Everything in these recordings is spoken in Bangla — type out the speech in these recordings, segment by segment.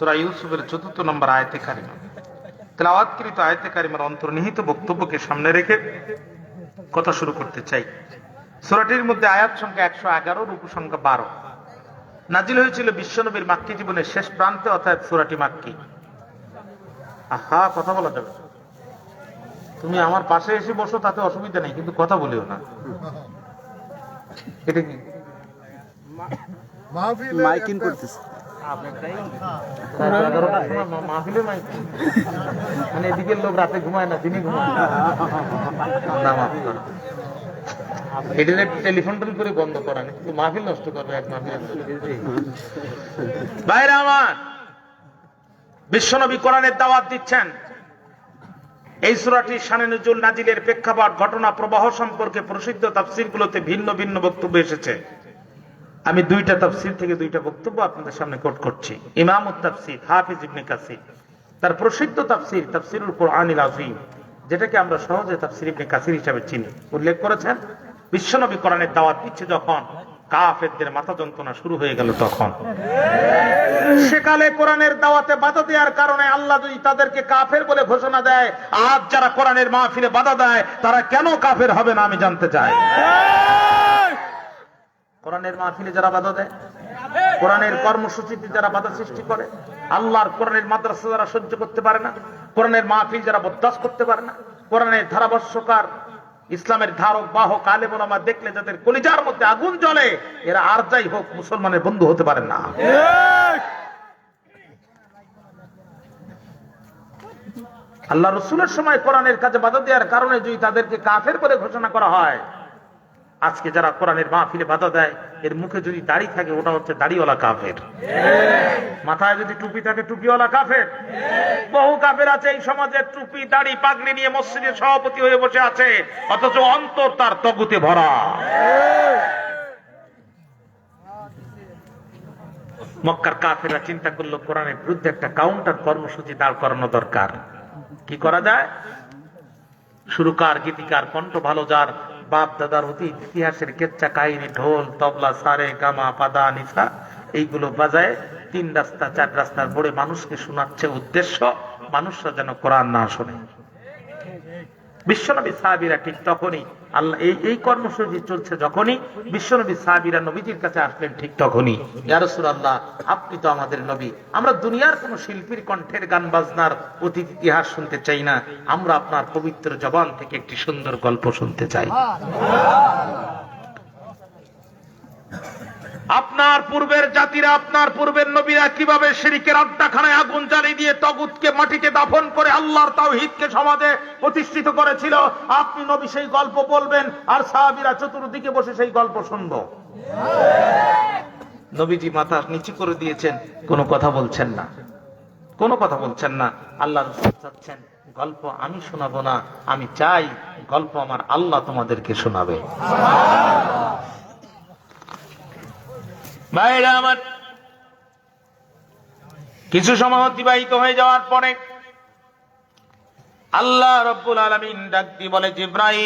সূরা ইউসুফের ৪র্থ নম্বর আয়াতে কারিমা। তেলাওয়াতকৃত আয়াতে কারিমার অন্তর্নিহিত বক্তব্যকে সামনে রেখে কথা শুরু করতে চাই। সূরাটির মধ্যে আয়াত সংখ্যা ১১১, রুকু সংখ্যা ১২। নাজিল হয়েছিল বিশ্বনবীর মাক্কি জীবনের শেষ প্রান্তে, অর্থাৎ সূরাটি মাক্কি। আহা, কথা বলা যাবে? তুমি আমার পাশে এসে বসো, তাতে অসুবিধা নেই, কিন্তু কথা বলিও না। এটা কি মাইকিং করতেছে? মাহফিলে মাইকিং? মানে এদিকের লোক রাতে ঘুমায় না, দিনই ঘুমায় না। মাফ করো, এটা টেলিফোন টোন করে বন্ধ করা নেই, কিন্তু মাহফিল নষ্ট করবে এক মাহফিল। ভাইরা আমার, বিশ্বনবী কোরআনের দাওয়াত দিচ্ছেন। এই সূরাটি শানে নুজুল, নাজিলের প্রেক্ষাপট, ঘটনা প্রবাহ সম্পর্কে প্রসিদ্ধ তাফসীরগুলোতে ভিন্ন ভিন্ন বক্তব্য এসেছে। আমি দুইটা তাফসীর থেকে দুইটা বক্তব্য আপনাদের সামনে কোট করছি। ইমামুত তাফসীর হাফিজ ইবনে কাসির তার প্রসিদ্ধ তাফসীর তাফসীরুল কুরআনিল আযীম, যেটাকে আমরা সহজে তাফসীর ইবনে কাসির হিসেবে চিনি, উল্লেখ করেছেন বিশ্বনবী কোরআনের দাওয়াত দিচ্ছে যখন কাফেরদের মাথা যন্ত্রণা শুরু হয়ে গেল, তখন সেকালে কোরআনের দাওয়াতে বাধা দেওয়ার কারণে আল্লাহ যদি তাদেরকে কাফের বলে ঘোষণা দেয়, আজ যারা কোরআনের মাহফিলে বাধা দেয় তারা কেন কাফের হবে না আমি জানতে চাই। কোরআনের মাহফিলে যারা বাধা দেয়, কোরআনের কর্মসূচিতে যারা বাধা সৃষ্টি করে, আল্লাহর কোরআনের মাদ্রাসা যারা সহ্য করতে পারে না, কোরআনের মাহফিল যারা বরদাস্ত করতে পারে না, কোরআনের ধারাভাষ্যকার, ইসলামের ধারক বাহক আলেম ওলামা দেখলে যাদের কলিজার মধ্যে আগুন জ্বলে, এরা আর যাই হোক মুসলমানের বন্ধু হতে পারেন না। আল্লাহ রসুলের সময় কোরআনের কাজে বাধা দেওয়ার কারণে যদি তাদেরকে কাফের বলে ঘোষণা করা হয়, আজকে যারা কোরআনের মাহফিলে বাধা দেয়, এর মুখে যদি দাড়ি থাকে ওটা হচ্ছে দাড়িওয়ালা কাফের, মাথায় যদি টুপি থাকে টুপিওয়ালা কাফের। বহু কাফের আছে এই সমাজে, টুপি দাড়ি পাগড়ি নিয়ে মসজিদের সভাপতি হয়ে বসে আছে, অথচ অন্তর তার তগুতে ভরা। মক্কার কাফেররা চিন্তা করলো কোরআনের বিরুদ্ধে একটা কাউন্টার কর্মসূচি দাঁড় করানো দরকার। কি করা যায়? সুরকার, গীতিকার, কণ্ঠ ভালো যার, বাপ দাদার অতীত ইতিহাসের কেচ্চা কাহিনী, ঢোল তবলা সারে গামা পাদা নিসা এইগুলো বাজায় 3 রাস্তা 4 রাস্তার মোড়ে মানুষকে শোনাচ্ছে, উদ্দেশ্য মানুষরা যেন কোরআন না শোনে। বিশ্বনবী সাহাবীরা ঠিক তখনই আল্লাহ এই কর্মসূচি চলছে যখনই বিশ্বনবী সাহাবীরা নবীজির কাছে আসলেন, ঠিক তখনই ইয়া রাসূলুল্লাহ, আপনি তো আমাদের নবী, আমরা দুনিয়ার কোন শিল্পীর কণ্ঠের গান বাজনার অতীত ইতিহাস শুনতে চাই না, আমরা আপনার পবিত্র জবান থেকে একটি সুন্দর গল্প শুনতে চাই। আপনার পূর্বের জাতিরা, আপনার পূর্বের নবীরা কিভাবে শিরকের আড্ডাখানায় আগুন জ্বালিয়ে দিয়ে তাগুতকে মাটিতে দাফন করে আল্লাহর তাওহীদকে সমাজে প্রতিষ্ঠিত করেছিল, আপনি নবী সেই গল্প বলবেন, আর সাহাবীরা চতুর্দিকে বসে সেই গল্প শুনবো। নবীজি মাথা নিচু করে দিয়েছেন, কোনো কথা বলছেন না, কোনো কথা বলছেন না। আল্লাহ রাসূল চাচ্ছেন গল্প আমি শোনাবো না, আমি চাই গল্প আমার আল্লাহ তোমাদেরকে শোনাবে। ভাইরা আমার, কিছু সময় অতিবাহিত হয়ে যাওয়ার পরে আল্লাহ রাব্বুল আলামিন ডাক দিয়ে বলে, জিবরাইল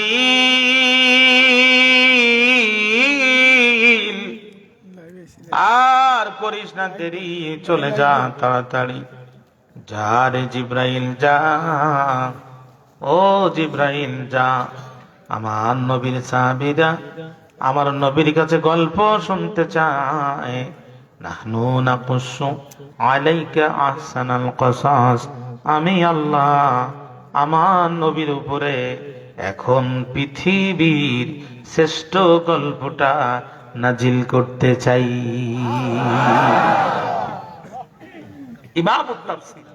আর করিস না দেরি, চলে যা তাড়াতাড়ি, যা রে জিবরাইল যা, ও জিবরাইল যা, আমার নবীর সাহাবীরা আমার নবীর কাছে গল্প শুনতে চায়। নাহনু নাকুসু আলাইকা আহসানাল কসাস, আমি আল্লাহ আমার নবীর উপরে এখন পৃথিবীর শ্রেষ্ঠ গল্পটা নাজিল করতে চাই। ইমামুত তাফসীর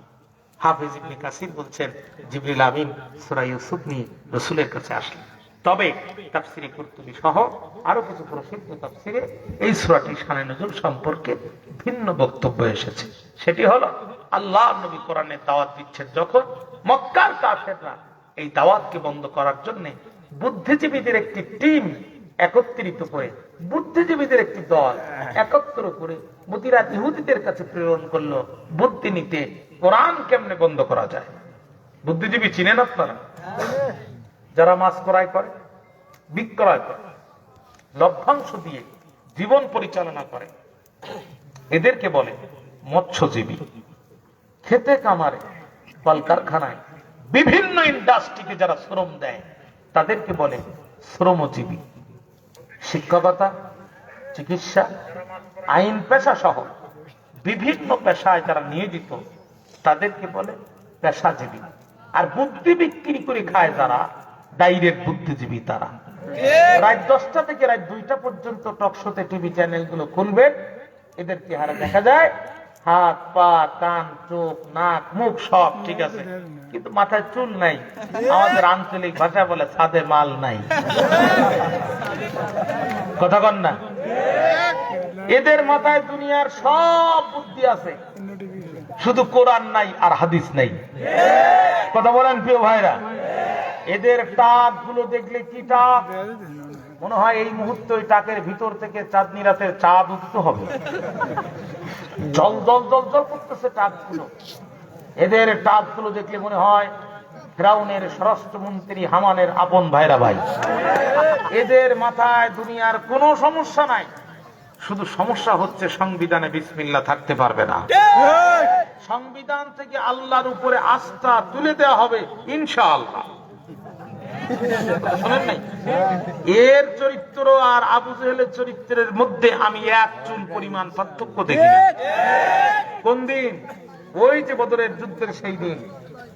হাফিজ ইবনে কাসির বলছেন, জিবরিল আমিন সূরা ইউসুফ নিয়ে রাসূলের কাছে আসলেন। তবে তাফসীরে কুরতুবী সহ আরো কিছু প্রসিদ্ধ তাফসীরে এই সূরাটি শানে নুজুল সম্পর্কে ভিন্ন বক্তব্য এসেছে। সেটি হলো, আল্লাহর নবী কোরআনের দাওয়াত দিচ্ছেন যখন, মক্কার কাফেররা এই দাওয়াতকে বন্ধ করার জন্য বুদ্ধিজীবীদের একটি টিম একত্রিত করে, বুদ্ধিজীবীদের একটি দল একত্র করে মদিনার ইহুদিদের কাছে প্রেরণ করলো বুদ্ধি নিতে কোরআন কেমনে বন্ধ করা যায়। বুদ্ধিজীবী চিনেন আপনারা? যারা মাছ ক্রয় করে, বিক্রয় করে, লভ্যাংশ দিয়ে জীবন পরিচালনা করে, এদেরকে বলে মৎস্যজীবী। খেতে কামারে, কলকারখানায়, বিভিন্ন ইন্ডাস্ট্রিকে যারা শ্রম দেয় তাদেরকে বলে শ্রমজীবী। শিক্ষকতা, চিকিৎসা, আইন পেশা সহ বিভিন্ন পেশায় যারা নিয়োজিত তাদেরকে বলে পেশাজীবী। আর বুদ্ধি বিক্রি করে খায় যারা, ডাইরেক্ট বুদ্ধিজীবী তারা। রাত 10টা থেকে রাত 2টা পর্যন্ত টকশোতে টিভি চ্যানেলগুলো খুলবেন, এদের চেহারা দেখা যায় হাত, পা, কান, চোখ, নাক, মুখ সব ঠিক আছে, কিন্তু মাথায় চুল নাই। আমাদের আঞ্চলিক ভাষা বলে ছাদে মাল নাই। কথা কন না? এদের মাথায় দুনিয়ার সব বুদ্ধি আছে, শুধু কোরআন নাই আর হাদিস নাই। কথা বলেন প্রিয় ভাইরা? এদের টাক গুলো দেখলে কি টাক, মনে হয় এই মুহূর্তে ওই টাকের ভিতর থেকে চাঁদনি রাতের চাঁদ উঠতে হবে। জল জল জল জল করতেছে টাক গুলো। এদের টাক গুলো দেখলে মনে হয় ফিরাউনের স্বরাষ্ট্রমন্ত্রী হামানের আপন ভাইরা ভাই। এদের মাথায় দুনিয়ার কোনো সমস্যা নাই, শুধু সমস্যা হচ্ছে সংবিধানে বিসমিল্লাহ থাকতে পারবে না। সংবিধান থেকে আল্লাহর উপরে আস্থা তুলে দেওয়া হবে ইনশাআল্লাহ। শোনেন নাই? এর চরিত্র আর আবু জেহেলের চরিত্রের মধ্যে আমি এক চুল পরিমাণ পার্থক্য দেখি না। কোন দিন? ওই যে বদরের যুদ্ধের সেই দিন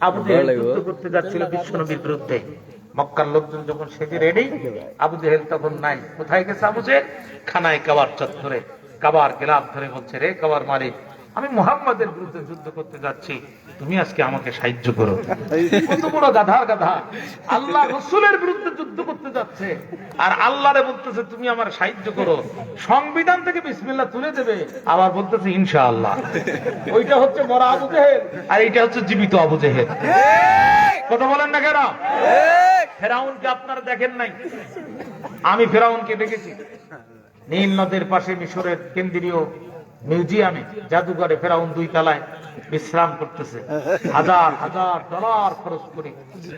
আবু জেহেল যুদ্ধ করতে যাচ্ছিল বিশ্বনবীর বিরুদ্ধে। মক্কার লোকজন যখন সেজে রেডি, আবু জেহেল তখন নাই। কোথায় গেছে আবু জেহেল? খানায় কাবার চত্বরে কাবার গেলাপ ধরে বলছে, রে কাবার মালিক, আমি মুহাম্মাদের বিরুদ্ধে যুদ্ধ করতে যাচ্ছি, তুমি আজকে আমাকে সাহায্য করো। কত বড় গাধার গাধা, আল্লাহ রসুলের বিরুদ্ধে যুদ্ধ করতে যাচ্ছে আর আল্লাহরে বলতেছে তুমি আমার সাহায্য করো। সংবিধান থেকে বিসমিল্লাহ তুলে দেবে, আবার বলতেছে ইনশাআল্লাহ। ওইটা হচ্ছে মরা আবু জেহেল আর এইটা হচ্ছে জীবিত আবু জেহেল। কথা বলেন না কেন? ফেরাউনকে আপনারা দেখেন নাই? আমি ফেরাউনকে দেখেছি নীল নদের পাশে মিশরের কেন্দ্রীয় মিউজিয়ামে, জাদুঘরে ফেরাউন 2 তলায় বিশ্রাম করতেছে। হাজার হাজার ডলার খরচ করে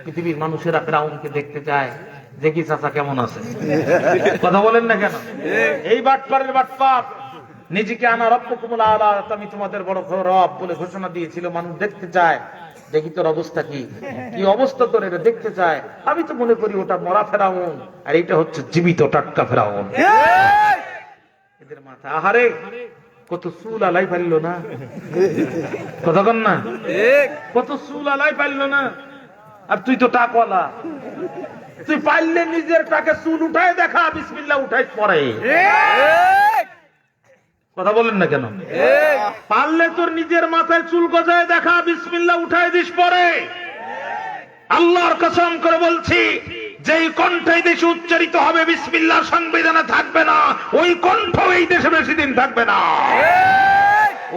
পৃথিবীর মানুষেরা ফেরাউনকে দেখতে যায়, দেখি চাচা কেমন আছে। কথা বলেন না কেন? এই বাটপারের বাটপার নিজেকে আনা রব্বুকুমুল আলা, আমি তোমাদের বড় রব বলে ঘোষণা দিয়েছিল। মানুষ দেখতে চায়, দেখি তোর অবস্থা কি, কি অবস্থা তোর, এটা দেখতে চায়। আমি তো মনে করি ওটা মরা ফেরাউন আর এটা হচ্ছে জীবিত টাটকা ফেরাউন। এদের মাথা, আহারে কত চুল আলাই পারল না। কথা কন না? কত চুল আলাই পারল না। আর তুই তো টাকওয়ালা, তুই পারলে নিজের টাকে চুল উঠায় দেখা, বিসমিল্লাহ উঠাইস পরে। কথা বলেন না কেন? পারলে তোর নিজের মাথায় চুল গজায় দেখা, বিসমিল্লাহ উঠায় দিস পরে। আল্লাহর কসম করে বলছি, যেই কণ্ঠ এই দেশে উচ্চারিত হবে বিসমিল্লাহ সংবিধানে থাকবে না, ওই কণ্ঠ এই দেশে বেশি দিন থাকবে না।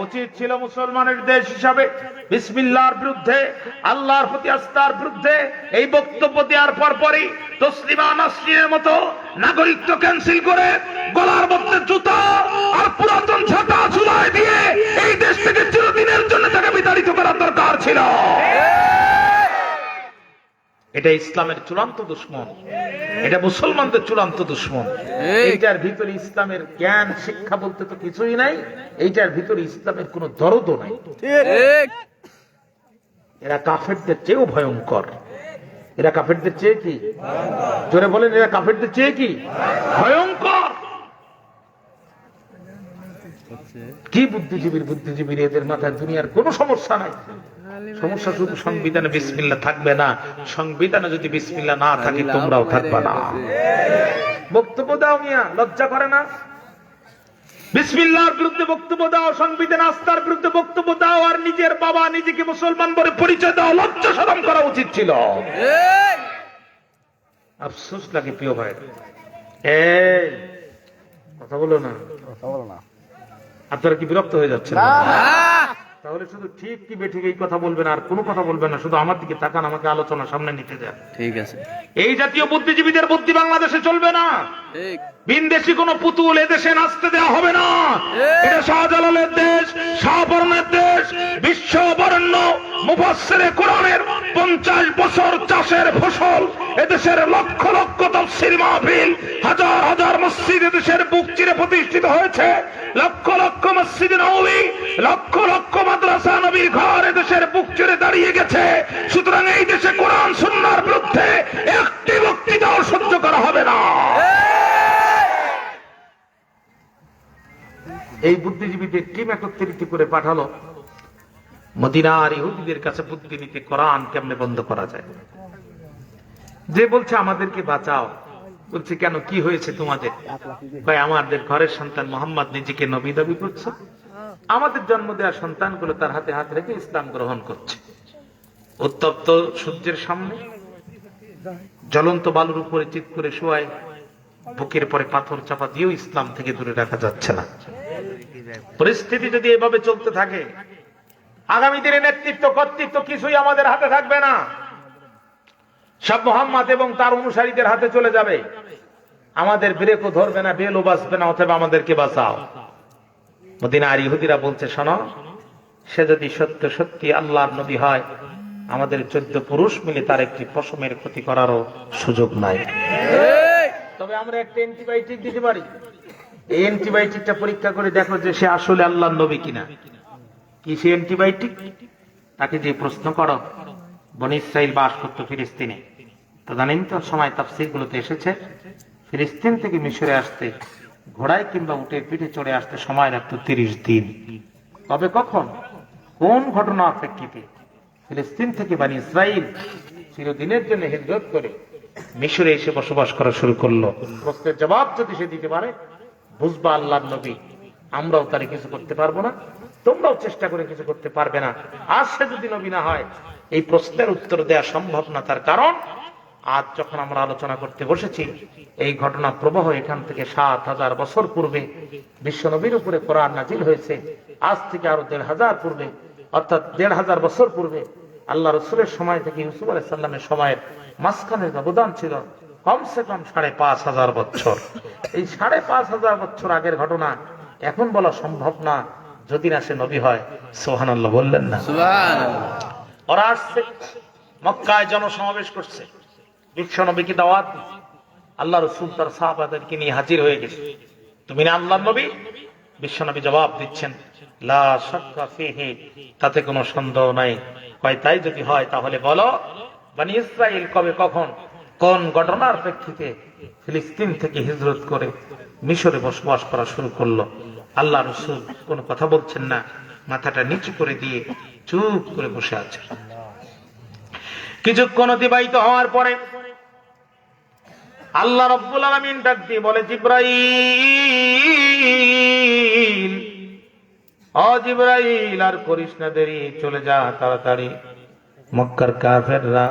উচিত ছিল মুসলমানের দেশ হিসাবে বিসমিল্লাহর বিরুদ্ধে, আল্লাহর প্রতি আস্থার বিরুদ্ধে এই বক্তব্য দেওয়ার পরপরই তসলিমা নাসরিনের মতো নাগরিকত্ব ক্যান্সেল করে গলার মধ্যে জুতা আর পুরাতন ছাতা ঝুলায় দিয়ে এই দেশ থেকে চিরদিনের জন্য তাকে বিতাড়িত করার দরকার ছিল। এটা ইসলামের চূড়ান্ত দুশমন, এটা মুসলমানদের চূড়ান্ত দুশমন। এইটার ভিতরে ইসলামের জ্ঞান শিক্ষা বলতে তো কিছুই নাই, এইটার ভিতরে ইসলামের কোন দরদও নাই। এরা কাফেরদের চেয়েও ভয়ঙ্কর। এরা কাফেরদের চেয়ে কি? জোরে বলেন, এরা কাফেরদের চেয়ে কি ভয়ঙ্কর? কি বুদ্ধিজীবীর এদের মাথায় দুনিয়ার কোনো সমস্যা নাই। সমস্যা শুধু সংবিধানে বিসমিল্লাহ থাকবে না। সংবিধানে যদি বিসমিল্লাহ না থাকে তোমরাও থাকবে না। বক্তব্য দাও মিয়া, লজ্জা করে না? বিসমিল্লাহর বিরুদ্ধে বক্তব্য দাও, সংবিধান আস্থার বিরুদ্ধে বক্তব্য দাও, আর নিজের বাবা নিজেকে মুসলমান বলে পরিচয় দাও। লজ্জা শরম করা উচিত ছিল। আফসোস লাগে প্রিয় ভাই, এই কথা বলো না, আপনারা কি বিরক্ত হয়ে যাচ্ছেন? তাহলে শুধু ঠিক কি বেঠিক এই কথা বলবেন, আর কোনো কথা বলবেন না, শুধু আমার দিকে তাকান, আমাকে আলোচনা সামনে নিতে দেন। ঠিক আছে? এই জাতীয় বুদ্ধিজীবীদের বুদ্ধি বাংলাদেশে চলবে না। বিনদেশি কোন পুতুল এদেশে নাচতে দেওয়া হবে না। এটা শাহজালালের দেশ, শাহপরনের দেশ, বিশ্ব বরেণ্য মুফাসসিরে কোরআনের 50 বছর চাষের ফসল, এদেশের লক্ষ লক্ষ তাফসীর মাহফিল, হাজার হাজার মসজিদ এদেশের বুক চিরে প্রতিষ্ঠিত হয়েছে, লক্ষ লক্ষ মসজিদ নববী, লক্ষ লক্ষ মাদ্রাসা নবীর ঘর এদেশে গেছে। সুতরাং এই দেশে কোরআন সুন্নাহর বিরুদ্ধে একটি বক্তৃতাও সহ্য করা হবে না। এই বুদ্ধিজীবীদের টিম একত্রিত করে পাঠালো মদিনার ইহুদিদের কাছে বুদ্ধি নিতে, কোরআন কেমনে বন্ধ করা যায়। যে বলছে আমাদেরকে বাঁচাও, বলছে কেন, কি হয়েছে তোমাদের? ভাই, আমাদের ঘরের সন্তান মোহাম্মদ নিজেকে নবী দাবি করছে, আমাদের জন্ম দেওয়া সন্তানগুলো তার হাতে হাত রেখে ইসলাম গ্রহণ করছে। উত্তপ্ত সূর্যের সামনে জ্বলন্ত বালুর উপরে চিৎ করে শোয়ায়, বুকের পরে পাথর চাপা দিয়েও ইসলাম থেকে দূরে রাখা যাচ্ছে না। পরিস্থিতি যদি এভাবে চলতে থাকে, আগামী দিনে নেতৃত্ব কর্তৃত্ব কিছুই আমাদের হাতে থাকবে না, সব মোহাম্মদ এবং তার অনুসারীদের হাতে চলে যাবে। আমাদের ব্রেকও ধরবে না, বেলও বাঁচবে না, অথবা আমাদেরকে বাঁচাও। মদিনার ইহুদিরা বলছে, শোনো, সে যদি সত্য সত্যি আল্লাহর নবী হয়, আমাদের 14 পুরুষ মিলে তার একটি পশমের ক্ষতি করারও সুযোগ নাই। তবে আমরা একটা অ্যান্টিবায়োটিক দিতে পারি। এই অ্যান্টিবায়োটিকটা পরীক্ষা করে দেখো যে সে আসলে আল্লাহর নবী কিনা। কি সে অ্যান্টিবায়োটিক? তাকে যে প্রশ্ন করো, বনী ইসরাইল বাস করতো ফিলিস্তিনে, তো জানেন তো সময় তাফসীর গুলোতে এসেছে, ফিলিস্তিন থেকে মিশরে আসতে ঘোড়ায় কিংবা উটের পিঠে চড়ে আসতে সময় লাগতো 30 দিন। তবে কখন, কোন ঘটনা প্রেক্ষিতে ফিলিস্তিন থেকে বনী ইসরাইল চিরদিনের জন্য হিজরত করে মিশরে এসে বসবাস করা শুরু করলো? প্রশ্নের জবাব যদি সে দিতে পারে, বুঝবা আল্লাহর নবী। আমরাও তারে কিছু করতে পারবো না, তোমরাও চেষ্টা করে কিছু করতে পারবে না। আজ সে যদি নবী না হয়, এই প্রশ্নের উত্তর দেওয়া সম্ভব না। তার কারণ, আজ যখন আমরা আলোচনা করতে বসেছি, এই ঘটনা প্রবাহ এখান থেকে 7000 বছর পূর্বে বিশ্ব নবীর উপরে কোরআন নাজিল হয়েছে। আজ থেকে আরো 1500 পূর্বে, অর্থাৎ 1500 বছর পূর্বে আল্লাহ রসুলের সময় থেকে ইউসুফ আলাইহিস সালামের সময়ের মাঝখানের ব্যবধান ছিল কমসে কম 5500 বছর। এই 5500 বছর আগের ঘটনা এখন বলা সম্ভব না, যদি না সে নবী হয়। সুবহানাল্লাহ বললেন না? ওরা আসছে, মক্কায় জনসমাবেশ করছে, বিশ্ব নবীকে দাওয়াত দিচ্ছে। আল্লাহ রসুল তার সাহাবাদেরকে নিয়ে হাজির হয়ে গেছে। তুমি না আল্লাহর নবী? বিশ্ব নবী জবাব দিচ্ছেন, লা শাক্কা ফীহি, তাতে কোনো সন্দেহ নাই। কয়, তাই যদি হয় তাহলে বলো, বনী ইসরাইল কবে, কখন, কোন ঘটনার প্রেক্ষিতে ফিলিস্তিন থেকে হিজরত করে মিশরে বসবাস করা শুরু করলো? আল্লাহ রসুল কোনো কথা বলছেন না, মাথাটা নিচু করে দিয়ে চুপ করে বসে আছে। কিছুক্ষণ অতিবাহিত হওয়ার পরে আল্লাহ রাব্বুল আলামিন ডাক দিয়ে বলে, জিবরাইল, ও জিবরাইল, আর করিস না দেরি, চলে যা তাড়াতাড়ি। মক্কার কাফেররা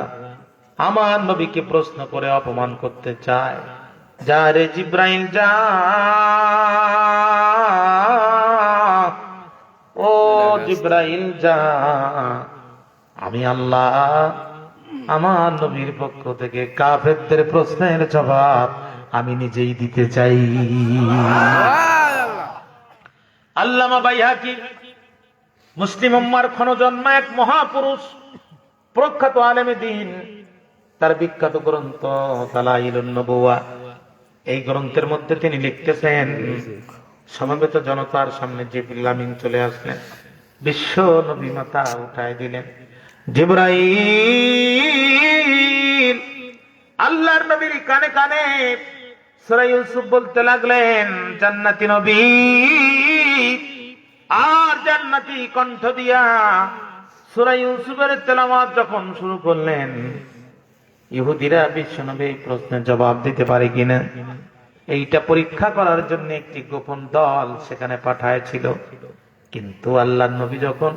আমার নবীকে প্রশ্ন করে অপমান করতে চায়। যা রে জিবরাইল, যা, ও জিবরাইল যা, আমি আল্লাহ আমার নবীর পক্ষ থেকে কাফেরদের প্রশ্নের জবাব আমি নিজেই দিতে চাই। আল্লামা বাইহাকি, মুসলিম উম্মার ক্ষণজন্ম এক মহাপুরুষ, প্রখ্যাত আলেমে দ্বীন, তার বিখ্যাত গ্রন্থ দালাইলুন নবুওয়া, এই গ্রন্থের মধ্যে তিনি লিখতেছেন, সমবেত জনতার সামনে জিবরিল আমিন চলে আসলেন, বিশ্ব নবী মাথা উঠায় দিলেন। জিবরাইল আল্লাহর নবীর কানে কানে সূরা ইউসুফ বলতে লাগলেন, জান্নাতি নবী, আর জান্নাতি কণ্ঠ দিয়া সূরা ইউসুফের তেলাওয়াত যখন শুরু করলেন, ইহুদিরা বিশ্বনবী এই প্রশ্নের জবাব দিতে পারে কিনা এইটা পরীক্ষা করার জন্য একটি গোপন দল সেখানে পাঠায়ছিল। কিন্তু আল্লাহর নবী যখন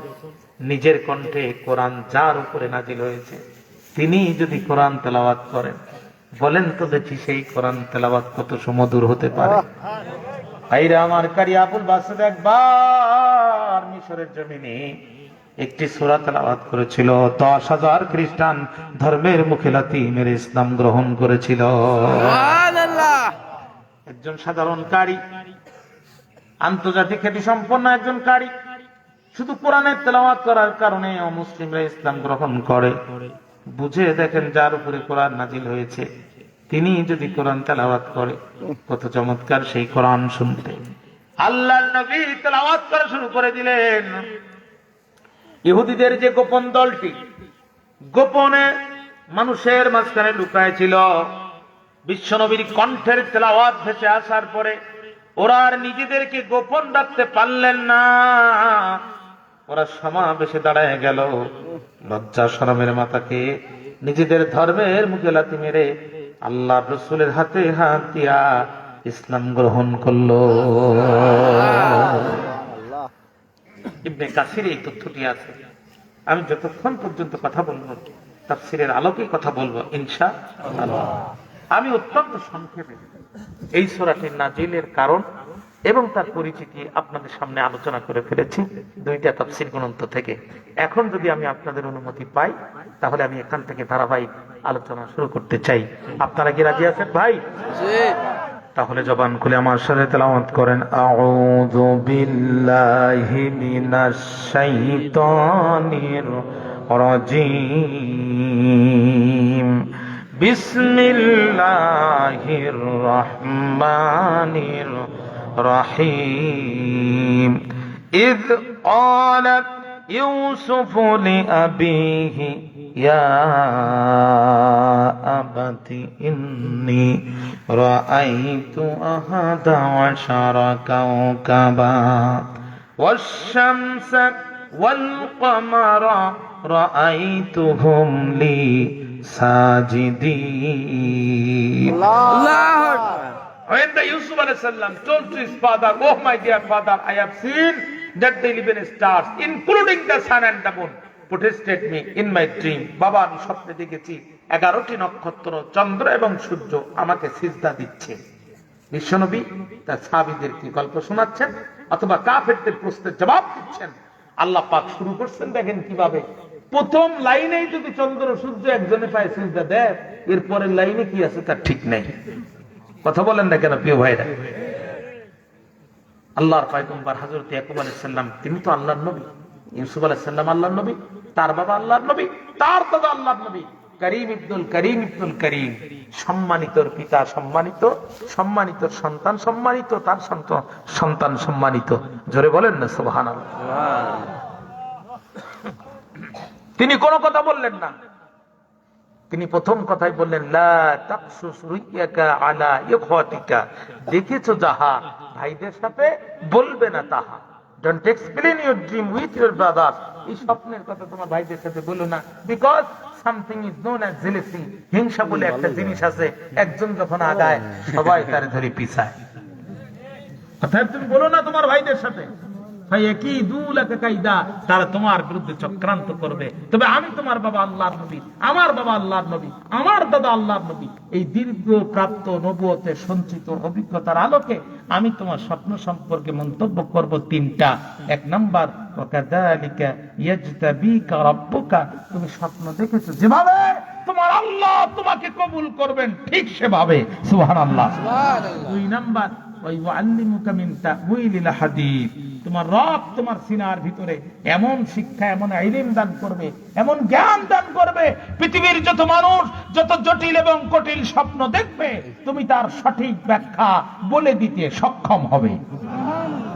নিজের কণ্ঠে কোরআন যার উপরে নাজিল হয়েছে তিনি যদি কোরআন তেলাওয়াত করেন, বলেন তো দেখি সেই কোরআন তেলাওয়াত কত সুমধুর হতে পারে। ভাইরা আমার, কারি আবুল বাসেদ একবার মিশরের জমিনে একটি সূরা তেলাওয়াত করেছিল। 10,000 খ্রিস্টান ধর্মের মুখে লাথি মেরে ইসলাম গ্রহণ করেছিল। সুবহানাল্লাহ। একজন সাধারণ কারি, আন্তর্জাতিক খ্যাতি সম্পন্ন একজন কারি, শুধু কোরআনের তেলাওয়াত করার কারণে অমুসলিমরা ইসলাম গ্রহণ করে। বুঝে দেখেন, যার উপরে কোরআন নাজিল হয়েছে তিনি যদি কোরআন তেলাওয়াত করে, কত চমৎকার সেই কোরআন শুনতে। আল্লাহর নবী তেলাওয়াত করা শুরু করে দিলেন। ইহুদিদের যে গোপন দলটি গোপনে মানুষের মাঝখানে লুকায় ছিল। বিশ্বনবীর কণ্ঠের তেলাওয়াত ভেসে আসার পরে ওরা আর নিজেদেরকে গোপন রাখতে পারলেন না। ওরা সমাবেশে দাঁড়ায় গেল, লজ্জা শরমের মাথাকে নিজেদের ধর্মের মুখে লাথি মেরে আল্লাহ রসুলের হাতে হাত দিয়া ইসলাম গ্রহণ করলো। ইবনে কাসির এই তথ্যটি আছে। আমি যতক্ষণ পর্যন্ত কথা বলবো তাফসীরের আলোকে কথা বলবো ইনশাআল্লাহ। আমি অত্যন্ত সংক্ষেপে এই সূরাটির নাজিলের কারণ এবং তার পরিচিতি আপনাদের সামনে আলোচনা করে ফেলেছি দুইটা তাফসীর গ্রন্থ থেকে। এখন যদি আমি আপনাদের অনুমতি পাই তাহলে আমি এখান থেকে ধারাবাহিক আলোচনা শুরু করতে চাই। আপনারা কি রাজি আছেন ভাই? তাহলে জবান খুলে আমার সাথে তেলাওয়াত করেন, আউযু বিল্লাহি মিনাশ শাইতানির রাজিম, বিসমিল্লাহির রহমানির রহিম। ইয ক্বালাত ইউসুফু লিআবিহি ইয়া আবাতি ইন্নী রাআইতু আহাদা আশারা কাওকাবা ওয়াশ-শামসা ওয়াল কমারা রাআইতুহুম লি সাজিদিন। আল্লাহু আকবার। When the Yusuf alayhi salam told to his father, "Oh my dear father, I have seen that the 11 stars, including the sun and the moon, protested me in my dream." বাবা, আমি স্বপ্নে দেখেছি 11টি নক্ষত্র, চন্দ্র এবং সূর্য আমাকে সিজদা দিচ্ছে। বিশ্বনবী তার সাহাবীদেরকে গল্প শোনাচ্ছেন অথবা কাফেরদের প্রশ্নের জবাব দিচ্ছেন। আল্লাহ পাক শুরু করছেন, দেখেন কিভাবে। প্রথম লাইনেই যদি চন্দ্র সূর্য একজনে পায় সিজদা দেয়, এরপরের লাইনে কি আছে তার ঠিক নাই। কথা বলেন না কেন প্রিয় ভাইরা? আল্লাহর পয়গম্বর হযরত ইয়াকুব আলাইহিস সালাম তিনি তো আল্লাহর নবী, ইউসুফ আলাইহিস সালাম আল্লাহর নবী, তার বাবা আল্লাহর নবী, তার দাদা আল্লাহর নবী। করিম ইবনুল করিম ইবনুল করিম, সম্মানিতর পিতা সম্মানিত, সম্মানিতর সন্তান সম্মানিত, তার সন্তান সম্মানিত। জোরে বলেন না সুবহানাল্লাহ। তিনি কোনো কথা বললেন না। তিনি প্রথম কথাই বললেন, লা তাকসুস রুইয়াকা আলা ইখওয়াতিকা, দেখেছো যাহা ভাইদের সাথে বলবে না তাহা। Don't explain your dream with your brothers, এই স্বপ্নের কথা তোমার ভাইদের সাথে বলো না। Because something is known as jealousy, হিংসা বলে একটা জিনিস আছে, একজন যখন আগায় সবাই তারে ধরে পিছায়। অর্থাৎ তুমি বলো না তোমার ভাইদের সাথে, তারা তোমার বিরুদ্ধে চক্রান্ত করবে। তবে আমি তোমার বাবা আল্লাহর নবী, আমার বাবা আল্লাহর নবী, আমার দাদা আল্লাহর নবী। এই দীর্ঘ প্রাপ্ত নবুয়তের সঞ্চিত অভিজ্ঞতার আলোকে আমি তোমার স্বপ্ন সম্পর্কে মন্তব্য করব তিনটা। এক নাম্বার, ওয়াকাযালিকা ইয়াজতাবিকা রাব্বুকা, তুমি স্বপ্ন দেখেছো যেভাবে তোমার আল্লাহ তোমাকে কবুল করবেন ঠিক সেভাবে। সুবহানাল্লাহ। দুই নাম্বার, ওয়াইউআল্লিমুকা মিন তা'ওয়িলিল হাদীস, তোমার রব তোমার সিনার ভিতরে এমন শিক্ষা, এমন ইলম দান করবে, এমন জ্ঞান দান করবে, পৃথিবীর যত মানুষ যত জটিল এবং কঠিন স্বপ্ন দেখবে তুমি তার সঠিক ব্যাখ্যা বলে দিতে সক্ষম হবে।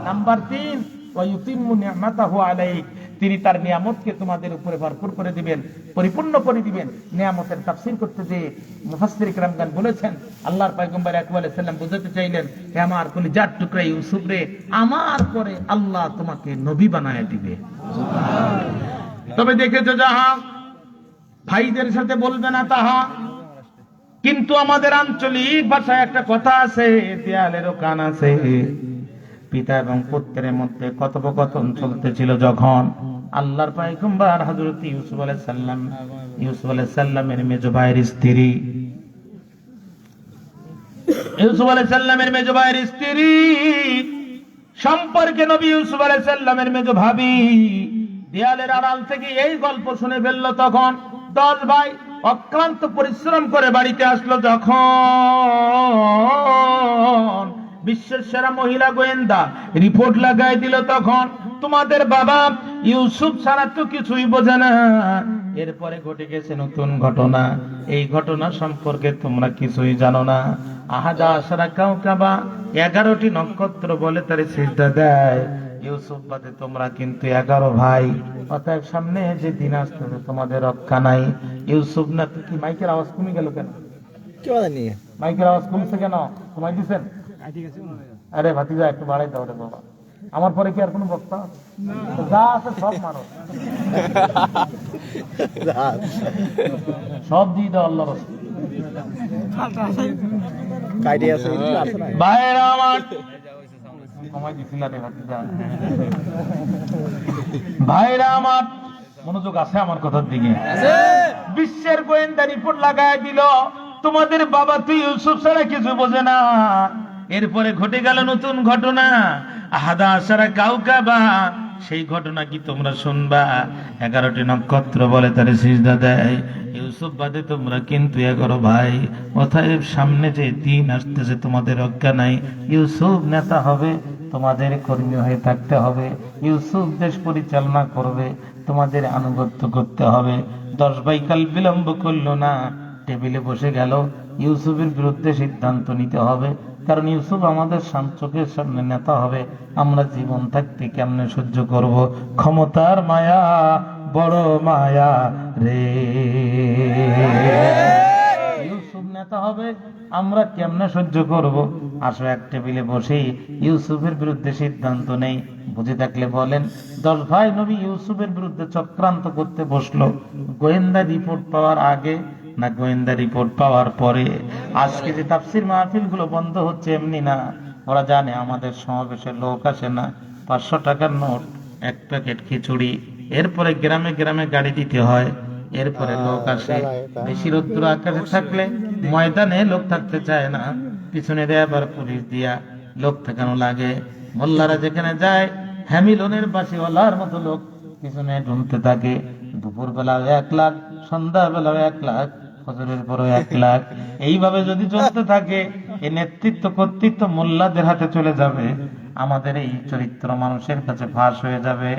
নাম্বার 3, ওয়ায়ুতিম্মু নি'মাতাহু আলাইক, তিনি তার নিয়ামতকে তোমাদের উপরে ভরপুর করে দিবেন, পরিপূর্ণ করে দিবেন। নিয়ামতের তাফসীর করতে যে মুফাসসির কিরামগণ বলেছেন, আল্লাহর পয়গম্বর ইয়াকুব আলাইহিস সালাম বুঝাতে চাইলেন, হে আমার কলিজার টুকরা ইউসুফ রে, আমার পরে আল্লাহ তোমাকে নবী বানায় দিবে। তবে দেখেছো যাহা ভাইদের সাথে বলবে না তাহা। কিন্তু আমাদের আঞ্চলিক ভাষায় একটা কথা আছে, দেয়ালেরও কান আছে। পিতা এবং পুত্রের মধ্যে কথোপকথন চলতেছিল যখন আল্লাহর পয়গম্বর হযরত ইউসুফ আলাইহিস সালামের মেজো ভাইয়ের স্ত্রী, ইউসুফ আলাইহিস সালামের মেজো ভাইয়ের স্ত্রী সম্পর্কে নবী ইউসুফ আলাইহিস সালামের মেজো ভাবি দেয়ালের আড়াল থেকে এই গল্প শুনে ফেললো। তখন 10 ভাই অক্লান্ত পরিশ্রম করে বাড়িতে আসলো। যখন বিশ্বের সেরা মহিলা গোয়েন্দা রিপোর্ট লাগাই দিল, তখন তোমাদের বাবা ইউসুফ ছাড়া তো কিছুই বোঝে না। এরপরে ঘটে গেছে নতুন ঘটনা। এই ঘটনা সম্পর্কে তোমরা কিছুই জানো না। আহাদা আশারা কাওকাবা, 11টি নক্ষত্র বলে তারে সিজদা দেয়। ইউসুফ বাদে তোমরা কিন্তু 11 ভাই, অতএব সামনে যে দিন আসতেছে তোমাদের রক্ষা নাই। ইউসুফ না কি মাইকের আওয়াজ কমে গেল কেন? মাইকের আওয়াজ কমছে কেন? কমাই দিচ্ছেন? আরে ভাতিজা একটু বাড়াই দাও রে বাবা। আমার পরে কি আর কোনো বক্তা আছে? যা আছে সব মারো, সব দিয়ে দাও আল্লাহ রাসূল। ভাইরা আমার, কমাই দিছিল রে ভাতিজা। ভাইরা আমার, মনোযোগ আছে আমার কথার দিকে? বিশ্বের গোয়েন্দা রিপোর্ট লাগায় দিল তোমাদের বাবা তো ইউসুফ ছাড়া কিছু বোঝে না। এরপরে ঘটে গেল নতুন ঘটনা, আহাদা আশারা কাউকাবা। সেই ঘটনা কি তোমরা শুনবা? 11টি নক্ষত্র বলে তারে সিজদা দেয়। ইউসুফ বাদে তোমরা কিন্তু 11 ভাই, অতএব সামনে যে দিন আসতেছে তোমাদের রক্ষা নাই। ইউসুফ নেতা হবে, তোমাদের কর্মী হয়ে থাকতে হবে। ইউসুফ দেশ পরিচালনা করবে, তোমাদের আনুগত্য করতে হবে। 10 ভাই কাল বিলম্ব করলো না, টেবিলে বসে গেল। ইউসুফের বিরুদ্ধে সিদ্ধান্ত নিতে হবে, কারণ ইউসুফ আমাদের চোখের সামনে নেতা হবে। আমরা জীবন থাকতে কেমনে সহ্য করব? ক্ষমতার মায়া বড় মায়া রে। ইউসুফ নেতা হবে, আমরা কেমনে সহ্য করব? আসো এক টেবিলে বসে ইউসুফের বিরুদ্ধে সিদ্ধান্ত নেই। বুঝে থাকলে বলেন। 10 ভাই নবী ইউসুফের বিরুদ্ধে চক্রান্ত করতে বসলো, গোয়েন্দা রিপোর্ট পাওয়ার আগে না গোয়েন্দা রিপোর্ট পাওয়ার পরে? আজকে যে তাফসির মাহফিল গুলো বন্ধ হচ্ছে এমনি না, ওরা জানে আমাদের সমাবেশে লোক আসে না। 500 টাকার নোট, 1 প্যাকেট খিচুড়ি, এরপরে গ্রামে গ্রামে গাড়ি দিতে হয়, এরপরে লোক আসে। বেশি রোদ্দুর আকাশে থাকলে ময়দানে লোক থাকতে চায় না, পিছনে দেয় আবার পুলিশ দিয়া লোক ঠেকানো লাগে। মোল্লারা যেখানে যায় হ্যামিলনের বাসিওয়ালার মতো লোক পিছনে ঢুমতে থাকে। দুপুর বেলাও 1 লাখ, সন্ধ্যা বেলাও 1 লাখ, ফজরের পরও 1 লাখ। এইভাবে যদি চলতে থাকে, এই নেতৃত্ব কর্তৃত্ব মোল্লাদের হাতে চলে যাবে। আমাদের এই চরিত্র মানুষের কাছে ফাঁস হয়ে যাবে।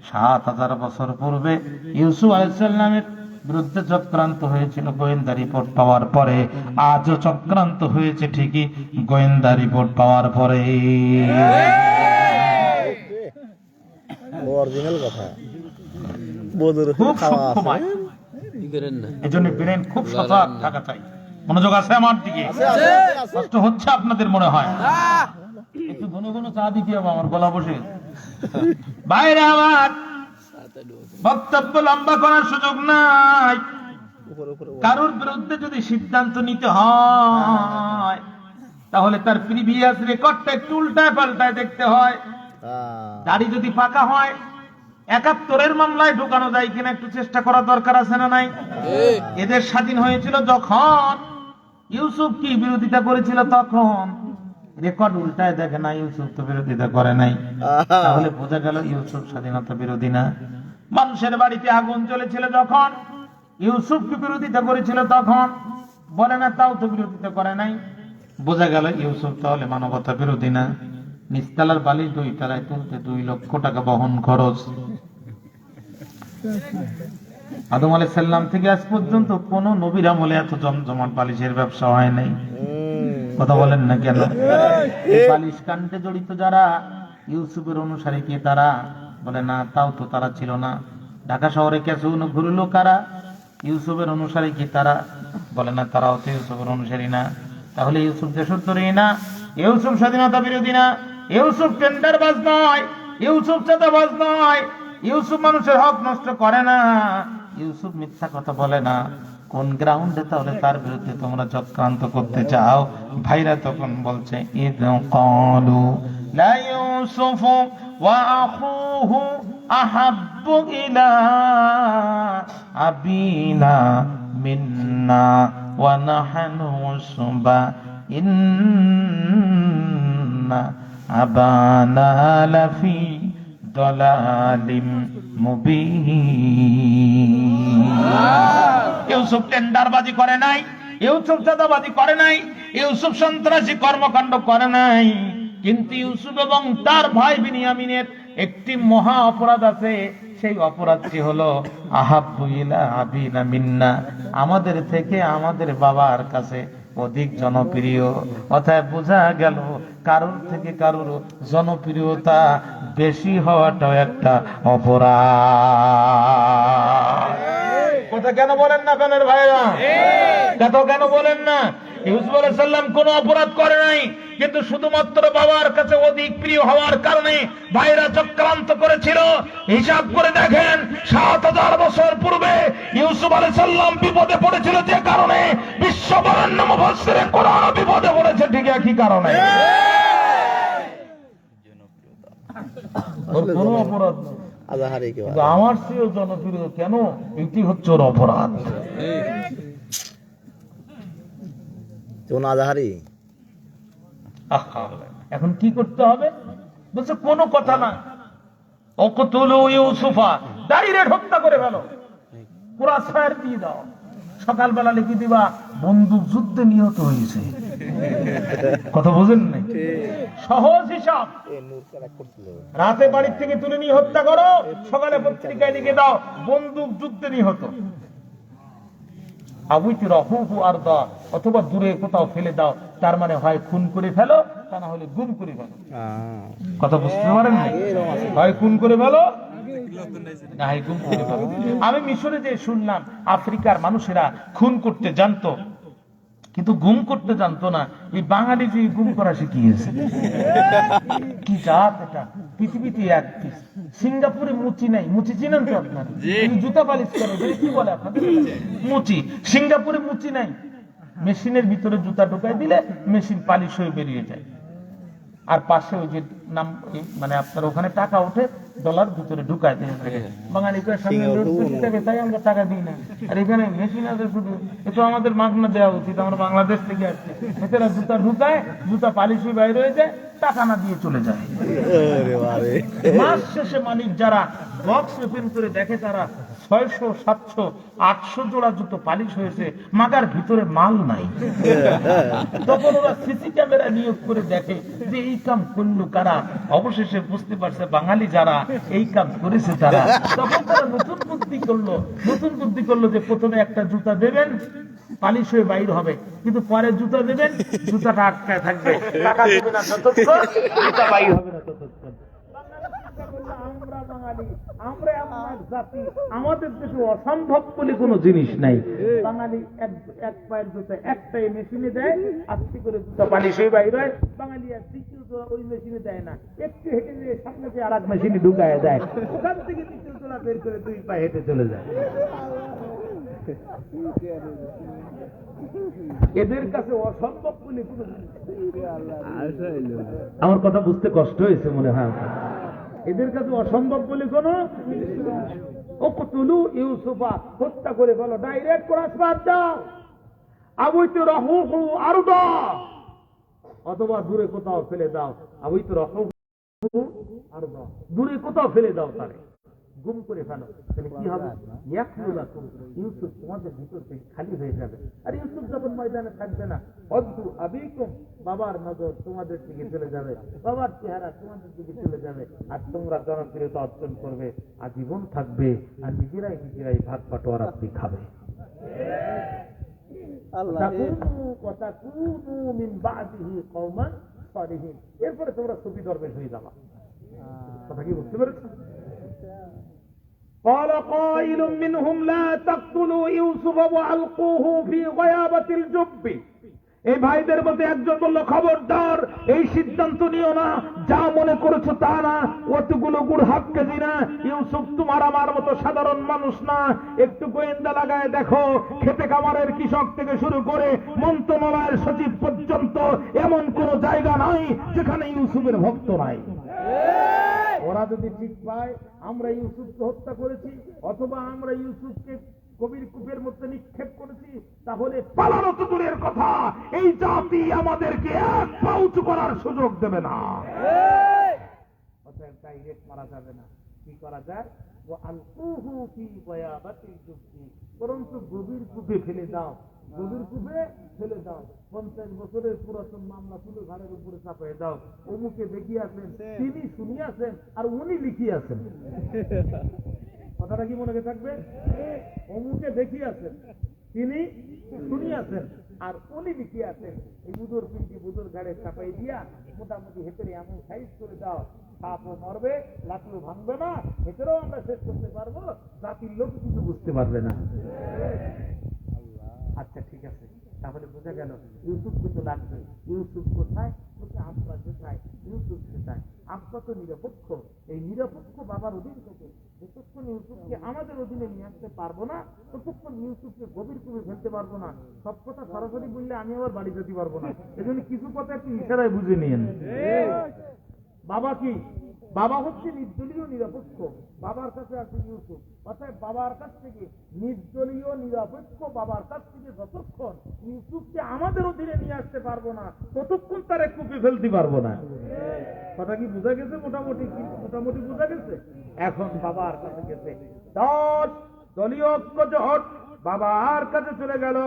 7000 বছর পূর্বে ইউসুফ আলাইহিস সালামের বিরুদ্ধে চক্রান্ত হয়েছিল গোয়েন্দা রিপোর্ট পাওয়ার পরে। আজও চক্রান্ত হয়েছে ঠিকই গোয়েন্দা রিপোর্ট পাওয়ার পরে। অরিজিনাল কথা। খুব সূক্ষ্মময়, এজন্য ব্রেন খুব সজাগ থাকা চাই। মনোযোগ আছে আমার দিকে? কষ্ট হচ্ছে আপনাদের মনে হয়? একটু ঘন ঘন চা দিতে হবে, আমার গলা বসে। বাইরে আমার বক্তব্য লম্বা করার সুযোগ নাই। কারোর বিরুদ্ধে যদি সিদ্ধান্ত নিতে হয়, তাহলে তার প্রিভিয়াস রেকর্ডটা একটু উল্টায় পাল্টায় দেখতে হয়। দাড়ি যদি পাকা হয়, 71-এর মামলায় ঢুকানো যায় কিনা একটু চেষ্টা করা দরকার আছে না নাই? এদের স্বাধীন হয়েছিল যখন ইউসুফ কি বিরোধিতা করেছিল, তখন রেকর্ড উল্টায় দেখে না, ইউসুফ তো বিরোধিতা করে নাই। তাহলে বোঝা গেল ইউসুফ স্বাধীনতা বিরোধী না। মানুষের বাড়িতে আগুন জ্বলেছিল যখন ইউসুফ কি বিরোধিতা করেছিল, তখন বলে না তাও তো বিরোধিতা করে নাই। বোঝা গেল ইউসুফ তাহলে মানবতা বিরোধী না। নিচতলার বালিশ 2 তলায় তুলতে 2 লক্ষ টাকা বহন খরচ। আদম আলাইহিস সালাম থেকে আজ পর্যন্ত কোন নবীর আমলে এত জমজমাট বালিশের ব্যবসা হয় নাই। কথা বলেন না কেন? বালিশ কাণ্ডে জড়িত যারা ইউসুফের অনুসারী কি তারা? বলে না তাও তো তারা ছিল না। ঢাকা শহরে কেসু ঘুরলো কারা? ইউসুফের অনুসারী কি তারা? বলে না তারাও তো ইউসুফের অনুসারী না। তাহলে ইউসুফ দেশোত্তরী না, ইউসুফ স্বাধীনতা বিরোধী না, ইউসুফ টেন্ডারবাজ নয়, ইউসুফ চাঁদাবাজ নয়, ইউসুফ মানুষের হক নষ্ট করে না, ইউসুফ মিথ্যা কথা বলে না। কোন গ্রাউন্ডে তাহলে তার বিরুদ্ধে তোমরা চক্রান্ত করতে চাও? ভাইরা তখন বলছে ইদ ক্বালু লা ইউসুফু ওয়া আখুহু আহাব্বু ইলা আবিনা মিন্না ওয়া নাহনু উসবা ইন্না আবানা লাফি দালালিম মুবিন। ইউসুফ টেন্ডারবাজি করে নাই, ইউসুফ চাঁদাবাজি করে নাই, ইউসুফ সন্ত্রাসী কর্মকাণ্ড করে নাই, কিন্তু ইউসুফ এবং তার ভাই বিনিয়ামিনের একটি মহা অপরাধ আছে। সেই অপরাধটি হলো আহাব্বু ইলা আবিনা মিন্না, আমাদের থেকে আমাদের বাবার কাছে অধিক জনপ্রিয়। অতএব বোঝা গেল কারোর থেকে কারোর জনপ্রিয়তা বেশি হওয়াটাও একটা অপরাধ। কথা কেন বলেন না প্রাণের ভাইরা? কেন বলেন না? ইউসুফ আলাইহিস সালাম কোনো অপরাধ করে নাই, কিন্তু শুধুমাত্র বাবার কাছে অধিক প্রিয় হওয়ার কারণে ভাইরা চক্রান্ত করেছিল। হিসাব করে দেখেন ৭০০০ বছর পূর্বে ইউসুফ আলাইহিস সালাম বিপদে পড়েছিল যে কারণে বিশ্ববরেণ্য মুফাসসিরে কোরআন বিপদে পড়েছে ঠিক একই কারণে। ওর কোনো অপরাধ নেই, কিন্তু আমার চেয়েও জনপ্রিয় কেন, এটি হচ্ছে ওর অপরাধ। এখন কি করতে হবে? বলছে কোনো কথা না, ওকতুলু ইউসুফা, ডাইরেক্ট হত্যা করে ফেলো, কুরাসায়ের দিয়ে দাও। সকালবেলা লিখে দিবা বন্দুক যুদ্ধে নিহত হয়েছে। কথা বুঝেন নাই? সহজ হিসাব। রাতে বাড়ির থেকে তুলে নিয়ে হত্যা করো, সকালে পত্রিকায় লিখে দাও বন্দুক যুদ্ধে নিহত। অথবা দূরে কোথাও ফেলে দাও, তার মানে হয় খুন করে ফেলো, তা না হলে গুম করে ফেলো। কথা বুঝতে পারেন না? হয় খুন করে ফেলো, না হয় গুম করে ফেলো। আমি মিশরে যে শুনলাম আফ্রিকার মানুষেরা খুন করতে জানতো, কিন্তু গুম করতে জানতো না। এই বাঙালি যে গুম করা শিখিয়েছে, কি জাত এটা! পৃথিবীতে এক পিস। সিঙ্গাপুরে মুচি নাই, মুচি চিনেন তো আপনার? জুতা পালিশ করে, কি বলে আপনাদের? মুচি। সিঙ্গাপুরে মুচি নাই, মেশিনের ভিতরে জুতা ঢুকাই দিলে মেশিন পালিশ হয়ে বেরিয়ে যায়। আর পাশে ওই যে নাম, মানে আপনার ওখানে টাকা ওঠে, ডলার ভিতরে ঢুকায় দেয়। বাঙালি তাই আমরা টাকা দিই না। আর এখানে মেশিন আছে শুধু, এতো আমাদের মাগনা দেওয়া উচিত, আমরা বাংলাদেশ থেকে আসছি। এছাড়া জুতা ঢুকায়, জুতা পালিশ হয়ে বাইরে হয়ে যায়, টাকা না দিয়ে চলে যায়। মাস শেষে মালিক যারা বক্স ওপেন করে দেখে, তারা ৬০০, ৭০০, ৮০০ জোড়া জুতো পালিশ হয়েছে, মাগার ভিতরে মাল নাই। তখন ওরা সিসি ক্যামেরা নিয়োগ করে দেখে যে এই কাম করলো কারা। অবশেষে বুঝতে পারছে বাঙালি যারা এই কাম করেছে তারা। তখন তারা নতুন বুদ্ধি করলো যে প্রথমে একটা জুতা দেবেন, পালিশ হয়ে বাইর হবে, কিন্তু পরে জুতা দেবেন, জুতাটা আটকায় থাকবে, টাকা দেবে না ততক্ষণ, জুতা বাইর হবে না ততক্ষণ। আমরা বাঙালি, আমরা এমন এক জাতি, আমাদের দেশে অসম্ভব বলে কোনো জিনিস নাই। বাঙালি এক পায়ের জুতা একটাই মেশিনে দেয়, আস্তে করে জুতা পালিশ হয়ে বাইর হয়। বাঙালি আর দ্বিতীয় জোড়া ওই মেশিনে দেয় না, একটু হেঁটে দিয়ে সামনে দিয়ে আর এক মেশিনে ঢুকায় দেয়, ওখান থেকে দ্বিতীয় জোড়া বের করে 2 পায়ে হেঁটে চলে যায়। এদের কাছে অসম্ভব বলে কোনো জিনিস। আমার কথা বুঝতে কষ্ট হয়েছে মনে হয়। এদের কাছে অসম্ভব বলে কোনো, ওকতুলু ইউসুফা, হত্যা করে বলো, ডাইরেক্ট কুরাসবাদ দাও, আবুইতু রাহুহু আরদা, অথবা দূরে কোথাও ফেলে দাও। আবুইতু রাহুহু আরদা, দূরে কোথাও ফেলে দাও, তারে গুম করে ফেলো। তাহলে কি হবে? ইউসুফ তোমাদের ভিতর থেকে খালি হয়ে যাবে। আর ইউসুফ যখন ময়দানে থাকবে না, অদ্দু আবিকুম, বাবার নজর তোমাদের দিকে চলে যাবে, বাবার চেহারা তোমাদের দিকে চলে যাবে, আর তোমরা জনপ্রিয়তা অর্জন করবে, আজীবন থাকবে, আর নিজেরাই ভাগ বাটোয়ারা আপনি খাবে। এরপরে তোমরা সুফি দরবেশ হয়ে যাবা। কথা কি বুঝতে পেরেছ? قال قائل منهم لا تقتلوا يوسف وألقوه في غيابة الجب। এই ভাইদের মধ্যে একজন বলল, খবরদার, এই সিদ্ধান্ত নিও না, যা মনে করেছো তা না, অতগুলো গুড় হাফ কেজি না। ইউসুফ তোমার আমার মতো সাধারণ মানুষ না, একটু গোয়েন্দা লাগায় দেখো, খেতে খামারের কৃষক থেকে শুরু করে মন্ত্রণালয়ের সচিব পর্যন্ত এমন কোন জায়গা নাই যেখানে ইউসুফের ভক্ত নাই। ওরা যদি ঠিক পায় আমরা ইউসুফকে হত্যা করেছি, অথবা আমরা ইউসুফকে কবির কূপের মধ্যে নিক্ষেপ করেছি, তাহলে পালানো তো দূরের কথা, এই জাতি আমাদেরকে এক পা উঁচু করার সুযোগ দেবে না। অতএব ডাইরেক্ট মারা যাবে না। কি করা যায়? বরঞ্চ গভীর কূপে ফেলে দাও, গভীর কূপে ফেলে দাও। 50 বছরের পুরাতন মামলা তুলে ঘাড়ের উপরে চাপিয়ে দাও। অমুকে দেখিয়াছেন, তিনি শুনিয়াছেন, আর উনি লিখিয়াছেন। কথাটা কি মনে থাকবে? অমুকে দেখিয়াছেন, তিনি শুনিয়াছেন আর উনি লিখিয়াছেন। এই বুধুর পিন্ডি বুধুর গাড়ে চাপাই দিয়া মোটামুটি হেতেরে এমন সাইজ করে দাও, সাপও মরবে, লাঠিও ভাঙবে না, হেতেরেও আমরা শেষ করতে পারবো, জাতির লোক কিছু বুঝতে পারবে না। আচ্ছা ঠিক আছে, তাহলে বোঝা গেল ইউসুফকে তো লাগবে। ইউসুফ কোথায়? বলছে আব্বা কোথায়? ইউসুফ কোথায়? আব্বা তো নিরপেক্ষ। এই নিরপেক্ষ বাবার অধীন থেকে যতক্ষণ ইউসুফকে আমাদের অধীনে নিয়ে আসতে পারবো না, ততক্ষণ ইউসুফকে গভীর করে ফেলতে পারবো না। সব কথা সরাসরি বললে আমি আবার বাড়ি যেতে পারবো না, এজন্য কিছু কথা একটু ইশারায় বুঝে নিয়েন। বাবা কি? বাবা হচ্ছে নির্দলীয় নিরপেক্ষ, বাবার কাছে আছে ইউসুফ। অর্থাৎ বাবার কাছ থেকে নির্দলীয় নিরপেক্ষ বাবার কাছ থেকে যতক্ষণ ইউসুফকে আমাদের অধীনে নিয়ে আসতে পারবো না, ততক্ষণ তার কুপে ফেলতে পারবো না। কথা কি বোঝা গেছে? মোটামুটি মোটামুটি বোঝা গেছে। এখন বাবার কাছে গেছে 10 দলীয় ঐক্য জোট বাবার কাছে চলে গেল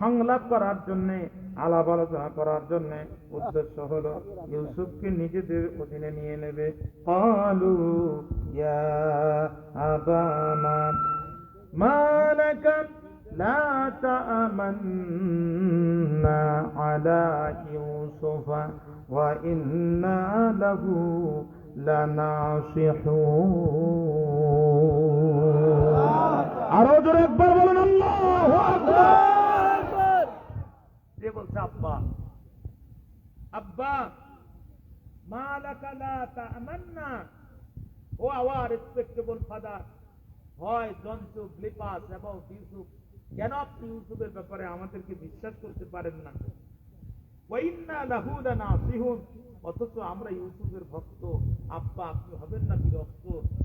সংলাপ করার জন্যে, আলাপ আলোচনা করার জন্যে। উদ্দেশ্য হলো ইউসুফকে নিজেদের অধীনে নিয়ে নেবে। ক্বালু ইয়া আবানা মা লাকা লা তা'মান্না আলা ইউসুফা ওয়া ইন্না লাহু লানাসিহুন। আরো জোরে একবার বলুন আল্লাহু আকবার। যে বলছে আব্বা, আব্বা মা লাকা লা তা'মান্না, ও আওয়ার রেসপেক্টেবল ফাদার, হয় জন্তু গ্লিপাস এবং ইউসুফ, কেন আপনি ইউসুফের ব্যাপারে আমাদেরকে বিশ্বাস করতে পারেন না? ওয়া ইন্না লাহু লানাসিহুন, অথচ আমরা ইউসুফের ভক্ত। আব্বা আপনি হবেন না বিরক্ত,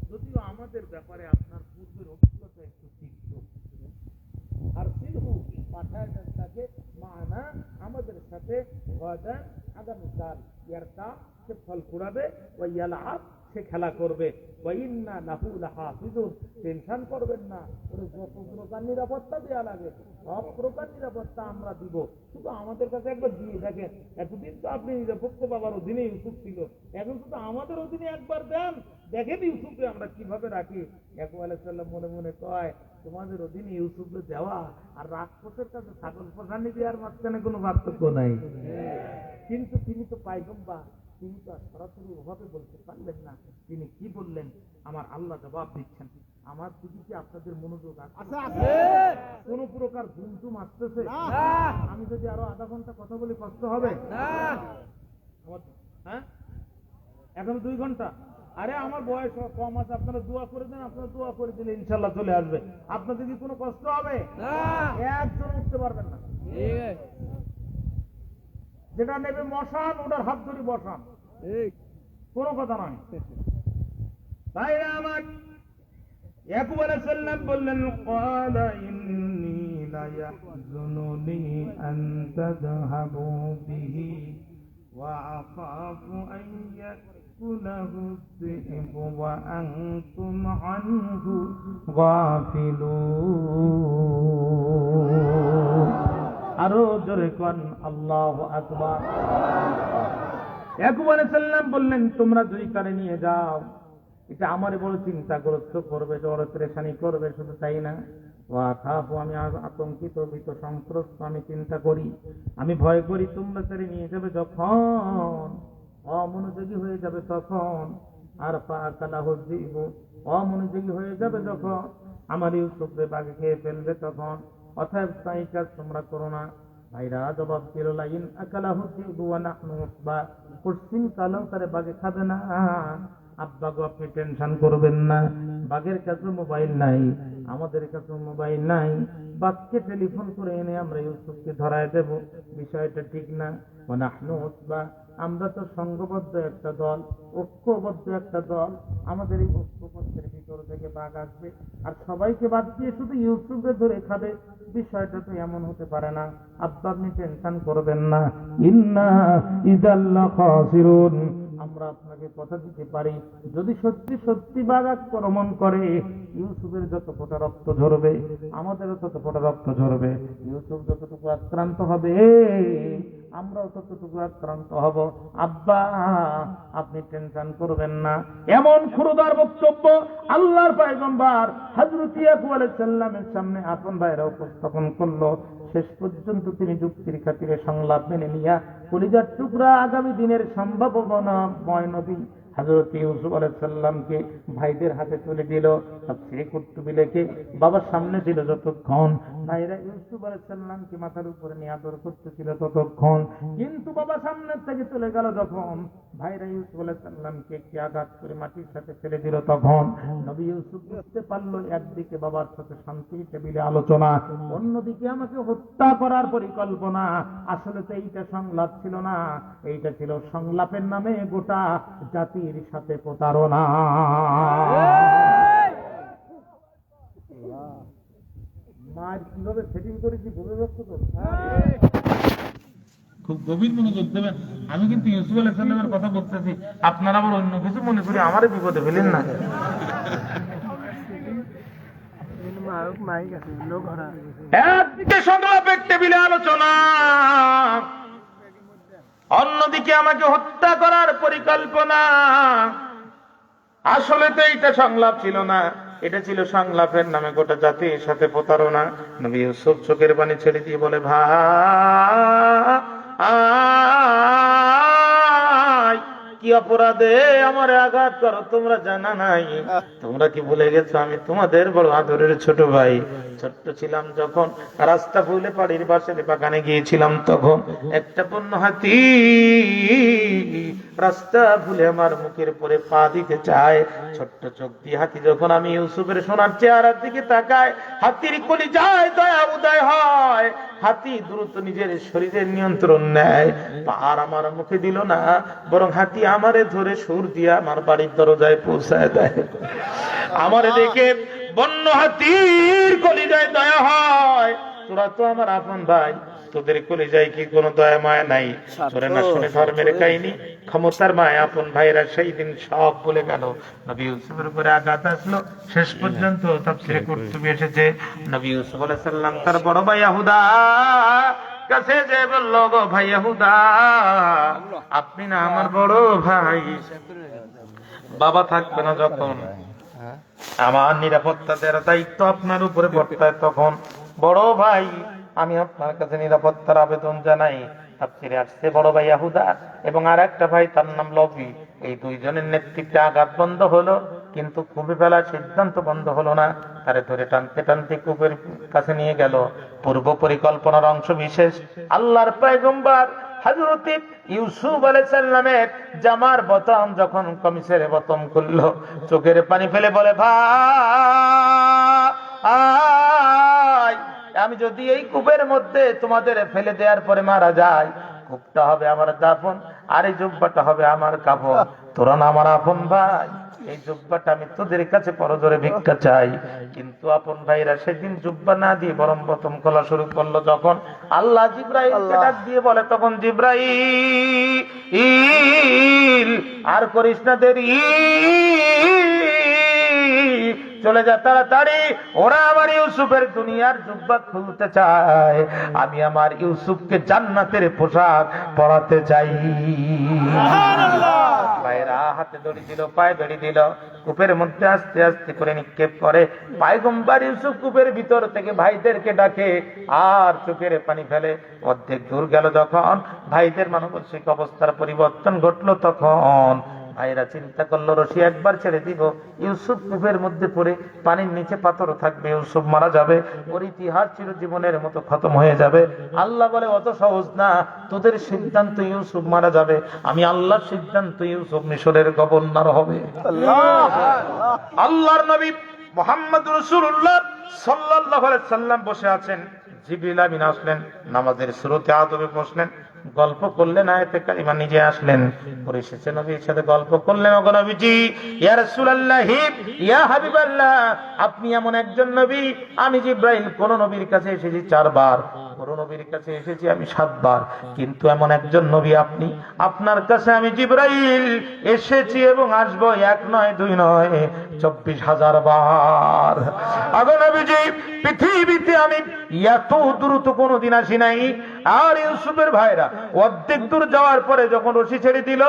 যদিও আমাদের ব্যাপারে আপনার পূর্বের অভিজ্ঞতা একটু তিক্ত। আর সিলহু পাঠায় দেন তাকে মানা আমাদের সাথে, গাদান আগামীকাল, ইয়ারতা সে ফল কুড়াবে, ওয়া ইয়ালআব সে খেলা করবে, ওয়া ইন্না লাহু লাহাফিজুন, টেনশন করবেন না, ওর যত প্রকার নিরাপত্তা দেওয়া লাগে সব প্রকার নিরাপত্তা আমরা দিব, শুধু আমাদের কাছে একবার দিয়ে দেখেন। এতদিন তো আপনি নিরাপত্তা বাবার অধীনে ইউসুফ ছিল, এখন শুধু আমাদের অধীনে একবার দেন, দেখেন ইউসুফকে আমরা কিভাবে রাখি। ইয়াকুব আলাইহিস সালাম মনে মনে কয়, তোমাদের অধীনে ইউসুফকে দেওয়া আর রাক্ষসের কাছে ছাগল প্রধানী দেওয়ার মাঝখানে কোনো পার্থক্য নাই। কিন্তু তিনি তো পায়গম্বর, তিনি তো সরাসরি ওভাবে বলতে পারলেন না। তিনি কি বললেন? আমার আল্লাহ জবাব দিচ্ছেন। আমার দিকে কি আপনাদের মনোযোগ আছে? কোন প্রকার ধুমধুম আসতেছে? আমি যদি আরো আধা ঘন্টা কথা বলি কষ্ট হবে? হ্যাঁ, এখন 2 ঘন্টা। আরে আমার বয়স কম আছে, আপনারা দোয়া করে দেন, আপনারা দোয়া করে দিলে ইনশাল্লাহ চলে আসবে। আপনাদের কি কোনো কষ্ট হবে? একজন উঠতে পারবেন না। যেটা নেবে মশান, ওটার হাত ধরে বসান, কোনো কথা নয়। তাই আমার ইয়াকুব আলাইহিস সালাম বললেন, ক্বালা ইন্নী লা ইয়াহজুনুনি আন তাযহাবু বিহি ওয়া আখাফু আন ইয়াকুলাহু যিবু ওয়া আনতুম আনহু গাফিলুন। আরো জোরে কোন আল্লাহু আকবার। ইয়াকুব আলাইহিস সালাম বললেন, তোমরা 2 কারে নিয়ে যাও, এটা আমারে বড় চিন্তাগ্রস্ত করবে, বড় পরেশানি করবে। শুধু তাই না, আমি আতঙ্কিত, ভীত, সন্ত্রস্ত, আমি চিন্তা করি, আমি ভয় করি তোমরা তারে নিয়ে যাবে যখন অমনোযোগী হয়ে যাবে তখন, আর অমনোযোগী হয়ে যাবে যখন, আমার ইউসুফকে বাঘে খেয়ে ফেলবে তখন। অতএব তাই কাজ তোমরা করো না। ভাইরা জবাব দিল, লাইন আকালাহু যিবু ওয়া নাহনু উসবা, পশ্চিম কালেও তারে বাঘে খাবে না। আব্বা গো, আপনি টেনশন করবেন না, বাঘের কাছে মোবাইল নাই, আমাদের কাছে মোবাইল নাই, বাঘকে টেলিফোন করে এনে আমরা ইউসুফকে ধরায় দেব, বিষয়টা ঠিক না। ওয়া নাহনু উসবা, আমরা তো সংঘবদ্ধ একটা দল, ঐক্যবদ্ধ একটা দল, আমাদের এই ঐক্যবদ্ধের ভিতর থেকে বাঘ আসবে আর সবাইকে বাদ দিয়ে শুধু ইউসুফকে ধরে খাবে, বিষয়টা তো এমন হতে পারে না। আব্বা আপনি টেনশন করবেন না, ইন্না ইযাল্লা খাসিরুন, আমরা আপনাকে কথা দিতে পারি, যদি সত্যি সত্যি বাঘ আক্রমণ করে ইউসুফের যত ফোঁটা রক্ত ঝরবে, আমাদেরও তত ফোঁটা রক্ত ঝরবে। ইউসুফ যতটুকু আক্রান্ত হবে আমরাও ততটুকু আক্রান্ত হব। আব্বা আপনি টেনশন করবেন না। এমন ক্ষুরদার বক্তব্য আল্লাহর পয়গম্বর হযরত ইয়াকুব আলাইহিস সালামের সামনে আপন ভাইরা উপস্থাপন করলো। শেষ পর্যন্ত তিনি যুক্তির খাতিরে সংলাপ মেনে নিয়া কলিজার টুকরা আগামী দিনের সম্ভাবনাময় নবী হযরত ইউসুফ আলাইহিস সালামকে ভাইদের হাতে তুলে দিল। তাফসীরে কুরতুবী লেখে বাবার সামনে ছিল যতক্ষণ, ভাইরা ইউসুফ আলাইহিস সালামকে মাথার উপরে নিয়ে আদর করতেছিল ততক্ষণ, কিন্তু বাবা সামনে থেকে চলে গেল যখন, ভাইরা ইউসুফ আলাইহিস সালামকে একটি আঘাত করে মাটির সাথে ফেলে দিল তখন নবী ইউসুফ বুঝতে পারলো একদিকে বাবার সাথে শান্তির টেবিলে আলোচনা, অন্যদিকে আমাকে হত্যা করার পরিকল্পনা। আসলে তো এইটা সংলাপ ছিল না, এইটা ছিল সংলাপের নামে গোটা জাতির সাথে প্রতারণা। মার কিভাবে সেটিং করেছি বুঝে যাচ্ছে তো? খুব গভীর মনোযোগ দেবেন। আমি কিন্তু ইউসুফ আলাইহিস সালামের কথা বলতেছি, আপনারা আবার অন্য কিছু মনে করি আমারই বিপদে ফেলেন না। একদিকে সংলাপের টেবিলে আলোচনা, অন্যদিকে আমাকে হত্যা করার পরিকল্পনা। আসলে তো এইটা সংলাপ ছিল না, এটা ছিল সংলাপের নামে গোটা জাতির সাথে প্রতারণা। নবী ইউসুফ চোখের পানি ছেড়ে দিয়ে বলে, ভাই কি অপরাধে আমারে আঘাত করো তোমরা জানা নাই? তোমরা কি ভুলে গেছো আমি তোমাদের বড় আদরের ছোট ভাই? ছোট্ট ছিলাম যখন রাস্তা ভুলে বাড়ির পাশের বাগানে গিয়েছিলাম, তখন একটা বন্য হাতি রাস্তা ভুলে আমার মুখের পরে পা দিতে চায়। ছোট্ট চোখ দিয়ে হাতি যখন আমি ইউসুফের সোনার চেহারার দিকে তাকায়, হাতির কলিজায় দয়া উদয় হয়। হাতি দ্রুত নিজের শরীরের নিয়ন্ত্রণ নেয়, আর আমার মুখে দিল না, বরং হাতি আমারে ধরে সুর দিয়ে আমার বাড়ির দরজায় পৌঁছায় দেয়। আমারে দেখে বন্য হাতির কলিজায় দয়া হয়। তোরা তো আমার আপন ভাই, তোদের কলিজায় কি কোনো দয়া মায়া নাই? তোরা না শুনে ধর্মের কাহিনী, ক্ষমতার মায়া আপন ভাইরা সেই দিন সব বলে গেল। নবী ইউসুফের উপরে আঘাত আসলো। শেষ পর্যন্ত তাফসীরে কুরতুবী এসেছে, নবী ইউসুফ আলাইহিস সালাম তার বড় ভাই ইয়াহুদা কাছে যে বলল, গো ভাই ইয়াহুদা, আপনি না আমার বড় ভাই, বাবা থাকবে না যখন আমার নিরাপত্তা দেওয়ার দায়িত্ব আপনার উপরে বর্তায়, তখন বড় ভাই আমি আপনার কাছে নিরাপত্তার আবেদন জানাই। তাফসীরে আসছে বড় ভাই ইয়াহুদা এবং আর একটা ভাই তার নাম লবি, এই দুইজনের নেতৃত্বে আঘাত বন্ধ হলো, কিন্তু কূপে ফেলার সিদ্ধান্ত বন্ধ হলো না। তারে ধরে টানতে টানতে কূপের কাছে নিয়ে গেল। পূর্ব পরিকল্পনার অংশ বিশেষ আল্লাহর পয়গম্বর হযরত ইউসুফ আলাইহিস সালামের জামার বোতাম যখন কমিসের বোতাম খুললো, চোখের পানি ফেলে বলে, ভাই আমি যদি এই কূপের মধ্যে তোমাদের ফেলে দেওয়ার পরে মারা যায়, কূপটা হবে আমার দাফন, আর এই জুব্বাটা হবে আমার কাফন। তোরা না আমার আপন ভাই, এই জুব্বাটা আমি তোদের কাছে পরজোরে ভিক্ষা চাই। কিন্তু আপন ভাইরা সেদিন জুব্বা না দিয়ে বরং প্রথম খোলা শুরু করলো। যখন আল্লাহ জিব্রাইলকে ডাক দিয়ে বলে, তখন জিব্রাইল আর করিস না দেরি, চলে যা তাড়াতাড়ি, ওরা আমার ইউসুফের দুনিয়ার জুব্বা খুলতে চায়, আমি আমার ইউসুফকে জান্নাতের পোশাক পরাতে চাই। ভাইরা হাতে দড়ি দিল, পায়ে দড়ি দিল, কূপের মধ্যে আস্তে আস্তে করে নিক্ষেপ করে। পয়গম্বর ইউসুফ কূপের ভিতর থেকে ভাইদেরকে ডাকে আর চোখের পানি ফেলে। অর্ধেক দূর গেল যখন ভাইদের মানসিক অবস্থার পরিবর্তন ঘটলো, তখন ভাইরা চিন্তা করলো রশি একবার ছেড়ে দিব, ইউসুফ কূপের মধ্যে পড়ে পানির নিচে পাথর থাকবে, ইউসুফ মারা যাবে, ওর ইতিহাস চিরজীবনের মতো খতম হয়ে যাবে। আল্লাহ বলে, অত সহজ না, তোদের সিদ্ধান্ত ইউসুফ মারা যাবে, আমি আল্লাহর সিদ্ধান্ত ইউসুফ মিশরের গভর্নর হবে। আল্লাহর নবী মুহাম্মদ রাসূলুল্লাহ সাল্লাল্লাহু আলাইহি সাল্লাম বসে আছেন, জিবরিল আমিন আসলেন, নামাজের শুরুতে আদবে বসলেন, গল্প করলেন, আয়াতে কারিমা নিজে আসলেন, পরিশেষে নবীর সাথে গল্প করলেন। ওগো নবীজি, ইয়া রাসূলুল্লাহ, ইয়া হাবিবাল্লাহ, আপনি এমন একজন নবী, আমি জিবরাইল কোন নবীর কাছে এসেছি 4 বার, কোন নবীর কাছে এসেছি আমি 7 বার, কিন্তু এমন একজন নবী আপনি, আপনার কাছে আমি জিবরাইল এসেছি এবং আসবো 1 নয় 2 নয় 24,000 বার। ওগো নবীজি, পৃথিবীতে আমি এত দ্রুত কোনদিন আসি নাই। আর ইউসুফের ভাইরা অর্ধেক দূর যাওয়ার পরে যখন রশি ছেড়ে দিল,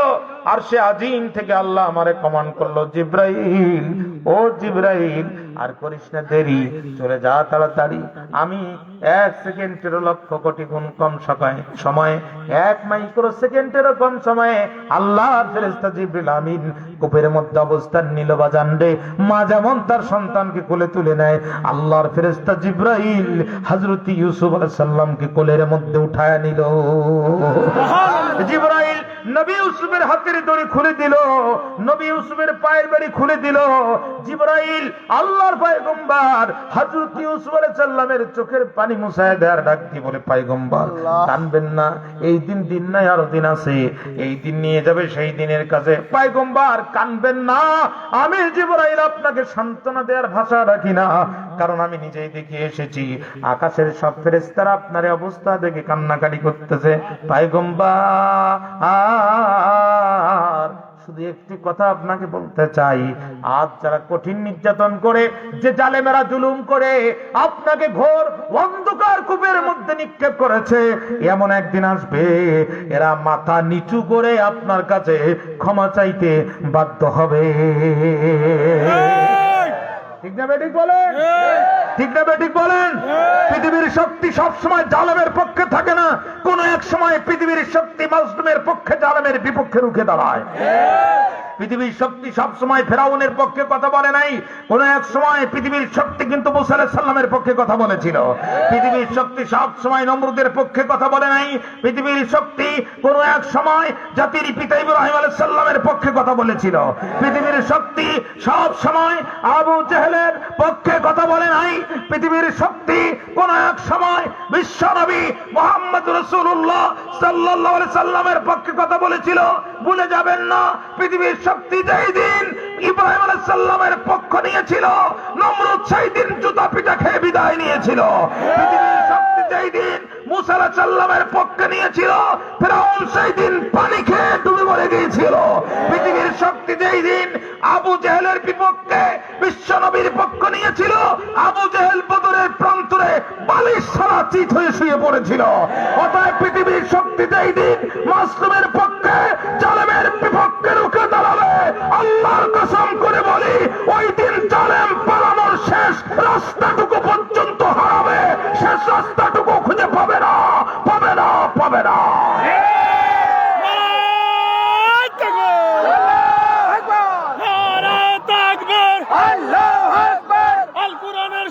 আর সে আজিম থেকে আল্লাহ আমারে কমান্ড করলো, জিব্রাইল, ও জিব্রাইল, আর করিস না দেরি, চলে যা তাড়াতাড়ি। আমি 1 সেকেন্ডেরও লক্ষ কোটি গুণ কম সময়ে 1 মাইক্রো সেকেন্ডেরও কম সময়ে আল্লাহর ফেরেশতা জিবরিল আমিন কূপের মধ্যে অবস্থান নিল। বাজান রে, মা যেমন তার সন্তানকে কোলে তুলে নেয়, আল্লাহর ফেরেশতা জিবরাইল হযরত ইউসুফ আলাইহিস সালামকে কোলের মধ্যে উঠায় নিল। জিবরাইল নবী ইউসুফের হাতের দড়ি খুলে দিল, নবী ইউসুফের পায়ের বেড়ি খুলে দিল। জিবরাইল আল্লাহর পয়গম্বর হযরত ইউসুফ আলাইহিস সালামের চোখের পানি মুছায় দেয়ার ডাক দিয়ে বলে, পয়গম্বর কাঁদবেন না, এই দিন নাই, আরো দিন আছে, এই দিন নিয়ে যাবে সেই দিনের কাছে। পয়গম্বর কাঁদবেন না, আমি জিবরাইল আপনাকে সান্ত্বনা দেওয়ার ভাষা রাখি না, কারণ আমি নিজেই দেখে এসেছি আকাশের সব ফেরেশতারা আপনার অবস্থা দেখে কান্নাকাটি করতেছে। পয়গম্বর শুধু একটি কথা আপনাকে বলতে চাই, আজ যারা কঠিন নির্যাতন করে, যে জালেমেরা জুলুম করে আপনাকে ঘোর অন্ধকার কূপের মধ্যে নিক্ষেপ করেছে, এমন একদিন আসবে এরা মাথা নিচু করে আপনার কাছে ক্ষমা চাইতে বাধ্য হবে। ঠিক না বেঠিক বলেন? ঠিক না বেঠিক বলেন? পৃথিবীর শক্তি সবসময় জালেমের পক্ষে থাকে না, কোন এক সময় পৃথিবীর শক্তি মাজলুমের পক্ষে, জালেমের বিপক্ষে রুখে দাঁড়ায়। পৃথিবীর শক্তি সবসময় ফেরাউনের পক্ষে কথা বলে নাই, কোন এক সময় পৃথিবীর শক্তি কিন্তু মুসা আলাইহিস সালামের পক্ষে কথা বলেছিল। পৃথিবীর শক্তি সবসময় নমরুদের পক্ষে কথা বলে নাই, পৃথিবীর শক্তি কোন এক সময় জাতির পিতা ইব্রাহিম আলাইহিস সালামের পক্ষে কথা বলেছিল। পৃথিবীর শক্তি সব সময় আবু জেহেলের পক্ষে কথা বলে নাই, পৃথিবীর শক্তি কোন এক সময় বিশ্বনবী মুহাম্মদ রাসূলুল্লাহ সাল্লাল্লাহু আলাইহি সাল্লামের পক্ষে কথা বলেছিল। ভুলে যাবেন না, পৃথিবীর শক্তি যেই দিন ইব্রাহিম আলাইহিস সালামের পক্ষ নিয়েছিল, নমরুদ সেই দিন জুতা পিটা খেয়ে বিদায় নিয়েছিল। পৃথিবীর শক্তি যেই দিন মুসা আলাইহিস সালামের পক্ষে নিয়েছিল, ফিরআউন সেই দিন পানি খেয়ে ডুবে মরে গিয়েছিল। পৃথিবীর শক্তি যেই দিন আবু জেহেলের বিপক্ষে বিশ্বনবীর পক্ষ নিয়েছিল, আবু জেহেল বদরের প্রান্তরে বালিশ ছাড়া চিত হয়ে শুয়ে পড়েছিল। অতএব পৃথিবীর শক্তি যেই দিন মাসলুমের পক্ষে, জালেমের বিপক্ষে রুখে দাঁড়াবে, আল্লাহর কসম করে বলি, ওই দিন জালেম পালানোর শেষ রাস্তাটুকু পর্যন্ত হারাবে, শেষ রাস্তাটুকু খুঁজে পাবে না, পাবে না, পাবে না।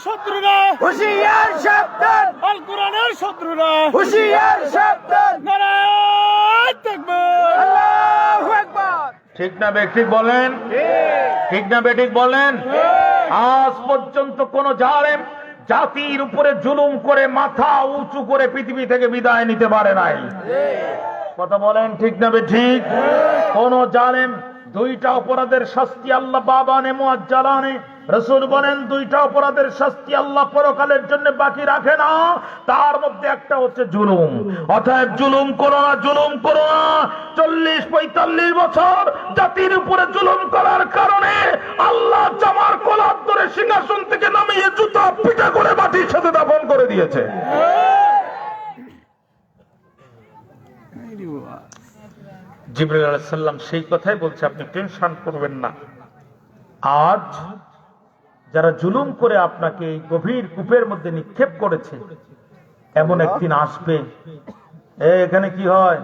শত্রুরা হুঁশিয়ার সাবধান, আল কোরআনের শত্রুরা হুঁশিয়ার সাবধান, নারায়ে তাকবীর, আল্লাহু আকবার। ঠিক না বেঠিক বলেন? ঠিক না বেঠিক বলেন? আজ পর্যন্ত কোন জালেম জাতির উপরে জুলুম করে মাথা উঁচু করে পৃথিবী থেকে বিদায় নিতে পারে নাই। কথা বলেন ঠিক না বেঠিক? কোন জালেম, দুইটা অপরাধের শাস্তি আল্লাহ বাবানে মুআজ্জালানে, রাসূল বলেন দুইটা অপরাধের শাস্তি আল্লাহ পরকালের জন্য বাকি রাখে না, তার মধ্যে একটা হচ্ছে জুলুম। অতএব জুলুম করো না, জুলুম করো না। 40-45 বছর জাতির উপরে জুলুম করার কারণে আল্লাহ জামার কলার ধরে সিংহাসন থেকে নামিয়ে জুতা পিটা করে মাটির সাথে দাফন করে দিয়েছে। জিবরাইল আলাইহিস সালাম সেই কথাই বলছে, আপনি টেনশন করবেন না। আজ যারা জুলুম করে আপনাকে এই গভীর কূপের মধ্যে নিক্ষেপ করেছে, এমন একদিন আসবে, এখানে কি হয়,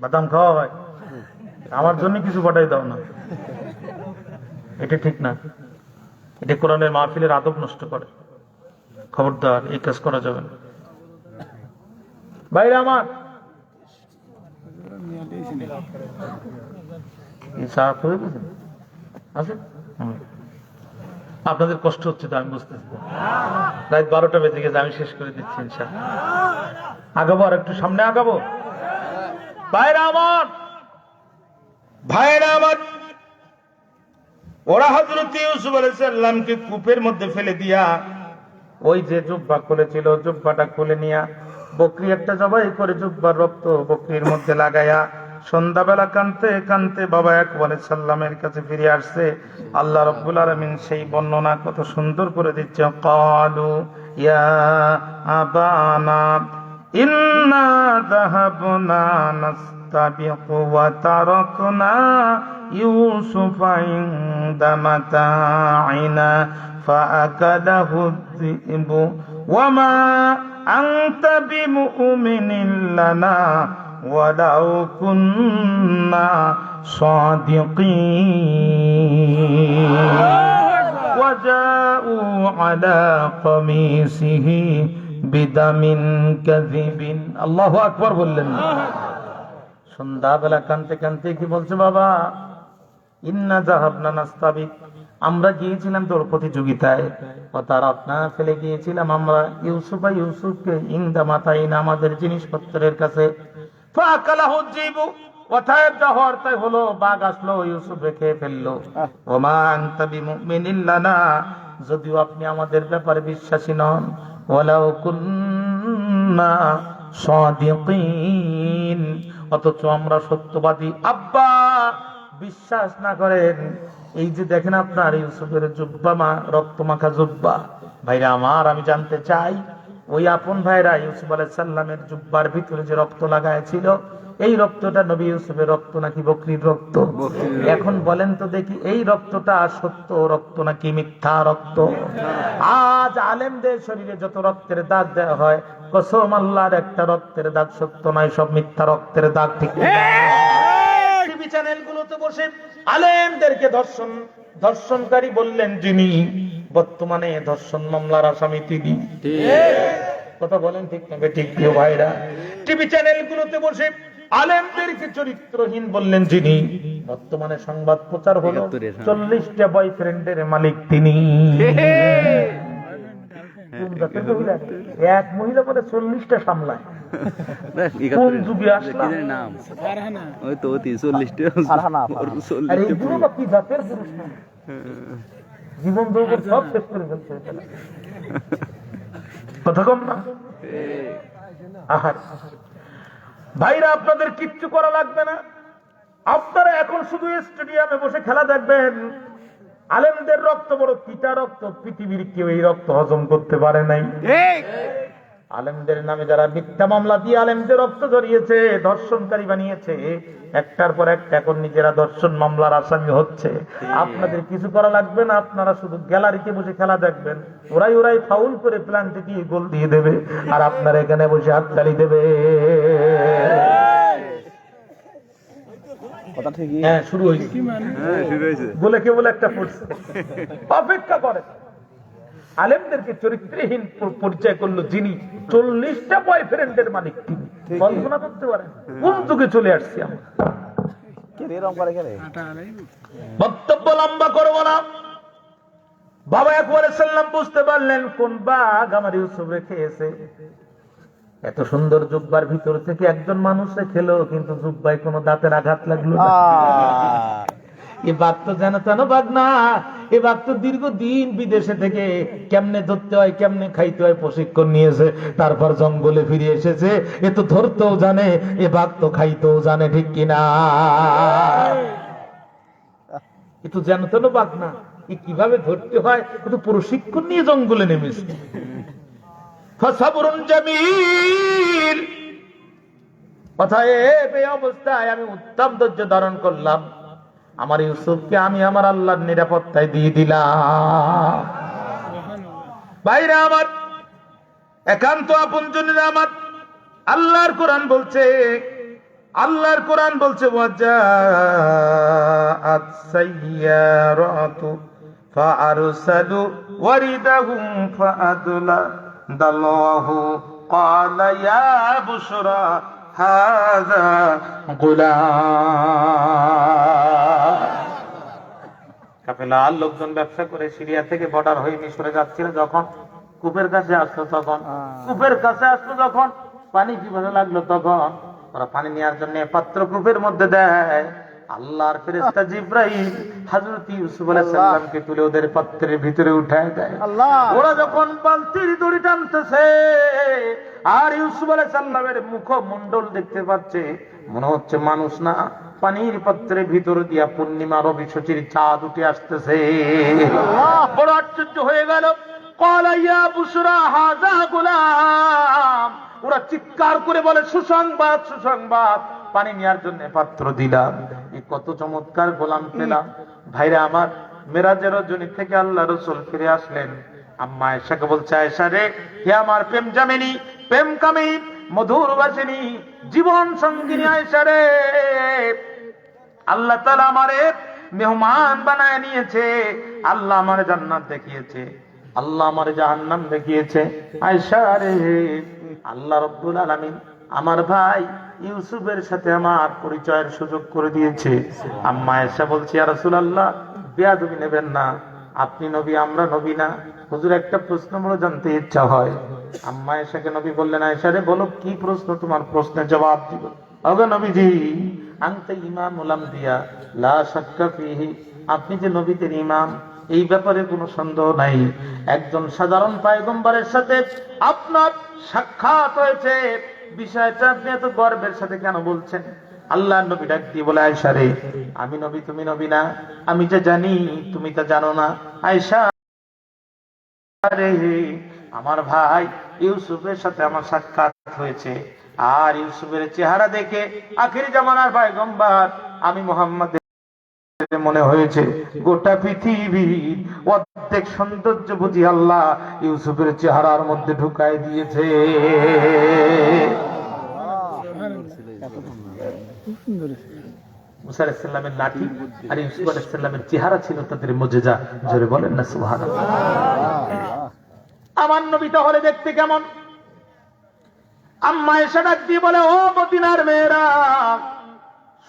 বাদাম খাওয়া হয়, আমার জন্য কিছু পাঠাই দাও না, এটা ঠিক না। এটা কোরআনের মাহফিলের আদব নষ্ট করে। খবরদার, এই কাজ করা যাবে না। ভাইরা আমার, আপনাদের কষ্ট হচ্ছে তো আমি বুঝতেছি। রাত 12টা বেজে গেছে, আমি শেষ করে দিচ্ছি ইনশাআল্লাহ। আগাবো, আর একটু সামনে আগাবো। ভাইরা আমার, ভাইরা আমার, ওরা হযরত ইউসুফ আলাইহিস সালামকে কূপের মধ্যে ফেলে দিয়া ওই যে জুব্বা খুলেছিল, জুব্বাটা খুলে নিয়া বকরি একটা জবাই করে জুব্বার রক্ত বকরির মধ্যে লাগায়া সন্ধ্যাবেলা কানতে কানতে বাবা ইয়াকুব আলাইহিস সালামের কাছে ফিরে আসছে। আল্লাহ রাব্বুল আলামিন সেই বর্ণনা কত সুন্দর করে দিচ্ছে। ক্বালু ইয়া আবানা ইন্না যাহাবনা নাস্তাবিকু ওয়া তারাকনা ইউসুফা ইনদা মাতাইনা ফাআকালাহু যিবু ওয়া মা আনতা বিমুমিনিন লানা ওয়ালাউ কুন্না সাদিকিন ওয়াজাউ আলা কামিসিহি বিদামিন কাযিবিন। আল্লাহু আকবার বললেন। সন্ধ্যাবেলা কানতে কানতে কি বলছে বাবা, ইন্না যাহাবনা নাস্তাবিক, আমরা গিয়েছিলাম দৌড় প্রতিযোগিতায়, ও তারাকনা ফেলে গিয়েছিলাম আমরা ইউসুফকে ইনদা মাতাইনা আমাদের জিনিসপত্রের কাছে, ফাআকালাহু যিবু, কথায় যাওয়ার তাই হলো, বাঘ আসলো ইউসুফকে খেয়ে ফেললো। ওমা আনতা বিমুমিনিন লানা, যদিও আপনি আমাদের ব্যাপারে বিশ্বাসী নন, ওয়ালাউ কুন্না সাদিকিন, অথচ আমরা সত্যবাদী। আব্বা বিশ্বাস না করেন, এই যে দেখেন আপনার ইউসুফের জুব্বা রক্ত মাখা জুব্বা, ভাইরা আমার আমি জানতে চাই ওই আপন ভাইরা ইউসুফ আলাইহিস সালামের জুব্বার ভিতরে যে রক্ত লাগাইছিল, এই রক্তটা নবী ইউসুফের রক্ত নাকি বকরির রক্ত? এখন বলেন তো দেখি, এই রক্তটা সত্য রক্ত নাকি মিথ্যা রক্ত? আজ আলেমদের শরীরে যত রক্তের দাগ দেওয়া হয়, কসম আল্লাহর একটা রক্তের দাগ সত্য নয়, সব মিথ্যা রক্তের দাগ। ঠিক টিভি চ্যানেলগুলোতে বসে আলেমদেরকে ধর্ষণকারী বললেন যিনি, বর্তমানে ধর্ষণ মামলার আসামি তিনি। কথা বলেন ঠিক না ঠিক? প্রিয় ভাইরা, টিভি চ্যানেলগুলোতে বসে আলেমদেরকে চরিত্রহীন বললেন যিনি, বর্তমানে সংবাদ প্রচার হলো 40টা বয়ফ্রেন্ডের মালিক তিনি। এক মহিলা বলে 40টা সামলায়, কোন যুগে আসলাম? এইগুলো বা কি জাতের পুরুষ? জীবন যৌবন সব শেষ করে ফেলছে। কথা কম না? ভাইরা, আপনাদের কিচ্ছু করা লাগবে না, আপনারা এখন শুধু স্টেডিয়ামে বসে খেলা দেখবেন। আলেমদের রক্ত বড় পিতা রক্ত, পৃথিবীর কেউ এই রক্ত হজম করতে পারে নাই। আলেমদের নামে যারা মিথ্যা মামলা দিয়ে আলেমদের রক্ত জড়িয়েছে, ধর্ষণকারী বানিয়েছে, একটার পর একটা এখন নিজেরা ধর্ষণ মামলার আসামি হচ্ছে। আপনাদের কিছু করা লাগবে না, আপনারা শুধু গ্যালারিতে বসে খেলা দেখবেন। ওরাই ফাউল করে প্ল্যান্টে দিয়ে গোল দিয়ে দেবে, আর আপনারা এখানে বসে হাততালি দেবে। হ্যাঁ, শুরু হয়েছে বলে কেবল একটা পড়ছে। অপেক্ষা করে আলেমদেরকে চরিত্রহীন পরিচয় করলো যিনি, 40টা বয়ফ্রেন্ডের মালিক তিনি। কল্পনা করতে পারেন কোন যুগে চলে আসছি আমরা? বক্তব্য লম্বা করবো না। বাবা একবার সাল্লাম বুঝতে পারলেন কোন বাঘ আমার ইউসুফ রেখেছে। এত সুন্দর জুব্বার ভিতর থেকে একজন মানুষে খেলো, কিন্তু জুব্বায় কোনো দাঁতের আঘাত লাগলো না। এ বাঘ তো যেন তেন বাঘ না, এ বাঘ তো দীর্ঘদিন বিদেশে থেকে কেমনে ধরতে হয় কেমনে খাইতে হয় প্রশিক্ষণ নিয়েছে, তারপর জঙ্গলে ফিরে এসেছে। এ তো ধরতেও জানে, এ বাঘ তো খাইতেও জানে, ঠিক কিনা? এ তো যেন তেন বাঘ না, এ কিভাবে ধরতে হয় এ তো প্রশিক্ষণ নিয়ে জঙ্গলে নেমেছে। ফাসাবরুন জামিল, অতএব এই অবস্থায় আমি উত্তম ধৈর্য ধারণ করলাম। আমার ইউসুফকে আমি আমার আল্লাহর নিরাপত্তায় দিয়ে দিলাম। ভাইরা আমার, একান্ত আপনজনেরা আমার, আল্লাহর কোরআন বলছে ওয়াজাআত সাইয়ারাতু ফাআরসালু ওয়ারিদাহুম ফাআদলা দাল্লাহু ক্বালা ইয়া বুশরা হাযা গুলাম। কাফেলার লোকজন ব্যবসা করে সিরিয়া থেকে বর্ডার হয়ে মিশরে যাচ্ছিল, যখন কূপের কাছে আসলো যখন পানি কিভাবে লাগলো, তখন ওরা পানি নেওয়ার জন্য পাত্র কূপের মধ্যে দেয়। আল্লাহর ফেরেশতা জিবরাইল হযরত ইউসুফ আলাইহিস সালামকে তুলে ওদের পাত্রের ভিতরে উঠায় দেয়। ওরা যখন বালতির দড়ি টানতেছে আর ইউসুফ আলাইহিস সালামের মুখমণ্ডল দেখতে পাচ্ছে, মনে হচ্ছে মানুষ না, পানির পাত্রের ভিতর দিয়া পূর্ণিমা রবি শচির চাঁদ উঠে আসতেছে। বড় আশ্চর্য হয়ে গেল। ক্বালা ইয়া বুশরা হাযা গুলাম, ওরা চিৎকার করে বলে সুসংবাদ সুসংবাদ, পানি নেওয়ার জন্য পাত্র দিলাম। এই কত চমৎকার গোলাম পেলাম। ভাইরা আমার, মেরাজের রজনী থেকে আল্লাহ রাসূল ফিরে আসলেন। আম্মা আয়েশাকে বলছে, আয়েশা রে, হে আমার প্রেম জামিনী, প্রেম কামী, মধুর বাসিনী, জীবন সঙ্গিনী আয়েশা রে, আল্লাহ তাআলা আমারে মেহমান বানায় নিয়েছে, আল্লাহ আমার জান্নাত দেখিয়েছে, আল্লাহ আমার জাহান্নাম দেখিয়েছে। আয়েশা রে, আল্লাহ রাব্বুল আলামিন আমার ভাই ইউসুফের সাথে আমার পরিচয়ের সুযোগ করে দিয়েছে। আম্মা আয়েশা বলছে, ইয়া রাসূলুল্লাহ, বেয়াদবি নেবেন না, আপনি নবী, আমরা নবী না। হুজুর, একটা প্রশ্ন বড় জানতে ইচ্ছা হয়। আম্মা আয়েশাকে নবী বললেন, আয়েশা রে, বলো কি প্রশ্ন, তোমার প্রশ্নের জবাব দিব। ওগো নবীজি, আনতা ইমামুল আমবিয়া লা শাক্কা ফীহি, আপনি যে নবীদের ইমাম, এই ব্যাপারে কোনো সন্দেহ নাই। একজন সাধারণ পয়গম্বরের সাথে আপনার সাক্ষাৎ হয়েছে, বিষয়টা আপনি এত গর্বের সাথে কেন বলছেন? আল্লাহর নবী ডাক দিয়ে বলে, আয়েশা রে, আমি নবী, তুমি নবী না, আমি যা জানি তুমি তা জানো না। আয়েশা রে, আমার ভাই ইউসুফের সাথে আমার সাক্ষাৎ হয়েছে, আর ইউসুফের চেহারা দেখে আখির জামানার পয়গম্বর আমি মুহাম্মদের মনে হয়েছে। গোটা পৃথিবীর অর্ধেক সৌন্দর্য বুঝি আল্লাহ ইউসুফের চেহারার মধ্যে ঢুকাই দিয়েছে। মুসা আলাইহিস সালামের লাঠি আর ইউসুফ আলাইহিস সালামের চেহারা ছিল তাদের মুজিজা। জোরে বলেন না সুবহানাল্লাহ। আমার নবী তাহলে দেখতে কেমন? আম্মা আয়েশা ডাক দিয়ে বলে, ও মদিনার মেয়েরা,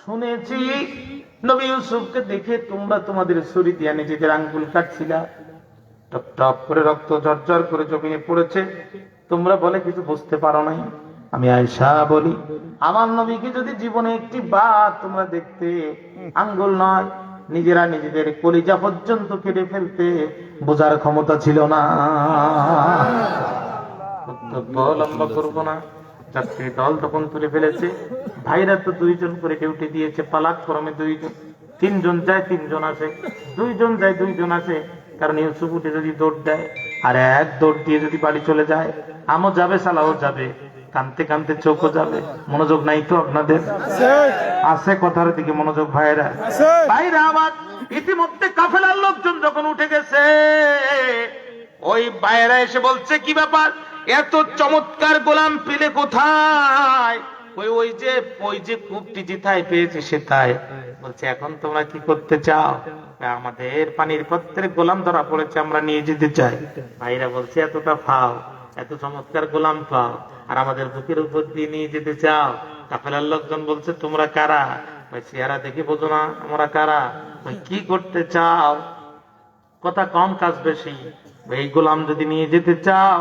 শুনেছি নবী ইউসুফকে দেখে তোমরা তোমাদের ছুরি দিয়ে নিজেদের আঙ্গুল কাটছিলা, টপ টপ করে রক্ত ঝরঝর করে জমিনে পড়েছে, তোমরা বলে কিছু বুঝতে পারো নাই। আমি আয়েশা বলি, আমার নবীকে যদি জীবনে একটি বার তোমরা দেখতে, আঙ্গুল নয়, নিজেরা নিজেদের কলিজা পর্যন্ত কেটে ফেলতে বোঝার ক্ষমতা ছিল না। লম্বা করবো না, যাত্রী দল তখন তুলে ফেলেছে। ভাইরা তো 2 জন করে ডিউটি দিয়েছে, পালাক ক্রমে 2 জন, 3 জন যায় 3 জন আসে, 2 জন যায় 2 জন আসে। কারণ ইউসুফ উঠে যদি দৌড় দেয় আর এক দৌড় দিয়ে যদি বাড়ি চলে যায়, আমও যাবে, সালাও যাবে, কানতে কানতে চোখও যাবে। মনোযোগ নাই তো আপনাদের? আছে, কথার দিকে মনোযোগ ভাইরা। ভাইরা আমার, ইতিমধ্যে কাফেলার লোকজন যখন উঠে গেছে, ওই বাইরা এসে বলছে, কি ব্যাপার, এত চমৎকার গোলাম পেলে কোথায়? ওই যে কূপটি যেথায় পেয়েছে সেটাই। বলছে, এখন তোমরা কি করতে চাও? আমাদের পানির পাত্রে গোলাম ধরা পড়েছে, আমরা নিয়ে যেতে চাই। ভাইরা বলছে, এতটা পাও, এত চমৎকার গোলাম পাও, আর আমাদের বুকের উপর দিয়ে নিয়ে যেতে চাও? কাফেলার লোকজন বলছে, তোমরা কারা? চেহারা দেখে বোঝো না আমরা কারা? কি করতে চাও? কথা কম কাজ বেশি। এই গোলাম যদি নিয়ে যেতে চাও,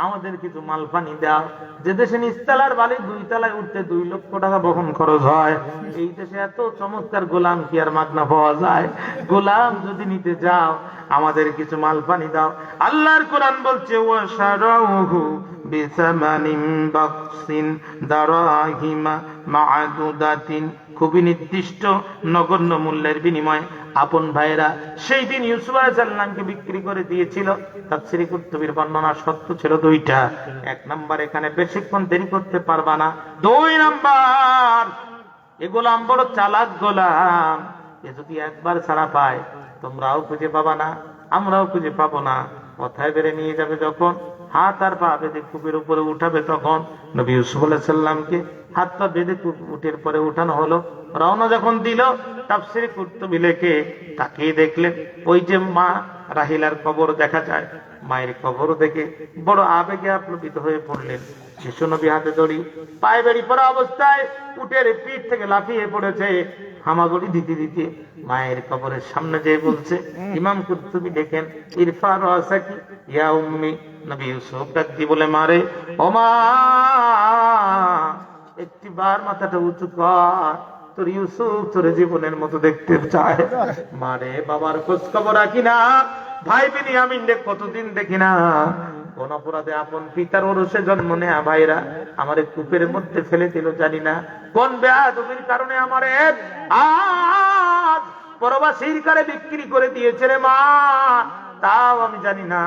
আমাদের কিছু মাল পানি দাও। যে দেশে নিচতলার বালি 2 তলায় উঠতে 2 লক্ষ টাকা বহন খরচ হয়, এই দেশে এত চমৎকার গোলাম কি আর মাগনা পাওয়া যায়? গোলাম যদি নিতে যাও, আমাদের কিছু মাল পানি দাও। আল্লাহর কোরআন বলছে, ওয়াশারাউহু বিসামানিন বাকসিন দারাহিমা মা'দুদাতিন, খুবই নির্দিষ্ট নগণ্য মূল্যের বিনিময়ে আপন ভাইরা সেই দিন ইউসুফ আলাইহিস সালামকে বিক্রি করে দিয়েছিল। তাফসীরে কুরতুবীর বর্ণনা সত্য ছিল 2টা। 1 নাম্বার, এখানে বেশিক্ষণ দেরি করতে পারবা না। 2 নাম্বার, এ গোলাম বড় চালাক গোলাম, এ যদি একবার ছাড়া পায়, তোমরাও খুঁজে পাবা না, আমরাও খুঁজে পাবো না। কথায় বেড়ে নিয়ে যাবে যখন, হাত আর পা বেঁধে কূপের উপরে উঠাবে, তখন নবী ইউসুফ আলাইহিস সালামকে হাত পা বেঁধে উটের পরে উঠানো হলো। রওনা যখন দিল, তাফসীরে কুরতুবী লেখে, তাকিয়ে দেখলেন ওই যে মা রাহিলার কবর দেখা যায়। মায়ের কবর দেখে বড় আবেগে আপ্লুত হয়ে পড়লেন। শিশু নবী হাতে দড়ি, পায়ে বেড়ি পড়া অবস্থায় উটের পিঠ থেকে লাফিয়ে পড়েছে, হামাগুড়ি দিতে দিতে মায়ের কবরের সামনে যেয়ে বলছে, ইমাম কুরতুবী দেখেন, ইরফা রাসাকি ইয়া উম্মি, নবী ইউসুফ ডাক দিয়ে বলে, মারে, ও মা, একটি বার মাথাটা উঁচু কর, তোর ইউসুফ তোর জীবনের মতো দেখতে চায়। মারে, বাবার খোঁজ খবর রাখি না, ভাই বিনিয়ামিন কতদিন দেখি না, কোন অপরাধে আপন পিতার ওরসে জন্ম নেয়া ভাইরা আমারে কূপের মধ্যে ফেলে দিল, জানি না কোন বেয়াদবির কারণে আমারে আজ পরবাসীর কারে বিক্রি করে দিয়েছে রে মা, তাও আমি জানি না।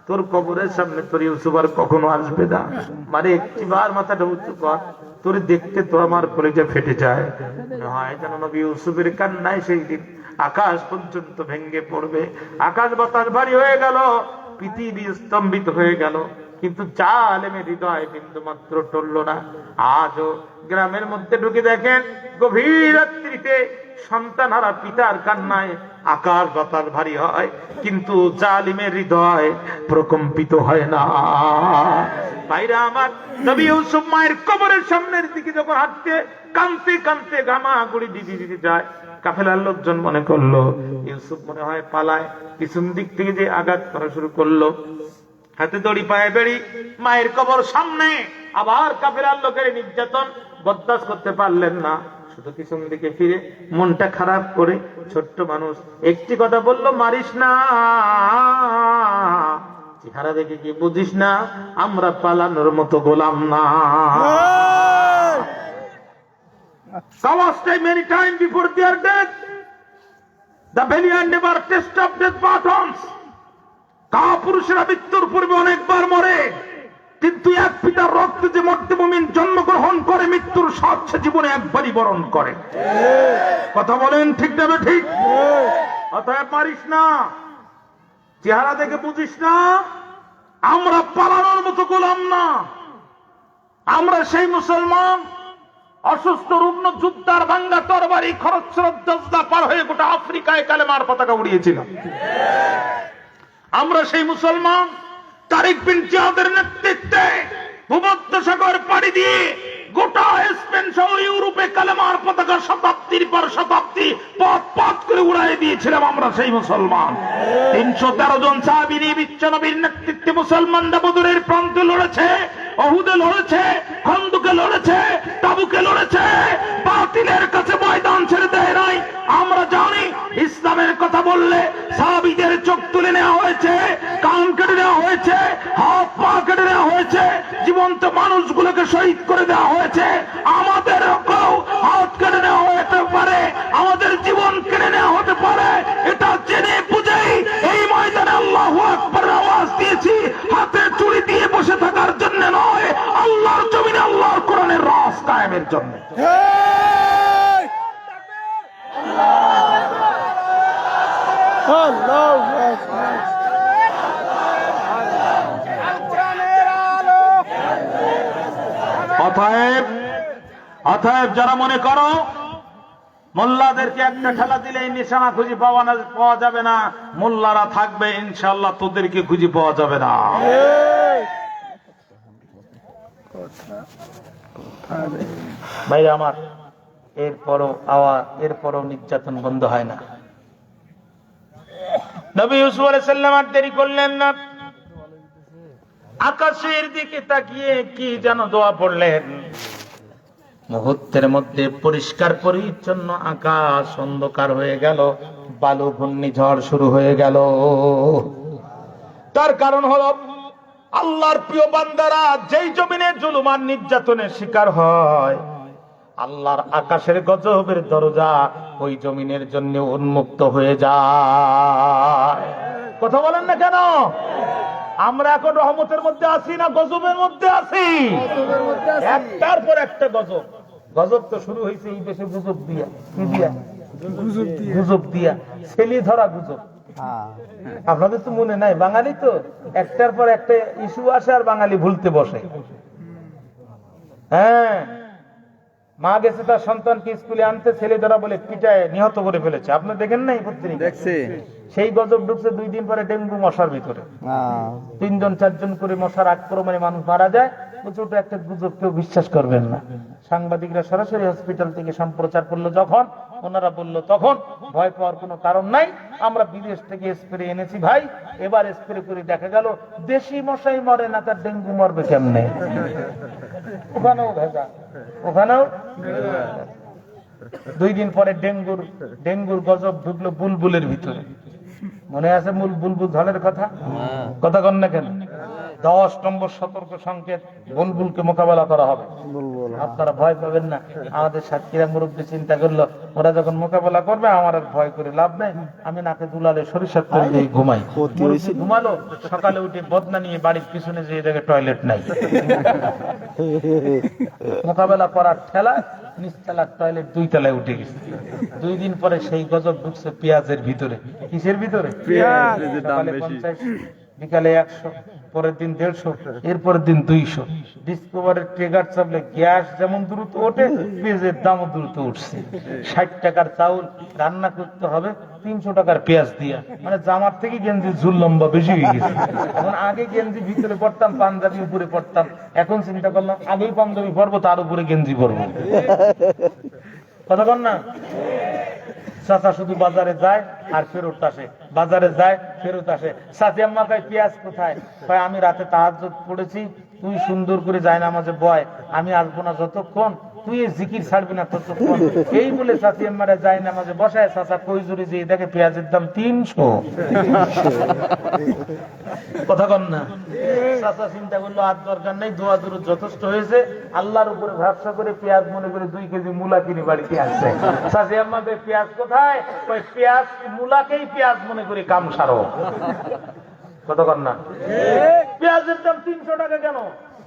তোর কবরের সামনে তোর ইউসুফ আর কখনো আসবে না। মানে একটিবার মাথাটা উঁচু কর, তোর দেখতে তো আমার কলেজে ফেটে যায়। মনে হয় যেন নবী ইউসুফের কান্নায় সেই দিন আকাশ পর্যন্ত ভেঙে পড়বে, আকাশ বাতাস ভারী হয়ে গেল, পৃথিবী স্তম্ভিত হয়ে গেল, কিন্তু জালেমের হৃদয় বিন্দু মাত্র টলল না। আজও গ্রামের মধ্যে ঢুকে দেখেন, গভীর রাত্রিতে সন্তানহারা পিতার কান্নায় আকাশ বাতাস ভারী হয়, কিন্তু জালিমের হৃদয় প্রকম্পিত হয় না। ভাইরা আমার, নবী ইউসুফ মায়ের কবরের সামনের দিকে যখন হাঁটতে কাঁদতে কাঁদতে গামাগুড়ি দিতে দিতে যায়, কাফেলার লোকজন মনে করলো ইউসুফ মনে হয় পালায়, পিছন দিক থেকে যে আঘাত করা শুরু করলো, হাতে দড়ি পায়ে বেড়ি, মায়ের কবর সামনে। আবার কাফেলার লোকের নির্যাতন বরদাস্ত করতে পারলেন না, শুধু পিছন দিকে ফিরে মনটা খারাপ করে ছোট্ট মানুষ একটি কথা বলল, মারিস না, চেহারা দেখে কি বুঝিস না আমরা পালানোর মতো গোলাম না। Many times before their death, the valiant never test of death buttons. কাপুরুষেরা মৃত্যুর পূর্বে অনেকবার মরে, কিন্তু এক পিতার রক্তে যে মর্তে মুমিন জন্মগ্রহণ করে মৃত্যুর স্বাদ সে জীবনে একবারই বরণ করে। কথা বলেন ঠিক না ঠিক? অতএব মারিস না, চেহারা দেখে বুঝিস না আমরা পালানোর মতো গোলাম না। আমরা সেই মুসলমান অসুস্থ রুগ্ন যুদ্ধার ভাঙ্গা তরবারি খরস্রোত দজলা পার হয়ে গোটা আফ্রিকায় কালেমার পতাকা উড়িয়েছিলাম। আমরা সেই মুসলমান তারিক বিন জিয়াদের নেতৃত্বে ভূমধ্যসাগর পাড়ি দিয়ে গোটা স্পেন সহ ইউরোপে কালেমার পতাকা শতাব্দীর পর শতাব্দী পথ পথ করে উড়াই দিয়েছিলাম। আমরা সেই মুসলমান। 313 জন সাহাবী নিয়ে বিশ্বনবীর নেতৃত্বে মুসলমানরা বদরের প্রান্তে লড়েছে, অহুদে লড়েছে, খন্দকে লড়েছে, তাবুকে লড়েছে, বাতিলের কাছে ময়দান ছেড়ে দেয় নাই। আমরা জানি ইসলামের কথা বললে সাহাবীদের চোখ তুলে নেওয়া হয়েছে, কান কেটে নেওয়া হয়েছে, হাত পা কেটে নেওয়া হয়েছে, জীবন্ত মানুষগুলোকে শহীদ করে দেওয়া হয়েছে। আমাদের হাত কেটে নেওয়া হতে পারে, আমাদের জীবন কেড়ে নেওয়া হতে পারে, এটা জেনে বুঝেই এই ময়দানে আল্লাহু আকবার আওয়াজ দিয়েছি। হাতে চুরি দিয়ে বসে থাকার জন্য নয়, আল্লাহর জমিনে আল্লাহর কোরআনের রাজ কায়েমের জন্য। অতএব যারা মনে করো মোল্লাদেরকে একটা খেলা দিলেই নিশানা খুঁজে পাওয়া যাবে না, মোল্লারা থাকবে ইনশাআল্লাহ, তোদেরকে খুঁজে পাওয়া যাবে না। ভাই আমার, এরপরও নির্যাতন বন্ধ হয় না। নবী ইউসুফ আলাইহিস সালাম আর দেরি করলেন না, আকাশের দিকে তাকিয়ে কি যেন দোয়া পড়লেন। মুহূর্তের মধ্যে পরিষ্কার পরিচ্ছন্ন আকাশ অন্ধকার হয়ে গেল, বালু ঘূর্ণিঝড় শুরু হয়ে গেল। তার কারণ হলো আল্লাহর প্রিয় বান্দারা যেই জমিনে জুলুম আর নির্যাতনের শিকার হয়, আল্লাহর আকাশের গজবের দরজা ওই জমিনের জন্য উন্মুক্ত হয়ে যায়। কথা বলেন না কেন? আমরা এখন রহমতের মধ্যে আছি না গজবের মধ্যে আছি? একটার পর একটা গজব। গজব তো শুরু হয়েছে এই দেশে গুজব দিয়া, কি দিয়া? গুজব দিয়া, ছেলে ধরা গুজব। আপনাদের তো মনে নাই, বাঙালি তো একটার পর একটা ইস্যু আসে আর বাঙালি ভুলতে বসে। হ্যাঁ, মা গেছে তার সন্তানকে স্কুলে আনতে, ছেলে ধরা বলে পিটায় নিহত করে ফেলেছে। আপনি দেখেন নাই পত্রিকা? দেখছি। সেই গজব ঢুকছে 2 দিন পরে ডেঙ্গু মশার ভিতরে, 3 জন 4 জন করে মশার আক্রমণে মানুষ মারা যায়। বলছে ওটা একটা গুজব, কেউ বিশ্বাস করবেন না। সাংবাদিকরা সরাসরি হসপিটাল থেকে সম্প্রচার করলো, যখন ওনারা বললো তখন ভয় পাওয়ার কোনো কারণ নাই, আমরা বিদেশ থেকে স্প্রে এনেছি ভাই, এবার স্প্রে করে দেখা গেল দেশি মশাই মরে না, তার ডেঙ্গু মরবে কেমনে? ওখানেও ভেজা, ওখানেও। 2 দিন পরে ডেঙ্গুর গজব ঢুকলো বুলবুলের ভিতরে। মনে আছে বুলবুল ঝড়ের কথা? কথা কন না কেন? 10 নম্বর সতর্ক সংকেত, বুলবুলকে মোকাবেলা করা হবে। আপনারা ভয় পাবেন না। আমাদের সাতক্ষীরা মুরব্বী চিন্তা করলো, ওরা যখন মোকাবেলা করবে আমার আর ভয় করে লাভ নেই, আমি নাকে দুলালে সরিষার তেল দিয়ে ঘুমাই। মুরব্বী ঘুমালো, সকালে উঠে বদনা নিয়ে বাড়ির পিছনে যেয়ে দেখে টয়লেট নাই। মোকাবেলা করার ঠেলা নিচতলার টয়লেট 2 তলায় উঠে গেছে। 2 দিন পরে সেই গজব ঢুকছে পেঁয়াজের ভিতরে। কিসের ভিতরে? সকালে 50, বিকালে 100, পরের দিন 150, এরপরের দিন 200। ডিসকভারের ট্রিগার চাপলে গ্যাস যেমন দ্রুত ওঠে, পেঁয়াজের দামও দ্রুত উঠছে। 60 টাকার চাউল রান্না করতে হবে 300 টাকার পেঁয়াজ দিয়া, মানে জামার থেকে গেঞ্জি ঝুল লম্বা বেশি হয়ে গেছে। এখন আগে গেঞ্জি ভিতরে পড়তাম, পাঞ্জাবি উপরে পড়তাম, এখন চিন্তা করলাম আগেই পাঞ্জাবি পরবো, তার উপরে গেঞ্জি পরবো। কথা বল না? চাচা শুধু বাজারে যায় আর ফেরত আসে, বাজারে যায় ফেরত আসে। চাচি আম্মা কয় পেঁয়াজ কোথায়? কয় আমি রাতে তাহাজ্জুদ পড়েছি, তুই সুন্দর করে যায় না মাঝে বয়, আমি আসবো না যতক্ষণ তুই জিকির ছাড়বি না ততক্ষণ। এই বলে চাচি আম্মারা যায় না মাঝে বসায়। চাচা কই জুড়ে যে দেখে পেঁয়াজের দাম 300। কথা কন না? চাচা চিন্তা করলো আর দরকার নেই, দোয়া দূর যথেষ্ট হয়েছে। আল্লাহর উপরে ভরসা করে পেঁয়াজ মনে করে 2 কেজি মূলা কিনে বাড়িতে আসছে। চাচি আম্মা কয় পেঁয়াজ কোথায়? কয় পেঁয়াজ মূলাকেই পেঁয়াজ মনে করে কাম সারো। কথা কন না? পেঁয়াজের দাম 300 টাকা কেন?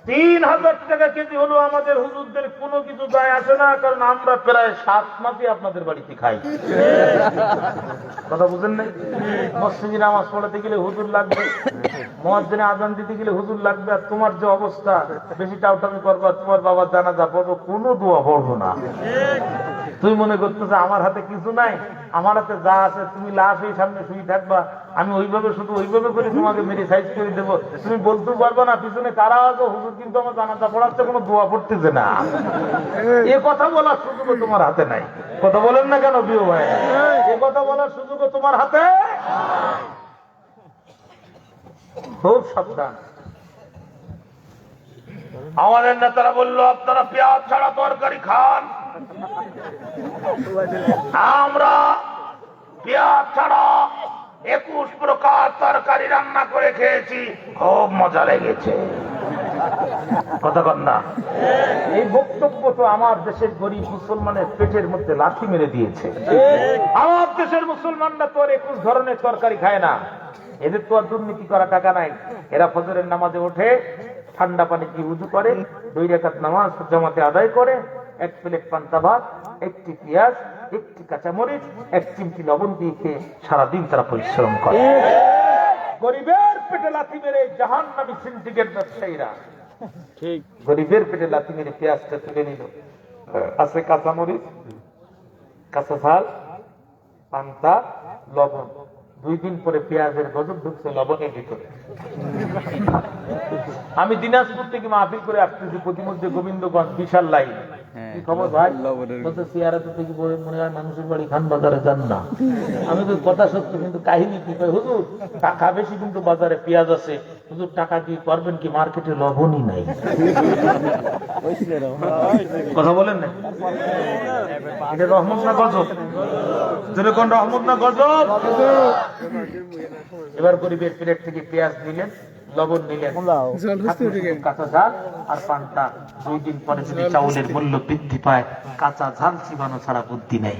3000 টাকা কেজি হলো আমাদের হুজুরদের কোনো কিছু যায় আসে না, কারণ আমরা প্রায় 7 মাসই আপনাদের বাড়িতে খাই। কথা বুঝেন নাই? মসজিদে নামাজ পড়াতে গেলে হুজুর লাগবে, মুয়াজ্জিনে আযান দিতে গেলে হুজুর লাগবে। আর তোমার যে অবস্থা, বেশি টাউটামি করবা, তোমার বাবার জানাজা পড়বো, কোনো দোয়া পড়বো না। তুই মনে করতেছ আমার হাতে কিছু নাই, আমার হাতে যা আছে তুমি লাশ এই সামনে শুয়ে থাকবা, আমি ওইভাবে শুধু ওইভাবে করে তোমাকে মেরে সাইজ করে দেবো, তুমি বলতেও পারবা না পিছনে কারা আছো, হুজুর কিন্তু আমার জানাজা পড়াচ্ছে, কোনো দোয়া পড়তেছে না। এ কথা বলার সুযোগও তোমার হাতে নাই। কথা বলেন না কেন প্রিয় ভাই? এ কথা বলার সুযোগও তোমার হাতে। খুব সাবধান। আমাদের নেতারা বললো আপনারা পেঁয়াজ ছাড়া তরকারি খান, আমরা পেঁয়াজ ছাড়া 21 প্রকার তরকারি রান্না করে খেয়েছি, খুব মজা লেগেছে। কথা কন না? এই বক্তব্য তো আমার দেশের গরিব মুসলমানের পেটের মধ্যে লাথি মেরে দিয়েছে। আমার দেশের মুসলমানরা তো 21 ধরনের তরকারি খায় না। এদের তো আর দুর্নীতি করা টাকা নাই। এরা ফজরের নামাজে ওঠে, ঠান্ডা পানি দিয়ে উযু করে, 2 রাকাত নামাজ জামাতে আদায় করে, 1 প্লেট পান্তা ভাত, 1টি পেঁয়াজ, 1টি কাঁচামরিচ, 1 চিমটি লবণ দিয়ে খেয়ে সারাদিন তারা পরিশ্রম করে। গরিবের পেটে লাথি মেরে জাহান্নামী সিন্ডিকেট ব্যবসায়ীরা ঠিক গরিবের পেটে লাথি মেরে পেঁয়াজটা তুলে নিল। আছে কাঁচামরিচ, কাঁচা ঝাল, পান্তা, লবণ। 2 দিন পরে পেঁয়াজের গজব ঢুকছে লবণের ভিতরে। আমি দিনাজপুর থেকে মাহফিল করে আসতেছি, প্রতিমধ্যে গোবিন্দগঞ্জ, বিশাল লাইন। কি খবর ভাই? বলতে সিয়ারাতে থেকে মনে হয় মানুষের বাড়ি খান বাজারে যান না। আমি তো কথা সত্য, কিন্তু কাহিনী কি কয়, হুজুর টাকা বেশি কিন্তু বাজারে পেঁয়াজ আছে, হুজুর টাকা দিয়ে করবেন কি, মার্কেটে লবণই নাই। কথা বলেন না? এটা রহমত না গজব? যেরকম রহমত না গজব? এবার গরিবের প্লেট থেকে পেঁয়াজ নিলেন, লবণ নিলেন, কাঁচা ঝাল আর পান্তা। 2 দিন পরে যদি চাউলের মূল্য বৃদ্ধি পায়, কাঁচা ঝাল চিবানো ছাড়া বুদ্ধি নেই।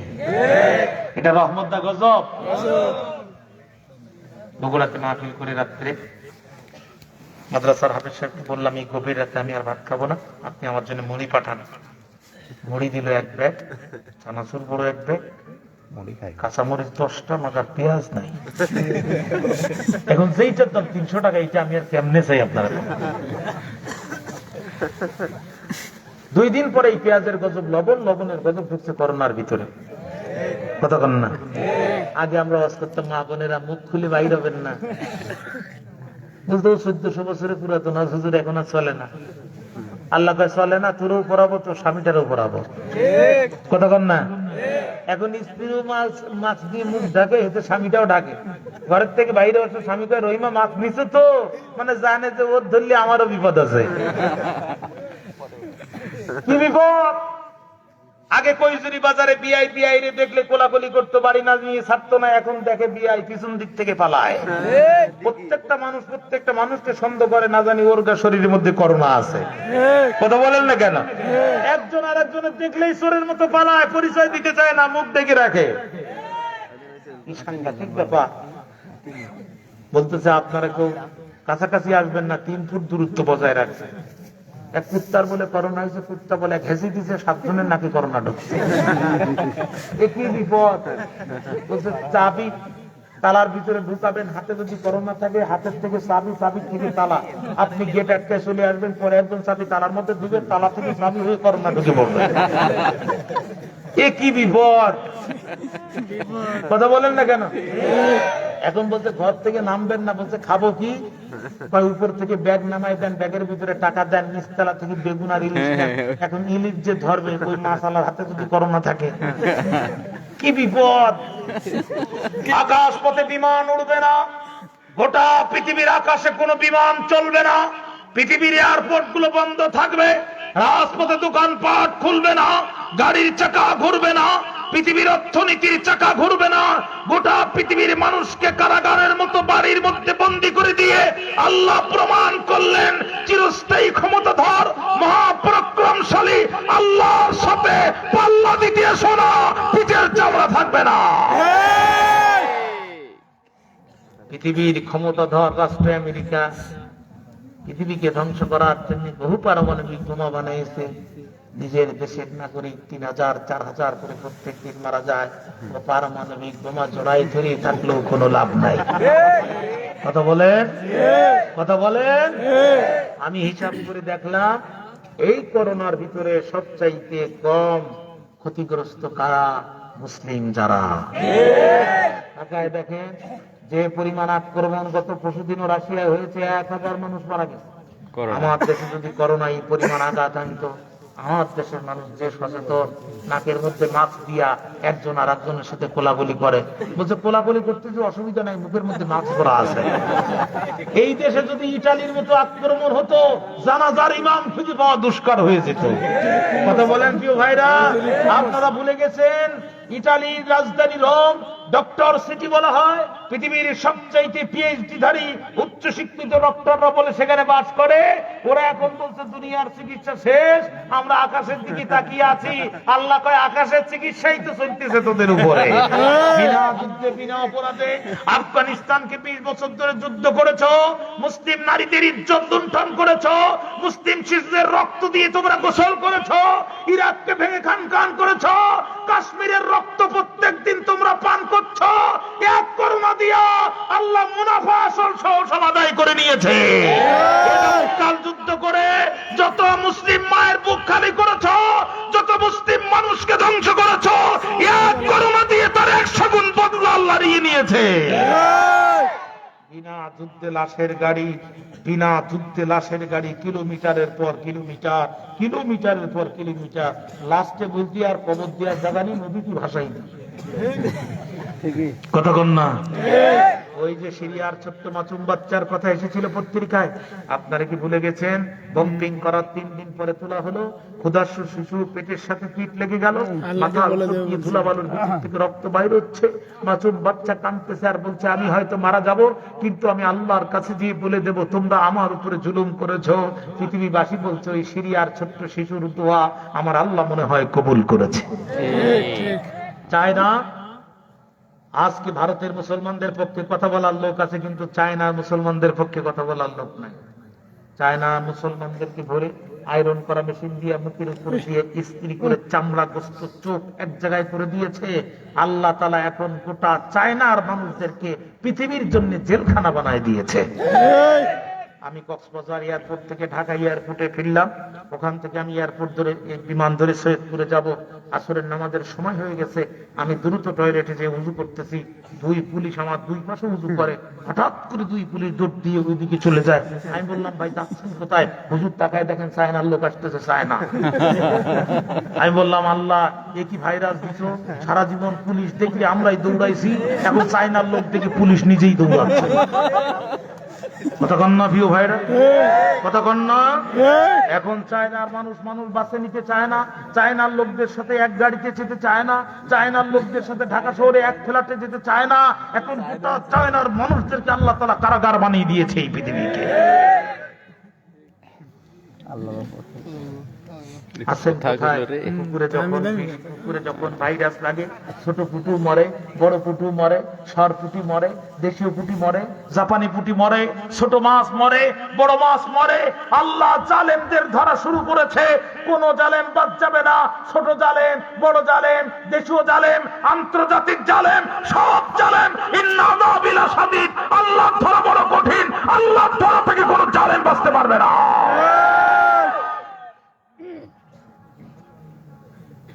এটা রহমত না গজব? বগুড়াতে মাহফিল করে রাত্রে মাদ্রাসার হাফেজ সাহেবকে বললাম, এই গভীর রাতে আমি আর ভাত খাবো না, আপনি আমার জন্য মুড়ি পাঠান। মুড়ি দিল 1 ব্যাগ, চানাচুর বড় 1 ব্যাগ, কাঁচামরিচ 10টা, মাগার পেঁয়াজ নাই। এখন যেইটার দাম 300 টাকা, এইটা আমি আর কেমনে চাই আপনারা? 2 দিন পরে এই পেঁয়াজের গজব লবণ, লবণের গজব ঢুকছে করোনার ভিতরে। কথা কন না? আগে আমরা ওয়াজ করতাম, মা বোনেরা মুখ খুলে বাইর হবেন না। বুঝতে 1400 বছরের পুরাতন হুজুর, এখন আর চলে না। আল্লাহ চলে না, তোরও পড়াবো, তোর স্বামীটারও পড়াবো। কথা কন না? এখন স্ত্রীও মাছ দিয়ে মুখ ঢাকে, এতে স্বামীটাও ঢাকে। ঘরের থেকে বাইরে বসে স্বামী কয়, রহিমা মাছ নিছে তো, মানে জানে যে ওর ধরলে আমারও বিপদ আছে। কি বিপদ? আগে কৈজুরি বাজারে বিআই বিআই রে দেখলে কোলাকুলি করতে বাড়ি না নিয়ে ছাড়তো না, এখন দেখে বিআই পিছন দিক থেকে পালায়। প্রত্যেকটা মানুষকে সন্দেহ করে, না জানি ওর শরীরের মধ্যে করোনা আছে। কথা বলেন না কেন? একজন আর একজনের দেখলেই চোরের মতো পালায়, পরিচয় দিতে চায় না, মুখ ডেকে রাখে। কি সাংঘাতিক ব্যাপার। বলতেছে আপনারা কেউ কাছাকাছি আসবেন না, 3 ফুট দূরত্ব বজায় রাখছে। এক কুত্তার বলে করোনা হয়েছে, কুত্তা বলে ঘেঁষে দিছে, 7 জনের নাকি করোনা ঢুকছে। একই বিপদ। বলছে চাবি তালার ভিতরে ঢুকাবেন, হাতে যদি করোনা থাকে হাতের থেকে চাবি, চাবি থেকে তালা, আপনি গেট আটকে চলে আসবেন, পরে একজন চাবি তালার মধ্যে ঢুকে, তালা থেকে চাবি হয়ে করোনা ঢুকে পড়বে। একই বিপদ। কথা বলেন না কেন? এখন বলছে ঘর থেকে নামবেন না, বলছে খাবো কি? উপর থেকে ব্যাগ নামাই দেন, ব্যাগের ভিতরে টাকা দেন, নিচতলা থেকে বেগুন আর ইলিশ দেন। এখন ইলিশ যে ধরবে ওই মাছালার হাতে যদি করোনা থাকে, কি বিপদ। আকাশ পথে বিমান উড়বে না, গোটা পৃথিবীর আকাশে কোনো বিমান চলবে না, পৃথিবীর এয়ারপোর্ট গুলো বন্ধ থাকবে, রাজপথে দোকানপাট খুলবে না, গাড়ির চাকা ঘুরবে না, পৃথিবীর অর্থনীতির চাকা ঘুরবে না। গোটা পৃথিবীর মানুষকে কারাগারের মতো বাড়ির মধ্যে বন্দী করে দিয়ে আল্লাহ প্রমাণ করলেন চিরস্থায়ী ক্ষমতাধর মহাপরাক্রমশালী আল্লাহর সাথে পাল্লা দিতে এসো না, পিঠের চামড়া থাকবে না। পৃথিবীর ক্ষমতাধর রাষ্ট্র আমেরিকা পৃথিবীকে ধ্বংস করার জন্য বহু পারমাণবিক বোমা বানিয়েছে। নিজের দেশের নাগরিক 3000 4000 করে প্রত্যেক দিন মারা যায়। পারমাণবিক বোমা জড়াই ধরে থাকলেও কোনো লাভ নাই। কথা বলেন, কথা বলেন। আমি হিসাব করে দেখলাম, এই করোনার ভিতরে সবচাইতে কম ক্ষতিগ্রস্ত কারা? মুসলিম যারা। ঢাকায় দেখেন যে পরিমাণ আক্রমণ গত পরশুদিনও রাশিয়ায় হয়েছে, 1000 মানুষ মারা গেছে। আমার দেশে যদি করোনা এই পরিমাণ আঘাত আনতো, আমার দেশের মানুষ যে সচেতন, নাকের মধ্যে মাস্ক দিয়া একজন আর একজনের সাথে কোলাকুলি করে, বলছে কোলাকুলি করতে যে অসুবিধা নাই, মুখের মধ্যে মাস্ক পরা আছে। এই দেশে যদি ইটালির মতো আক্রমণ হতো, জানাজার ইমাম খুঁজে পাওয়া দুষ্কার হয়ে যেত। কথা বলেন প্রিয় ভাইরা, আপনারা ভুলে গেছেন ইটালির রাজধানী রোম ডক্টর সিটি বলা হয়। পৃথিবীর সবচাইতে পিএইচডি ধারী উচ্চশিক্ষিত ডক্টররা বলে সেখানে বাস করে। ওরা এখন বলছে দুনিয়ার চিকিৎসা শেষ, আমরা আকাশের দিকে তাকিয়ে আছি। আল্লাহ কয় আকাশের চিকিৎসাই তো চলতেছে তোদের উপরে। বিনা যুদ্ধে বিনা অপরাধে আফগানিস্তানকে 20 বছর ধরে যুদ্ধ করেছো, মুসলিম নারীদের ইজ্জত লুণ্ঠন করেছো, মুসলিম শিশুদের রক্ত দিয়ে তোমরা গোসল করেছো, ইরাককে ভেঙে খান খান করেছো, কাশ্মীরের রক্ত প্রত্যেক দিন তোমরা পান করছো। এক করোনা দিয়া আল্লাহ মুনাফা আসল সহ সব আদায় করে নিয়েছে। কাল যুদ্ধ করে যত মুসলিম মায়ের বুক খালি করেছো, যত মুসলিম মানুষকে ধ্বংস করেছো, এক করোনা দিয়ে তার 100 গুণ বদলা আল্লাহ নিয়ে নিয়েছে। বিনা যুদ্ধে লাশের গাড়ি, বিনা যুদ্ধে লাশের গাড়ি, কিলোমিটারের পর কিলোমিটার, কিলোমিটারের পর কিলোমিটার, লাস্টে বুঝি আর কবর দেওয়ার জায়গা নেই, নদীটি ভাসাই নেই। কথা কন না? ওই যে সিরিয়ার ছোট্ট মাসুম বাচ্চার কথা এসেছিল পত্রিকায়, আপনারা কি ভুলে গেছেন? বম্পিং করার 3 দিন পরে তোলা হলো, ক্ষুধার্ত শিশু পেটের সাথে পিঠ লেগে গেল, মাথার দিয়ে ধুলাবালুর ভিতর থেকে রক্ত বাইর হচ্ছে, মাসুম বাচ্চা কাঁদতেছে আর বলছে আমি হয়তো মারা যাব, কিন্তু আমি আল্লাহর কাছে গিয়ে বলে দেব তোমরা আমার উপরে জুলুম করেছো। পৃথিবীবাসী বলছে ওই সিরিয়ার ছোট্ট শিশুর দোয়া আমার আল্লাহ মনে হয় কবুল করেছে। চায় না আজকে ভারতের মুসলমানদের পক্ষে কথা বলার লোক আছে, কিন্তু চায়নার মুসলমানদের পক্ষে কথা বলার লোক নাই। চায়না মুসলমানদেরকে ভরে আয়রন করা মেশিন দিয়ে মুখের উপরে দিয়ে ইস্ত্রি করে চামড়া গোস্ত চোখ এক জায়গায় করে দিয়েছে। আল্লাহ তাআলা এখন গোটা চায়নার মানুষদেরকে পৃথিবীর জন্য জেলখানা বানায় দিয়েছে। আমি কক্সবাজার এয়ারপোর্ট থেকে ঢাকা এয়ারপোর্টে ফিরলাম, ওখান থেকে আমি এয়ারপোর্ট ধরে বিমান ধরে সৈয়দপুরে যাব। আসরের নামাজের সময় হয়ে গেছে, আমি দ্রুত টয়লেটে যে উযু করতেছি, 2 পুলিশ আমার 2 পাশে উযু করে, হঠাৎ করে 2 পুলিশ দৌড় দিয়ে ওইদিকে চলে যায়। আমি বললাম ভাই যাচ্ছেন কোথায়? হুজুর তাকায় দেখেন চায়নার লোক আসতেছে। চায়না। আমি বললাম আল্লাহ এ কি ভাইরাস দিছো, সারা জীবন পুলিশ দেখলে আমরাই দৌড়াইছি, এখন চায়নার লোক দেখে পুলিশ নিজেই দৌড়াচ্ছে। কতক্ষণ না প্রিয় ভাইরা, কতক্ষণ না। এখন চায়নার মানুষ বাসে নিতে চায় না, চায়নার লোকদের সাথে এক গাড়িতে যেতে চায় না, চায়নার লোকদের সাথে ঢাকা শহরে এক ফ্ল্যাটে যেতে চায় না। এখন গোটা চায়নার মানুষদেরকে আল্লাহ তাআলা কারাগার বানিয়ে দিয়েছে এই পৃথিবীকে। পুকুরে যখন ভাইরাস লাগে, ছোট পুটু মরে, বড় পুটু মরে, সর পুটি মরে, দেশীয় পুটি মরে, জাপানি পুটি মরে, ছোট মাছ মরে, বড় মাছ মরে। আল্লাহ জালেমদের ধরা শুরু করেছে, কোন জালেম বাদ যাবে না। ছোট জালেম, বড় জালেম, দেশীয় জালেম, আন্তর্জাতিক জালেম, সব জালেম। আল্লাহ ধরা বড় কঠিন, আল্লাহ ধরা থেকে কোন জালেম বাঁচতে পারবে না।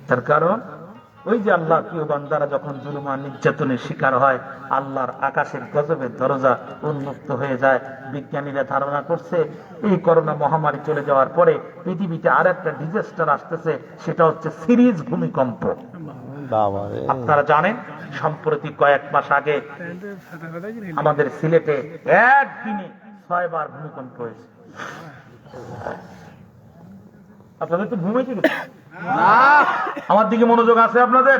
তার কারণ ওই যে আল্লাহ প্রিয় বান্দারা যখন জুলুম আর নির্যাতনের শিকার হয়, আল্লাহর আকাশের গজবের দরজা উন্মুক্ত হয়ে যায়। বিজ্ঞানীরা ধারণা করছে এই করোনা মহামারী চলে যাওয়ার পরে পৃথিবীতে আর একটা ডিজাস্টার আসতেছে, সেটা হচ্ছে সিরিজ ভূমিকম্প। আপনারা জানেন সম্প্রতি কয়েক মাস আগে আমাদের সিলেটে একদিনে 6 বার ভূমিকম্প হয়েছে। আপনাদের তো ঘুমেছিল, আমার দিকে মনোযোগ আছে আপনাদের?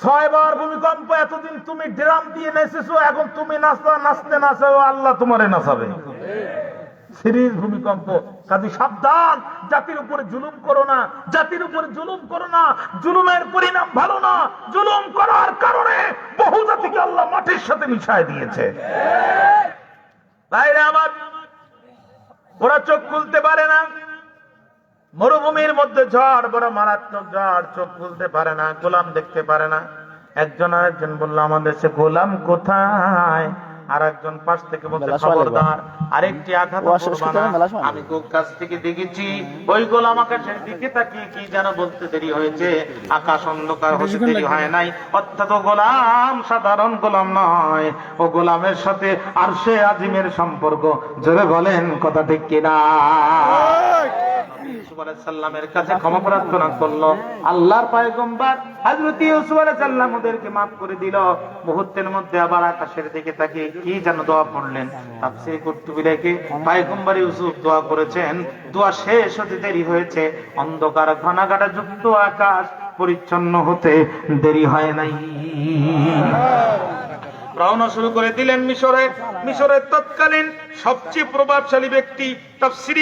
6 বার ভূমিকম্প। এতদিন তুমি ড্রাম দিয়ে নেচেছো, এখন তুমি নাচতে নাচো, আল্লাহ তোমারে নাচাবে। সিরিজ ভূমিকম্প। কাজে সাবধান, জাতির উপরে জুলুম করো না, জাতির উপরে জুলুম করো না। জুলুমের পরিণাম ভালো না। জুলুম করার কারণে বহু জাতিকে আল্লাহ মাটির সাথে মিশায় দিয়েছে। ভাইরা আমার, ওরা চোখ খুলতে পারে না। মরুভূমির মধ্যে ঝড়, বড় মারাত্মক ঝড়, চোখ খুলতে পারে না, গোলাম দেখতে পারে না। একজন আরেকজন বললো আমাদের সে গোলাম কোথায়? আর একজন পাশ থেকে বলছে খবরদার আরেকটি আঘাত করবা না। আমি খুব কাছ থেকে দেখেছি ওই গোলাম আকাশের দিকে তাকিয়ে কি যেন বলতে দেরি হয়েছে। আকাশ অন্ধকার হতে দেরি হয় নাই। অর্থাৎ ও গোলাম সাধারণ গোলাম নয়, ও গোলামের সাথে আরশে আজিমের সম্পর্ক। জোরে বলেন কথা ঠিক কিনা? ইউসুফ আলাইহিস সালামের কাছে ক্ষমা প্রার্থনা করলো। আল্লাহর পয়গম্বর হযরত ইউসুফ আলাইহিস সালাম ওদেরকে maaf করে দিল। মুহূর্তের মধ্যে আবার আকাশের দিকে তাকিয়ে কি যেন দোয়া পড়লেন। তাফসীর কুরতুবী লেখে পয়গম্বর ইউসুফ দোয়া করেছেন, দোয়া শেষ হতে দেরি হয়েছে, অন্ধকার ঘনাঘাটা যুক্ত আকাশ পরিচ্ছন্ন হতে দেরি হয় নাই। রওনা শুরু করে দিলেন মিশরে। মিশরের তৎকালীন সবচেয়ে প্রভাবশালী ব্যক্তি তাফসীর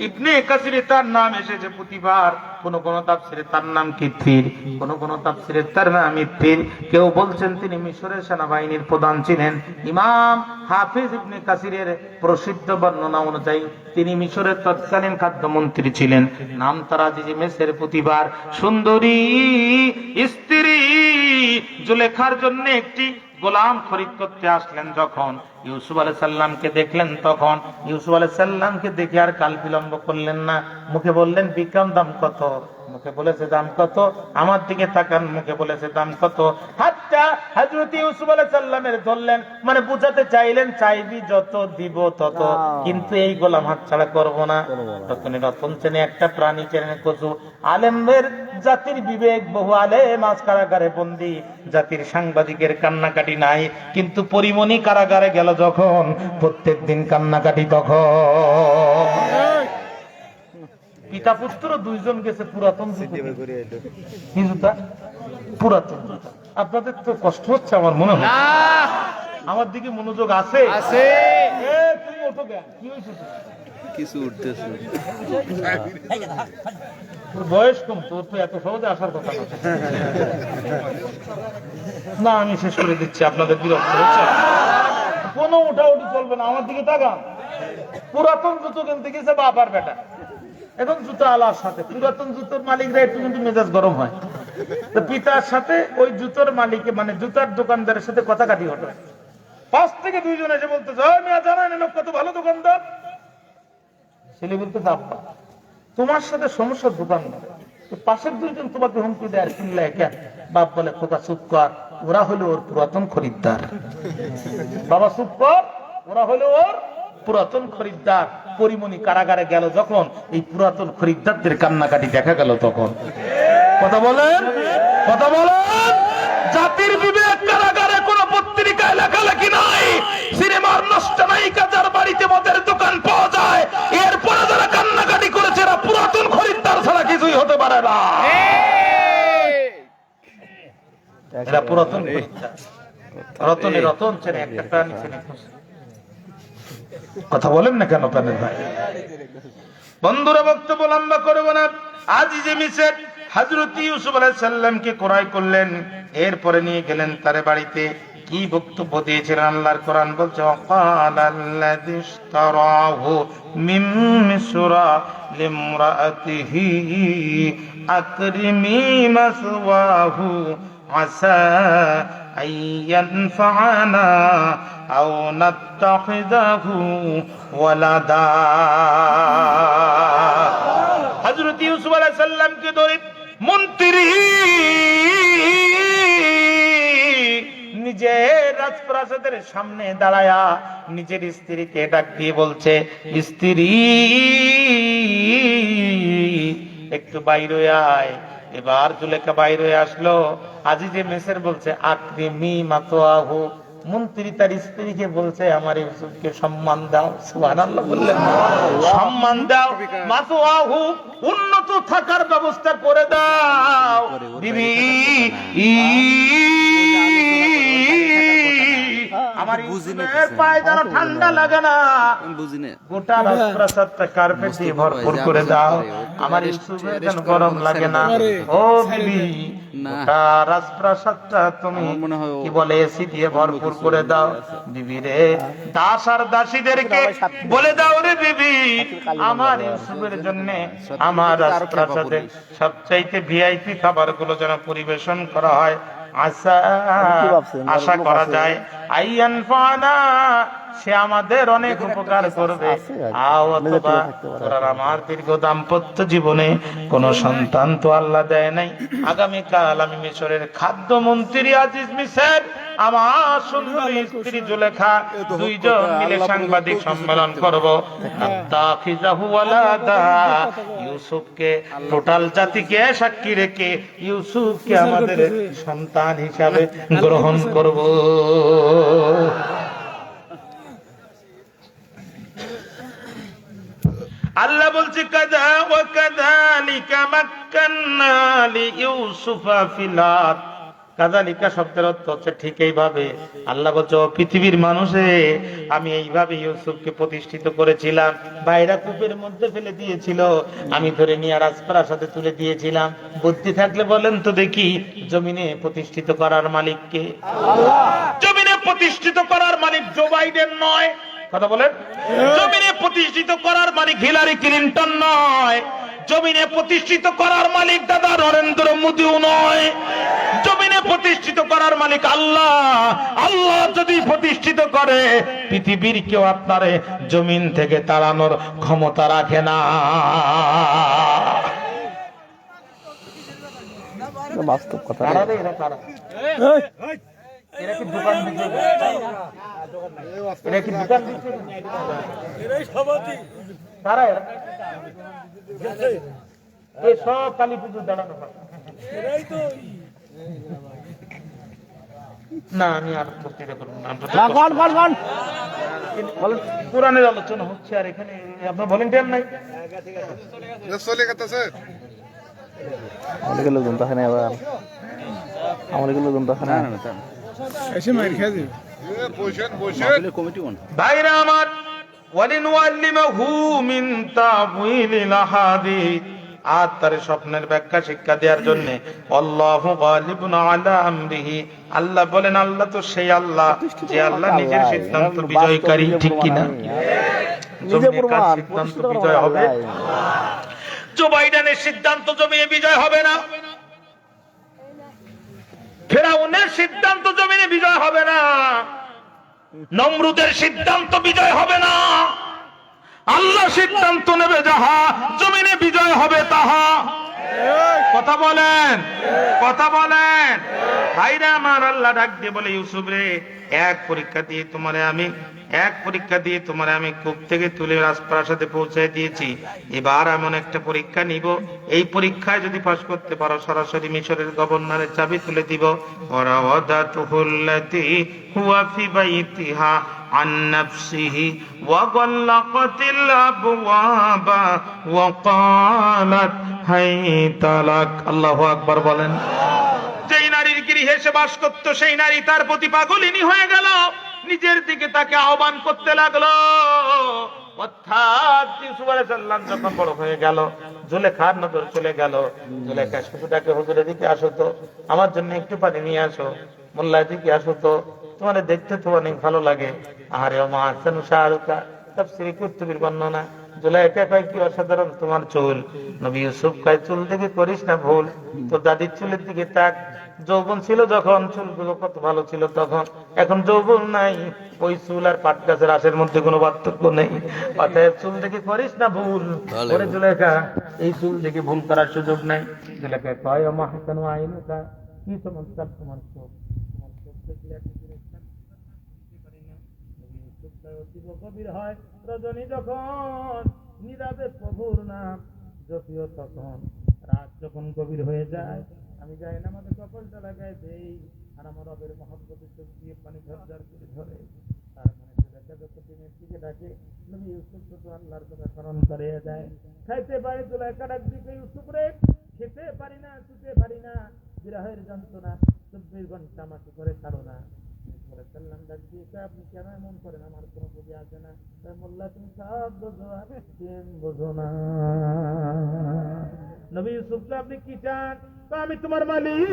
ইবনে কাসিরে তার নাম এসেছে প্রতিবার। কোন কোন তাফসীরে তার নাম কিথির, কোন কোন তাফসীরে তার নাম ইত্তির। কেউ বলছেন তিনি মিশরের সেনাবাহিনীর প্রধান ছিলেন। ইমাম হাফিজ ইবনে কাসিরের প্রসিদ্ধ বর্ণনা অনুযায়ী তিনি মিশরের তৎকালীন খাদ্যমন্ত্রী ছিলেন। নাম তার আজিজি মেসের প্রতিবার সুন্দরী স্ত্রী জুলেখার জন্য একটি গোলাম খরিদ করতে আসলেন। যখন ইউসুফ আলাইহিস সালামকে দেখলেন, তখন ইউসুফ আলাইহিস সালামকে দেখে আর কাল বিলম্ব করলেন না। মুখে বললেন বিক্রম দাম কত? মুখে বলেছে দাম কত? আমার দিকে তাকান, মুখে বলেছে দাম কত? হাতটা হযরত ইউসুফ আলাইহিস সালামের ধরলেন, মানে বুঝাতে চাইলেন চাইবি যত দিব তত, কিন্তু এই গোলাম হাত ছাড়া করবো না। তখনই রতন চেনে একটা প্রাণী চেনে কচু। আলেমদের জাতির বিবেক, বহু আলেম আজ কারাগারে বন্দী, জাতির সাংবাদিকের কান্নাকাটি নাই, কিন্তু পরিমণি কারাগারে গেল যখন, প্রত্যেক দিন কান্নাকাটি তখন। পিতা পুত্র দুইজন গেছে পুরাতন জুতা, পুরাতন জুতা। আপনাদের তো কষ্ট হচ্ছে আমার মনে হয়, আমার দিকে মনোযোগ আছে? তুমি ওঠো কেন? কি হয়েছে? কিছু উঠতেছে, বয়স কম, তোর তো এত সহজে আসার কথা না। আমি শেষ করে দিচ্ছি, আপনাদের বিরক্ত হচ্ছে। কোনো উঠাউঠি চলবে না, আমার দিকে তাকান। পুরাতন জুতো কিনতে গেছে বাবার বেটা, এখন জুতো আলার সাথে। পুরাতন জুতোর মালিকরা একটু কিন্তু মেজাজ গরম হয়, তো পিতার সাথে ওই জুতোর মালিকে, মানে জুতার দোকানদারের সাথে কথা কাটি হতো। পাঁচ থেকে দুইজন এসে বলতেছে জানেন লোক কত ভালো দোকানদার। ছেলে বলতেছে আব্বা তোমার সাথে সমস্যার দোকানদার, পাশের দুইজন তোমাকে হুমকি দেয়, কিনলে কেন? বাপ বলে খোকা চুপ কর, ওরা হলো ওর পুরাতন খরিদ্দার। বাবা চুপ কর, ওরা হলো ওর পুরাতন খরিদ্দার। পরিমণি কারাগারে গেল যখন, এই পুরাতন খরিদ্দারদের কান্নাকাটি দেখা গেল তখন। কথা বলেন, কথা বলেন। জাতির বিবেক কারাগারে, কোন পত্রিকায় লেখালেখি নাই, সিনেমা পরিবার নষ্ট নায়িকা যার বাড়িতে মদের দোকান পাওয়া যায়, এরপরে যারা কান্নাকাটি করেছে এরা পুরাতন খরিদ্দার ছাড়া কিছুই হতে পারে না। এরা পুরাতন খরিদ্দার। রতনে রতন চেনে, একটা প্রাণী চেনে। কথা বলেন না কেন প্রাণের ভাই? বন্ধুরা, বক্তব্য লম্বা করবো না। আজ যে মিসের হযরত ইউসুফ আলাইহিস সালামকে ক্রয় করলেন, এরপরে নিয়ে গেলেন তার বাড়িতে। কি বক্তব্য দিয়েছিলেন আল্লাহর কোরআন বলছে, ওয়াকালাল্লাযী ইশতারাহু মিন মিসরা লিমরাআতিহি আকরিমি মাসওয়াহু আসা আইয়ানফা'না আও নাত্তাখিযাহু ওয়ালাদা। হযরত ইউসুফ আলাইহিস সালামকে ধরে মন্ত্রী নিজের রাজপ্রাসাদের সামনে দাঁড়ায়া নিজের স্ত্রীকে ডাক দিয়ে বলছে, স্ত্রী একটু বাইরে আয়। এবার জুলেখা বাইরে আসলো। আজিজে মিসর বলছে, আকরিমি মাতওয়াহু। মন্ত্রী তার স্ত্রীকে বলছে, আমার ইউসুফকে সম্মান দাও। সুবহানাল্লাহ বললেন, সম্মান দাও। মাতওয়াহু, উন্নত থাকার ব্যবস্থা করে দাও। বিবি আমার ইউসুফের পায়ে যেন ঠান্ডা লাগে না, গোটা রাজপ্রাসাদটা কার্পেট দিয়ে ভরপুর করে দাও। আমার ইউসুফের যেন গরম লাগে না। ও বিবি, গোটা রাজপ্রাসাদটা তুমি কি বলে এসি দিয়ে ভরপুর করে দাও। বিবি রে, দাস আর দাসীদেরকে বলে দাও, রে বিবি, আমার ইউসুফের জন্য আমার রাজপ্রাসাদে সবচাইতে ভিআইপি খাবারগুলো যেন পরিবেশন করা হয়। আশা করা যায় আইয়ানফা'না, সে আমাদের অনেক উপকার করবে। আমার দীর্ঘ দাম্পত্য জীবনে কোন সন্তান তো আল্লাহ দেয় নাই। আগামীকাল আমি মিশরের খাদ্যমন্ত্রী আজিজ মিসর, আমার সুন্দরী স্ত্রী জুলেখা, দুইজন মিলে সাংবাদিক সম্মেলন করব। ইউসুফকে, টোটাল জাতিকে সাক্ষী রেখে ইউসুফকে আমাদের সন্তান হিসাবে গ্রহণ করব। আল্লাহ বলছে, কাযা ওয়া কাযালিকা মাক্কান্না লিইউসুফা ফিল আরদ। কাযালিকা শব্দের অর্থ হচ্ছে ঠিক এইভাবে। আল্লাহ বলছে, পৃথিবীর মানুষে আমি এইভাবে ইউসুফকে প্রতিষ্ঠিত করেছিলাম। ভাইরা কূপের মধ্যে ফেলে দিয়েছিল, আমি ধরে নিয়ে রাজপ্রাসাদে তুলে দিয়েছিলাম। বুদ্ধি থাকলে বলেন তো দেখি, জমিনে প্রতিষ্ঠিত করার মালিক কে? আল্লাহ। জমিনে প্রতিষ্ঠিত করার মালিক জো বাইডেন নয়। কথা বলেন। জমিনে প্রতিষ্ঠিত করার মালিক হিলারি ক্লিনটন নয়। জমিনে প্রতিষ্ঠিত করার মালিক দাদা নরেন্দ্র মোদীও নয়। জমিনে প্রতিষ্ঠিত করার মালিক আল্লাহ। আল্লাহ যদি প্রতিষ্ঠিত করে, পৃথিবীর কেউ আপনারে জমিন থেকে তাড়ানোর ক্ষমতা রাখে না। বাস্তব কথা। এরা কি দোকান দিচ্ছে? এরা কি দোকান দিচ্ছে? কারা এরা? এই সব কালী পুজো দাঁড়ানো না। আমি আর বক্তৃতা করবো না। কোরআনের আলোচনা হচ্ছে, আর এখানে আপনার ভলেন্টিয়ার নাই। আমাদের লোকজন তো এবার আমাদের লোকজন তো ভাইরা আমার, ওয়ালিনুআল্লিমাহু মিন তা'ওয়িলিল আহাদিস, আর তার স্বপ্নের ব্যাখ্যা শিক্ষা দেওয়ার জন্য। আল্লাহু গালিবুন আলা আমরিহি, আল্লাহ বলেন, আল্লাহ তো সেই আল্লাহ যে আল্লাহ নিজের সিদ্ধান্ত বিজয়কারী। ঠিক কিনা? জমিনের কার সিদ্ধান্ত বিজয় হবে? জো বাইডেনের সিদ্ধান্ত জমিনে বিজয় হবে না। ফেরাউনের সিদ্ধান্ত জমিনে বিজয় হবে না। নমরুদের সিদ্ধান্ত বিজয় হবে না। আল্লাহ সিদ্ধান্ত নেবে যাহা, জমিনে বিজয় হবে তাহা। কথা বলেন, কথা বলেন। ভাইরা আমার, আল্লাহ ডাক দিয়ে বলে, ইউসুফ রে, এক পরীক্ষা দিয়ে তোমারে আমি কূপ থেকে তুলে রাজপ্রাসাদে পৌঁছে দিয়েছি। এবার এমন একটা পরীক্ষা নিব, এই পরীক্ষায় যদি পাস করতে পারো, সরাসরি মিশরের গভর্নরের চাবি তুলে দিব। ওয়ারাওয়াদাতুহুল্লাতী হুয়া ফি বাইতিহা عن نفسه وغلقت الأبواب وقالت هيت لك الله أكبر বলেন যেই নারীর গৃহে সে বাস করত সেই নারী তার প্রতি পাগলিনী হয়ে গেল নিজের দিকে তাকে আহ্বান করতে লাগলো অর্থাৎ ইউসুফ আলাইহিস সালাম যখন বড় হয়ে গেল জুলেখার নজর চলে গেল জুলেখা শুধুটাকে হুজুরের দিকে আসো তো আমার জন্য একটু পানি নিয়ে আসো মোল্লার দিকে আসো তো তোমার দেখতে তো অনেক ভালো লাগে আরে মা হাসান শাহরুখা তাফসীরে কুতুবির বর্ণনা জুলেখা কয় কি অসাধারণ তোমার চুল নবী ইউসুফ কয় চুল দিকে করিস না ভুল তোর দাদির চুলের দিকে তাক যৌবন ছিল যখন চুলগুলো কত ভালো ছিল তখন এখন যৌবন নাই ওই চুল আর পাট গাছের আশের মধ্যে কোনো পার্থক্য নেই অতএব চুল দেখে করিস না ভুল ওরে জুলেখা এই চুল দেখে ভুল করার সুযোগ নাই জুলেখা কয় মা হাসান আইনুকা কি চমৎকার তোমার চোখ তোমার চোখ দেখলে একটা ডিরেকশন পারি না নবী ইউসুফ অতীব গভীর হয় রজনী যখন নীরবে প্রভুর নাম জপিও তখন রাত যখন গভীর হয়ে যায় আমি যাই না আমাদের কপালটা লাগাই দেই আর আমার রবের মহব্বতের চোখ দিয়ে পানি ঝরঝর করে ধরে তার মানে জুলেখা যত দিনের দিকে ডাকে নবী ইউসুফ তো আল্লাহর কথা স্মরণ করে যায় খাইতে পারি জুলেখা ডাক দিকে ইউসুফ রে খেতে পারি না শুতে পারি না বিরহের যন্ত্রণা 24 ঘন্টা আমাকে করে ছাড়ো না সাল্লাম ডাক দিয়ে আপনি কেন এমন করেন আমার কোনো বুঝে আসে না মোল্লা তুমি সব বোঝো বোঝো না নবী ইউসুফ আপনি কি চান আমি তোমার মালিক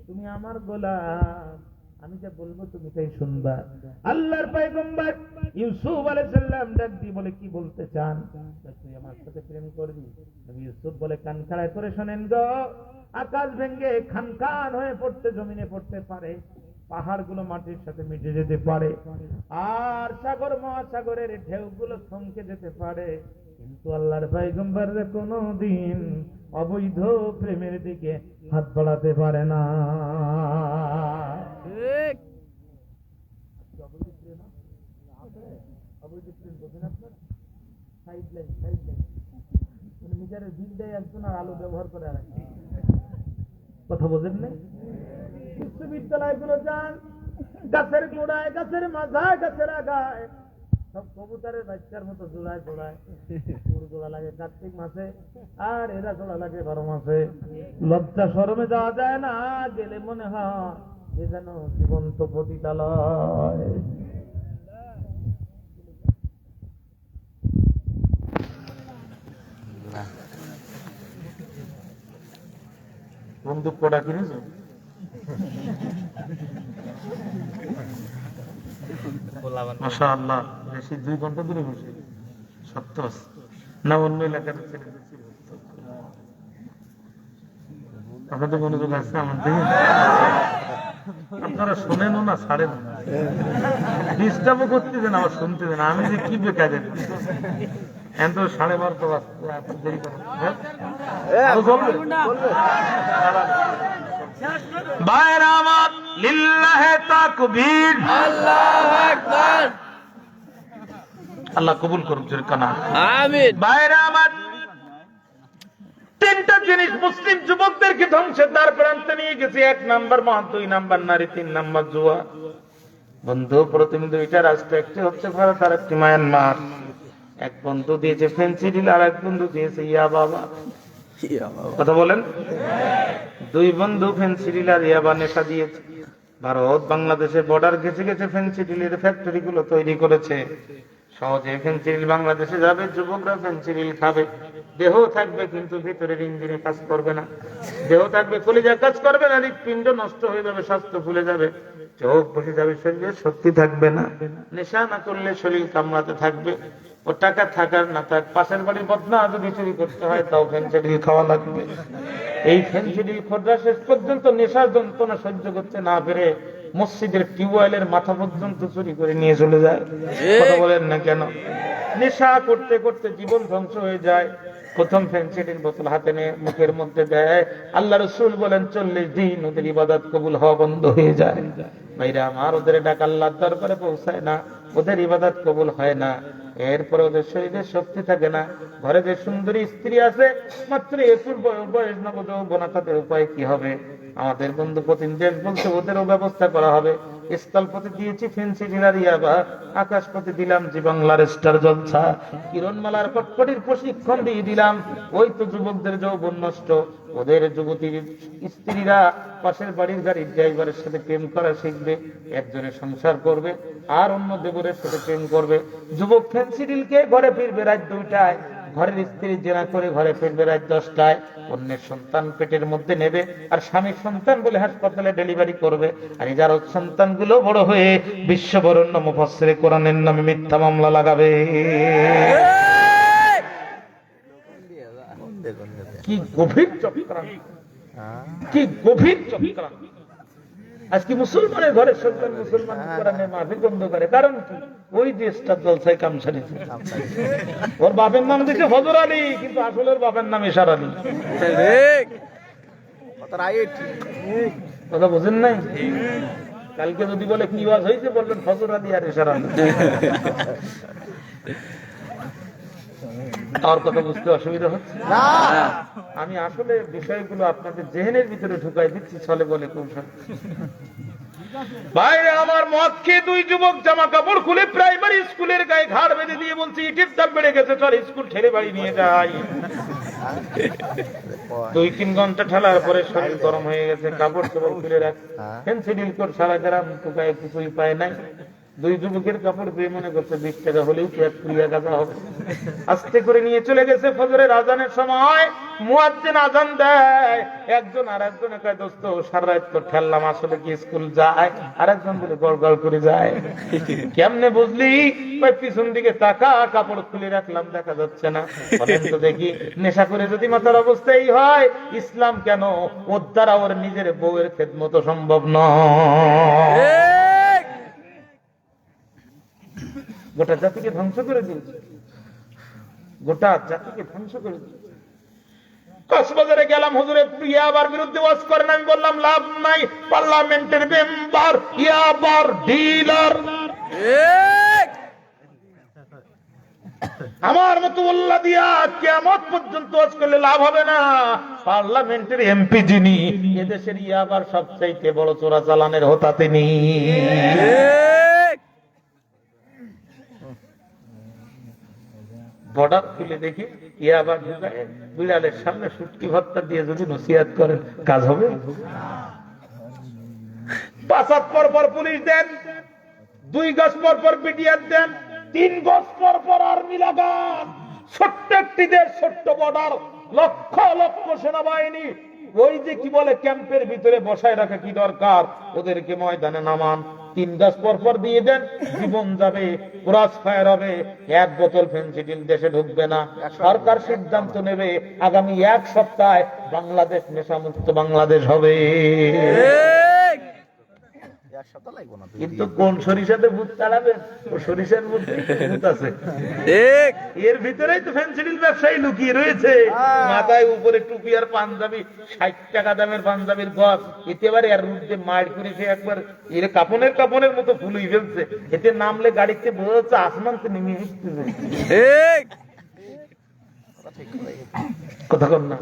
তুমি আমার গোলাম আমি যা বলবো তুমি তাই শুনবা আল্লাহর পয়গম্বর ইউসুফ আলাইহিস সালাম ডাক দিয়ে বলে কি বলতে চান তুই আমার সাথে প্রেম করবি নবী ইউসুফ বলে কান খাড়া করে শুনেন গো আকাশ ভেঙে খান খান হয়ে পড়তে জমিনে পড়তে পারে পাহাড়গুলো মাটির সাথে মিশে যেতে পারে আর সাগর মহাসাগরের ঢেউগুলো থমকে যেতে পারে কিন্তু আল্লাহর পয়গম্বর কোনদিন অবৈধ প্রেমের দিকে হাত বাড়াতে পারে না অবৈধ প্রেম বোঝেন আপনারা সাইড লাইন নিজের দিন দেয় একজন আর আলো ব্যবহার করে আর কথা বোঝেন নাই বিশ্ববিদ্যালয় গুলো যান গাছের গোড়ায় গাছের মাথায় গাছের আগায় সব কবুতরের বাচ্চার মতো জোড়ায় জোড়ায় জোড়া লাগে কার্তিক মাসে আর এরা জোড়া লাগে 12 মাসে লজ্জা শরমে যাওয়া যায় না গেলে মনে হয় এ যেন জীবন্ত পতিতালয় বন্দুক কোটা কিনেছো মাশাআল্লাহ বেশি 2 ঘন্টা ধরে বসে সত্য না অন্য এলাকার ছেলে আপনাদের মনোযোগ আছে আমার দিকে আপনারা শোনেনও না ছাড়েন ডিস্টার্বও করতে দেন আবার শুনতে দেন আমি যে কি বেকাজের এত 12:30 তো দেরি করেন বাইরে আমার লিল্লাহে তাকবীর আল্লাহু আকবার আল্লাহ কবুল করুন জোরকানা আমিন বাইরে আমার তিনটা জিনিস মুসলিম যুবকদেরকে ধ্বংসের দ্বার প্রান্তে নিয়ে গেছে 1 নাম্বার মদ 2 নাম্বার নারী 3 নাম্বার জুয়া বন্ধু প্রথম দুইটা রাষ্ট্র একটি হচ্ছে ভারত আর একটি মায়ানমার এক বন্ধু দিয়েছে ফেন্সিডিল আর এক বন্ধু দিয়েছে ইয়াবা কথা বলেন 2 বন্ধু ফেন্সিডিল আর ইয়াবা নেশা দিয়েছে ভারত বাংলাদেশের বর্ডার ঘেঁষে গেছে ফেন্সিডিলের ফ্যাক্টরি গুলো তৈরি করেছে সহজে ফেন্সিডিল বাংলাদেশে যাবে যুবকরা ফেন্সিডিল খাবে দেহ থাকবে কিন্তু ভিতরের ইঞ্জিনে কাজ করবে না দেহ থাকবে কলিজা কাজ করবে না হৃৎপিণ্ড নষ্ট হয়ে যাবে স্বাস্থ্য ভুলে যাবে চোখ বসে যাবে শরীরে শক্তি থাকবে না নেশা না করলে শরীর কামড়াতে থাকবে ও টাকা থাকার না থাক পাশের বাড়ির বদনা যদি চুরি করতে হয় তাও ফেন্সিডিল খাওয়া লাগবে এই ফেন্সিডিল খোররা শেষ পর্যন্ত নেশার যন্ত্রণা সহ্য করতে না পেরে মসজিদের টিউবওয়েলের মাথা পর্যন্ত চুরি করে নিয়ে চলে যায় কথা বলেন না কেন নেশা করতে করতে জীবন ধ্বংস হয়ে যায় প্রথম ফেন্সিডিল বোতল হাতে নিয়ে মুখের মধ্যে দেয় আল্লাহ রাসূল বলেন 40 দিন ওদের ইবাদত কবুল হওয়া বন্ধ হয়ে যায় ভাইরা আমার ওদের ডাক আল্লাহর দরবারে পৌঁছায় না ওদের ইবাদত কবুল হয় না এরপরে ওদের শরীরে শক্তি থাকে না ঘরে যে সুন্দরী স্ত্রী আছে মাত্র 21 বয়স নবযৌবনা তাদের উপায় কি হবে আমাদের বন্ধু প্রতিদিন দেশ বলছে ওদেরও ব্যবস্থা করা হবে স্থলপথে দিয়েছি ফেন্সি ডিলার ইয়াবা, আকাশপথে দিলাম জি বাংলার স্টার জলসা, কিরণমালার কটকটির প্রশিক্ষণ দিয়ে দিলাম। ওই তো যুবকদের যৌবন নষ্ট, ওদের যুবতীর স্ত্রীরা পাশের বাড়ির গাড়ির ড্রাইভারের সাথে প্রেম করা শিখবে, একজনের সংসার করবে আর অন্য দেবরের সাথে প্রেম করবে। যুবক ফেন্সি ডিলকে ঘরে ফিরবে রাত 2টায়, ঘরের স্ত্রী জেনা করে ঘরে ফিরবে রাত 10টায়, অন্যের সন্তান পেটের মধ্যে নেবে আর স্বামীর সন্তান বলে হাসপাতালে ডেলিভারি করবে। আর এই যার সন্তানগুলো বড় হয়ে বিশ্ববরণ্য মুফাসসিরে কোরআনের নামে মিথ্যা মামলা লাগাবে। কি গভীর চক্রান্ত, কি গভীর চক্রান্ত। আজকে মুসলমানের ঘরের সন্তান মুসলমান কোরআনের মাহফিল বন্ধ করে, কারণ কি? ওই দেশটার জলসায় কাম সারিছে। ওর বাপের নাম দিচ্ছে ফজর আলী, কিন্তু আসলে ওর বাপের নাম এশার আলী। কথা বুঝেন নাই? কালকে যদি বলে কি ওয়াজ হয়েছে, বলবেন ফজর আলী আর এশার আলী। আর কথা বুঝতে অসুবিধা হচ্ছে? আমি আসলে বিষয়গুলো আপনাদের জেহেনের ভিতরে ঢুকাই দিচ্ছি ছলে বলে কৌশল। বাইরে আমার মদ খেয়ে 2 যুবক জামা কাপড় খুলে প্রাইমারি স্কুলের গায়ে ঘাড় বেঁধে দিয়ে বলছে ইটের দাম বেড়ে গেছে, চল স্কুল ঠেলে বাড়ি নিয়ে যাই। 2-3 ঘন্টা ঠেলার পরে শরীর গরম হয়ে গেছে, কাপড় চোপড় খুলে রাখ, ফেন্সিডিল করে সারা গ্রাম টুকায় কিছুই পায় নাই। 2 যুবকের কাপড় পেয়ে মনে করছে 20 টাকা হলেও ক্রিয়া গাজা হবে। আস্তে করে নিয়ে চলে গেছে। ফজরের আজানের সময় মুয়াজ্জিন আজান দেয়, একজন আর একজনে কয় দোস্ত সারা রাত তো ঠেললাম, আসলে কি স্কুল যায়? আর একজন বলে গড়গড় করে যায়। কেমনে বুঝলি? পিছন দিকে তাকা, কাপড় খুলে রাখলাম দেখা যাচ্ছে না। বলেন তো দেখি, নেশা করে যদি মাথার অবস্থাই হয়, ইসলাম কেন ওর দ্বারা ওর নিজের বউয়ের খেদমত সম্ভব নয়? গোটা জাতিকে ধ্বংস করে দিয়েছে, গোটা জাতিকে ধ্বংস করে দিয়েছে। কক্সবাজারে গেলাম, হুজুরে ইয়াবার বিরুদ্ধে ওয়াজ করেন। আমি বললাম লাভ নাই, পার্লামেন্টের মেম্বার ইয়াবার ডিলার। আমার মতো উল্লাহ দিয়া কিয়ামত পর্যন্ত ওয়াজ করলে লাভ হবে না। পার্লামেন্টের এমপি যিনি, এদেশের ইয়াবার সবচাইতে বড় চোরাচালানের হোতা তিনি। বর্ডার খুলে দেখি ইয়াবা ঢুকায়, বিড়ালের সামনে সুটকি ভর্তা দিয়ে যদি নসিহত করেন, কাজ হবে? 5 হাত পর পর পুলিশ দেন, 2 গজ পর পর বিডিআর দেন, 3 গজ পর পর আর্মি লাগান। ছোট্ট একটি দেশ, ছোট্ট বর্ডার, লক্ষ লক্ষ সেনাবাহিনী। ওই যে কি বলে ক্যাম্পের ভিতরে বসায় রাখা কি দরকার? ওদেরকে ময়দানে নামান, 3 গজ পর পর দিয়ে দেন, জীবন যাবে, ক্রস ফায়ার হবে। 1 বোতল ফেন্সিডিল দেশে ঢুকবে না। সরকার সিদ্ধান্ত নেবে আগামী 1 সপ্তাহে বাংলাদেশ নেশামুক্ত বাংলাদেশ হবে। কিন্তু কোন সরিষাতে ভূত তাড়াবেন? ও সরিষার মধ্যে ভূত আছে, এর ভিতরেই তো ফেন্সিডিল ব্যবসায়ী লুকিয়ে রয়েছে। মাথায় উপরে টুপি আর পাঞ্জাবি, 60 টাকা দামের পাঞ্জাবির গছ, এতে এবার এর মধ্যে মার করে সে একবার এর কাপনের মতো ফুলই ফেলছে। এতে নামলে গাড়িতে বোঝা যাচ্ছে আসমান তো নেমে এসেছে। কথা কর না।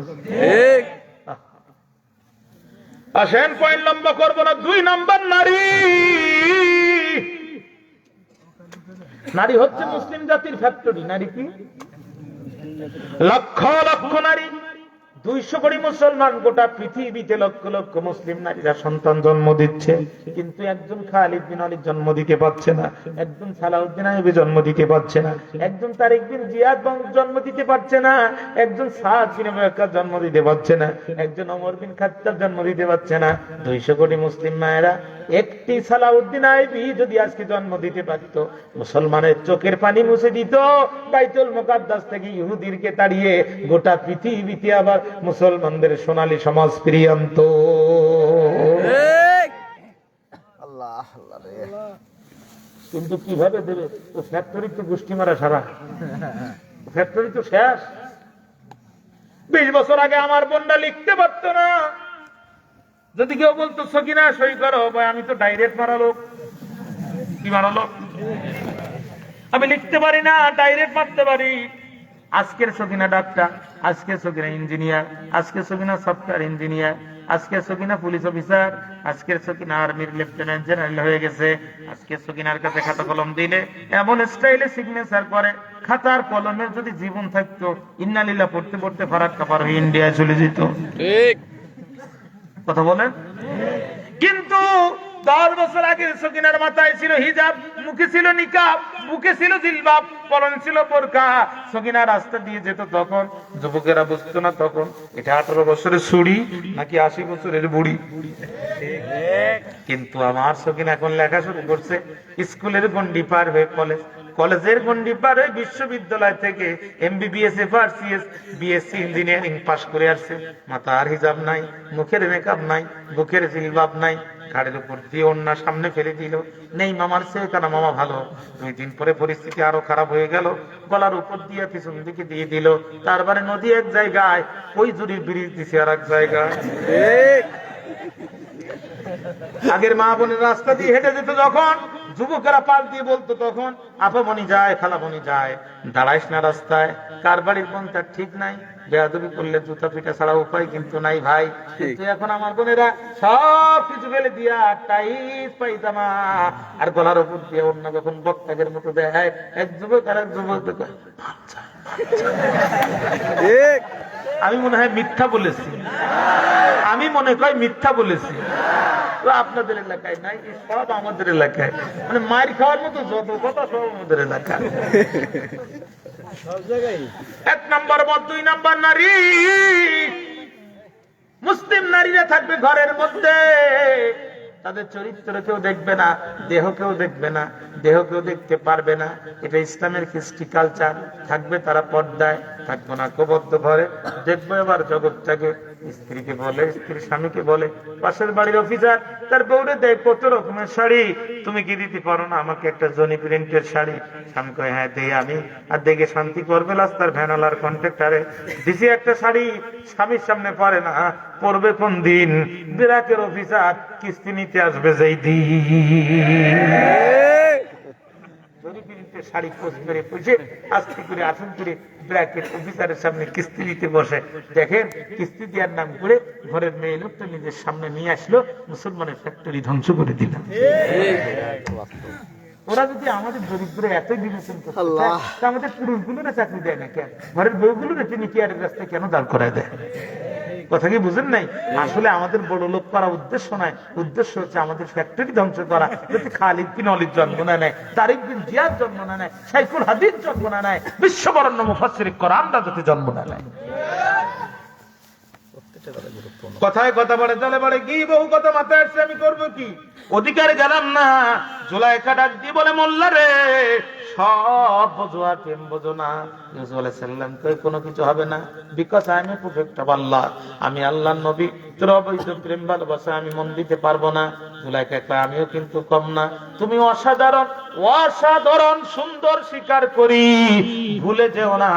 আসেন, পয়েন্ট লম্বা করবো না। 2 নাম্বার, নারী। নারী হচ্ছে মুসলিম জাতির ফ্যাক্টরি। নারী কি? লক্ষ লক্ষ নারী, 200 কোটি মুসলমান, গোটা পৃথিবীতে লক্ষ লক্ষ মুসলিম নারীরা সন্তান জন্ম দিচ্ছে। কিন্তু একজন খালিদ বিন ওয়ালিদ জন্ম দিতে পারছে না, একজন সালাউদ্দিন আইয়ুবী জন্ম দিতে পারছে না, একজন তারিক বিন জিয়াদ জন্ম দিতে পারছে না, একজন সাদ বিন ওয়াক্কাস জন্ম দিতে পারছে না, একজন ওমর বিন খাত্তাব জন্ম দিতে পারছে না। 200 কোটি মুসলিম মায়েরা, একটি সালাউদ্দিন আইয়ুবী যদি আজকে জন্ম দিতে পারত, মুসলমানের চোখের পানি মুছে দিত, বাইতুল মুকাদ্দাস থেকে ইহুদিরকে তাড়িয়ে গোটা পৃথিবীতে আবার মুসলমানদের সোনালী সমাজ ফিরিয়ে আনত। কিন্তু কিভাবে দেবে? তো ফ্যাক্টরি তো গোষ্ঠী মারা সারা, ফ্যাক্টরি তো শেষ। 20 বছর আগে আমার বোনটা লিখতে পারতো না। যদি কেউ বলতো সকিনা সই করো, ভাই আমি তো ডাইরেক্ট মারা লোক। কি মারা লোক? আমি লিখতে পারি না, ডাইরেক্ট মারতে পারি। আজকের সকিনা ডাক্তার, আজকের সকিনা ইঞ্জিনিয়ার, আজকের সকিনা সফটওয়্যার ইঞ্জিনিয়ার, আজকের সকিনা পুলিশ অফিসার, আজকের সকিনা আর্মির লেফটেন্যান্ট জেনারেল হয়ে গেছে। আজকের সকিনার কাছে খাতা কলম দিলে এমন স্টাইলে সিগনেচার করে, খাতার কলমের যদি জীবন থাকতো ইন্নালিল্লাহ পড়তে পড়তে ফারাক্কা পার হয়ে ইন্ডিয়ায় চলে যেত। ঠিক কথা বলেন। কিন্তু 10 বছর আগে সকিনার মাথায় ছিল হিজাব, মুখে ছিল নিকাব, বুকে ছিল জিলবাব, পরনে ছিল বোরকা। সকিনা রাস্তা দিয়ে যেত তখন যুবকেরা বুঝতো না তখন এটা 18 বছরের ছুরি নাকি 80 বছরের বুড়ি। কিন্তু আমার সকিনা এখন লেখা শুরু করছে, স্কুলের গন্ডি পার হয়ে কলেজ, কলেজের গন্ডি পার হয়ে বিশ্ববিদ্যালয় থেকে MBBS FRCS BSc ইঞ্জিনিয়ারিং পাশ করে আসছে। মাথার হিজাব নাই, মুখের মেকআপ নাই, বুকের জিলবাব নাই, ঘাড়ের উপর দিয়ে ওড়না সামনে ফেলে দিল। নেই মামার চেয়ে কেন মামা ভালো। 2 দিন পরে পরিস্থিতি আরো খারাপ হয়ে গেল, গলার উপর দিয়ে পিছন দিকে দিয়ে দিল। তারপরে নদী এক জায়গায়, ওই জুড়ির ব্রিজ দিছে আর এক জায়গায়। আগের মা বোনের রাস্তা দিয়ে হেঁটে যেত যখন, যুবকেরা পাল দিয়ে বলতো তখন আপামনি যায়, খালামনি যায়, দাঁড়াইস না রাস্তায়, কার বাড়ির বোন তার ঠিক নাই, বেয়াদবি করলে জুতা পিটা ছাড়া উপায় কিন্তু নাই ভাই। কিন্তু এখন আমার বোনেরা সব কিছু ফেলে দিয়া টাইট পাইজামা আর গলার উপর দিয়ে অন্য যখন বক্তাদের মতো দেয়, এক যুবক আর এক যুবক আমি মনে হয় মিথ্যা বলেছি, আমি মনে করি মিথ্যা বলেছি। আপনাদের এলাকায় নাই, সব আমাদের এলাকায়, মানে মার খাওয়ার মতো যত কথা সব আমাদের এলাকায়। 1 নম্বর মত, 2 নম্বর নারী, মুসলিম নারীরা থাকবে ঘরের মধ্যে, তাদের চরিত্র কেউ দেখবে না, দেহ কেউ দেখবে না, দেহ কেউ দেখতে পারবে না। এটা ইসলামের কৃষ্টি কালচার। থাকবে তারা পর্দায়, থাকবো না কবদ্ধ ঘরে। দেখবো এবার জগৎটাকে, স্ত্রীকে বলে, স্ত্রী স্বামীকে বলে, পাশের বাড়ির অফিসার তার বউরে দেয় কত রকমের শাড়ি, তুমি কি দিতে পারো না আমাকে একটা জনি প্রিন্টের শাড়ি? স্বামী কয় হ্যাঁ দেই আমি। আর দেখে শান্তি করবে রাস্তার ভ্যানালার কন্ট্রাক্টরে দিছি একটা শাড়ি, স্বামীর সামনে পারে না, পরবে কোন দিন? বিরাকের অফিসার কিস্তি নিতে আসবে যেই দিন। শাড়ি পোস্ট করে পয়সে আস্তে করে আসন করে ব্র্যাকেট অফিসারের সামনে কিস্তি দিতে বসে। দেখেন কিস্তি দেওয়ার নাম করে ঘরের মেয়ে লোকটা নিজের সামনে নিয়ে আসলো, মুসলমানের ফ্যাক্টরি ধ্বংস করে দিল। ওরা যদি আমাদের দরিদ্র এতই বিবেচন করতে চায়, আমাদের পুরুষগুলোরা চাকরি দেয় না কেন? ঘরের বউগুলো তিনি কেয়ারের রাস্তায় কেন দাঁড় করায় দেয়? কথা কি বুঝেন নাই? আসলে আমাদের বড় লোক করা উদ্দেশ্য নয়, উদ্দেশ্য হচ্ছে আমাদের ফ্যাক্টরি ধ্বংস করা, যাতে খালিদ বিন ওয়ালিদ জন্ম না নেয়, তারিক বিন জিয়াদ জন্ম না নেয়, শাইখুল হাদিস জন্ম না নেয়, বিশ্ববরেণ্য মুফাসসির কোরআনরা যাতে জন্ম না নেয়। কথায় কথা বলে চলে বলে কি বহু কথা মাথায় আসছে, আমি করবো কি? অধিকারে গেলাম না। জুলাইখা ডাক দিয়ে বলে মোল্লা রে, সব বোঝো আর প্রেম বোঝো না। ইউসুফ আলাইহিস সালাম কই কোনো কিছু হবে না, because I am a prophet of Allah, আমি আল্লাহর নবী, তোর অবৈধ প্রেম ভালোবাসা আমি মন দিতে পারবো না। জুলাইখা কয় আমিও কিন্তু কম না, তুমি অসাধারণ অসাধারণ সুন্দর স্বীকার করি, ভুলে যেও না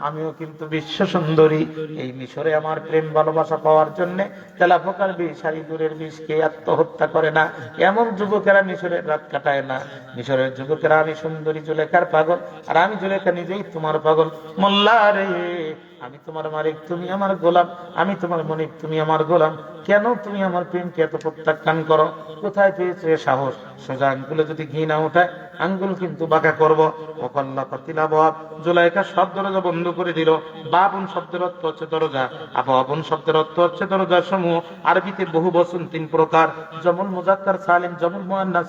আমিও কিন্তু বিশ্ব সুন্দরী। এই মিশরে আমার প্রেম ভালোবাসা পাওয়ার জন্য তেলাপোকার বিষ আর ইঁদুরের বিষ কে আত্মহত্যা করে না? এমন যুবকেরা মিশরের রাত কাটায় না। মিশরের যুবকেরা আমি সুন্দরী জুলেখার পাগল, আর আমি জুলেখা নিজেই তোমার পাগল। মোল্লা রে, আমি তোমার মালিক, তুমি আমার গোলাম, আমি তোমার মনিব, তুমি আমার গোলাম। কেন তুমি আমার প্রেমকে এত প্রত্যাখ্যান করো? কোথায় পেয়েছো এ সাহস? সোজা আঙ্গুলে যদি ঘি না উঠায় আঙ্গুল কিন্তু বাঁকা করবো। অকল্লা কাতিলা বাব। জুলাইখা সব দরজা বন্ধ করে দিল। বাবুন শব্দের অর্থ হচ্ছে দরজা, আবাবুন শব্দের অর্থ হচ্ছে দরজা সমূহ। আরবিতে বহু বচন 3 প্রকার, জমুল মুজাক্কার সালিম, জমুল মুআন্নাস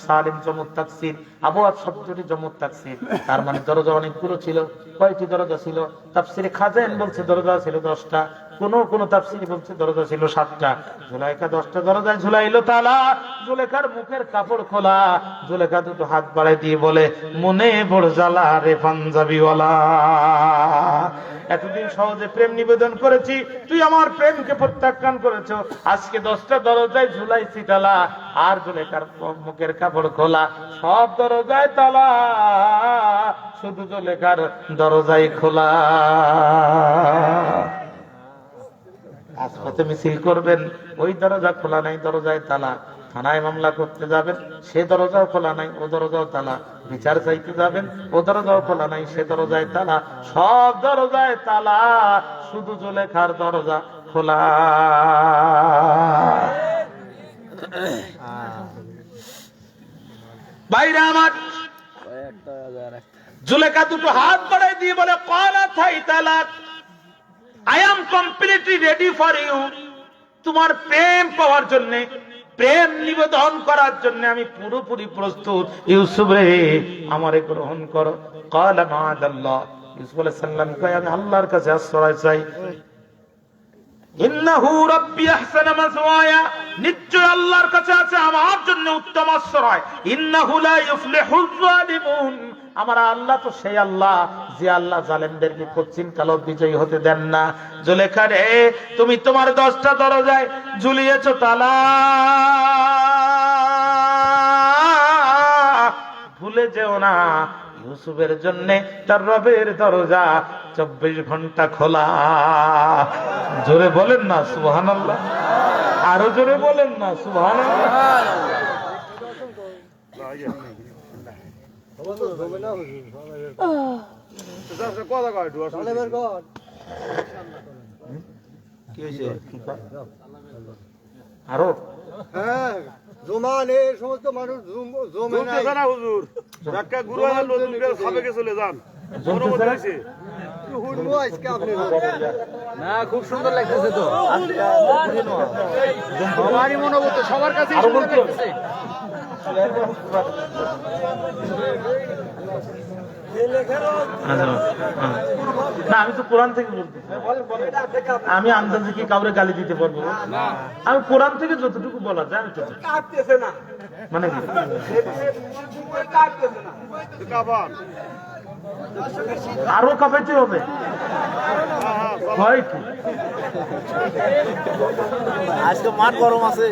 সালিম, জমুত তাকসির। আবওয়াব শব্দটি জমুত তাকসির, তার মানে দরজা অনেকগুলো ছিল। কয়টি দরজা ছিল? তাফসিরে খাজাইন বলছে দরজা ছিল 10টা, কোন তাফসিরে বলছে দরজা ছিল 7টা। জুলাইখা 10টা দরজায় ঝুলাইলো তালা। জুলেখার মুখের কাপড় খোলা। জুলেখা দুটো হাত বাড়ায় দিয়ে বলে, মনে বড় জ্বালা রে পাঞ্জাবিওয়ালা, এতদিন সহজে প্রেম নিবেদন করেছি, তুই আমার প্রেমকে প্রত্যাখ্যান করেছ। আজকে 10টা দরজায় ঝুলাইছি তালা, আর জুলেখার মুখের কাপড় খোলা। সব দরজায় তালা, শুধু জুলেখার দরজায় খোলা। রাজপথে মিছিল করবেন, ওই দরজা খোলা নাই, দরজায় তালা। থানায় মামলা করতে যাবেন, সে দরজাও খোলা নাই, ও দরজাও তালা। বিচার চাইতে যাবেন, ও দরজাও খোলা নাই, সে দরজায় তালা। সব দরজায় তালা, শুধু জুলেখার দরজা খোলা। বাইরে আমার জুলেখা দুটো হাত বাড়াই দিয়ে বলে, ক্বালা থাই তালাক, I am completely ready for you. তোমার প্রেম পাওয়ার জন্য, প্রেম নিবেদন করার জন্য আমি পুরোপুরি প্রস্তুত। ইউসুফ রে, আমারে গ্রহণ করো। ক্বালা মাআদাল্লাহ, ইউসুফ আলাইহিস সালাম কয়, আমি আল্লাহর কাছে আশ্রয় চাই। ইন্নাহু রাব্বি আহসানা মাসওয়ায়া, নিশ্চয় আল্লাহর কাছে আছে আমার জন্য উত্তম আশ্রয়। ইন্নাহু লা ইউফলিহুজ জালিমুন, আমার আল্লাহ তো সেই আল্লাহ যে আল্লাহ জালেমদেরকে কোচিন কালো বিজয়ী হতে দেন না। জুলেখা রে, তুমি তোমার 10টা দরজায় ঝুলিয়েছো তালা, ভুলে যেও না ইউসুফের জন্য তার রবের দরজা 24 ঘন্টা খোলা। জোরে বলেন না সুবহানাল্লাহ, আরো জোরে বলেন না সুবহানাল্লাহ। আরো সমস্ত মানুষ হুজুর চলে যান। না, খুব সুন্দর লাগতেছে তো, সবারই মনোভূত, সবার কাছে না, আমি তো কোরআন থেকে বলতে, আমি আন্দাজে কি কাউরে গালি দিতে পারবো? আমি কোরআন থেকে যতটুকু বলা যায় আমি মানে কি আরো কাঁপাইতে হবে, হয় কি? আজকে মাঠ গরম আছে।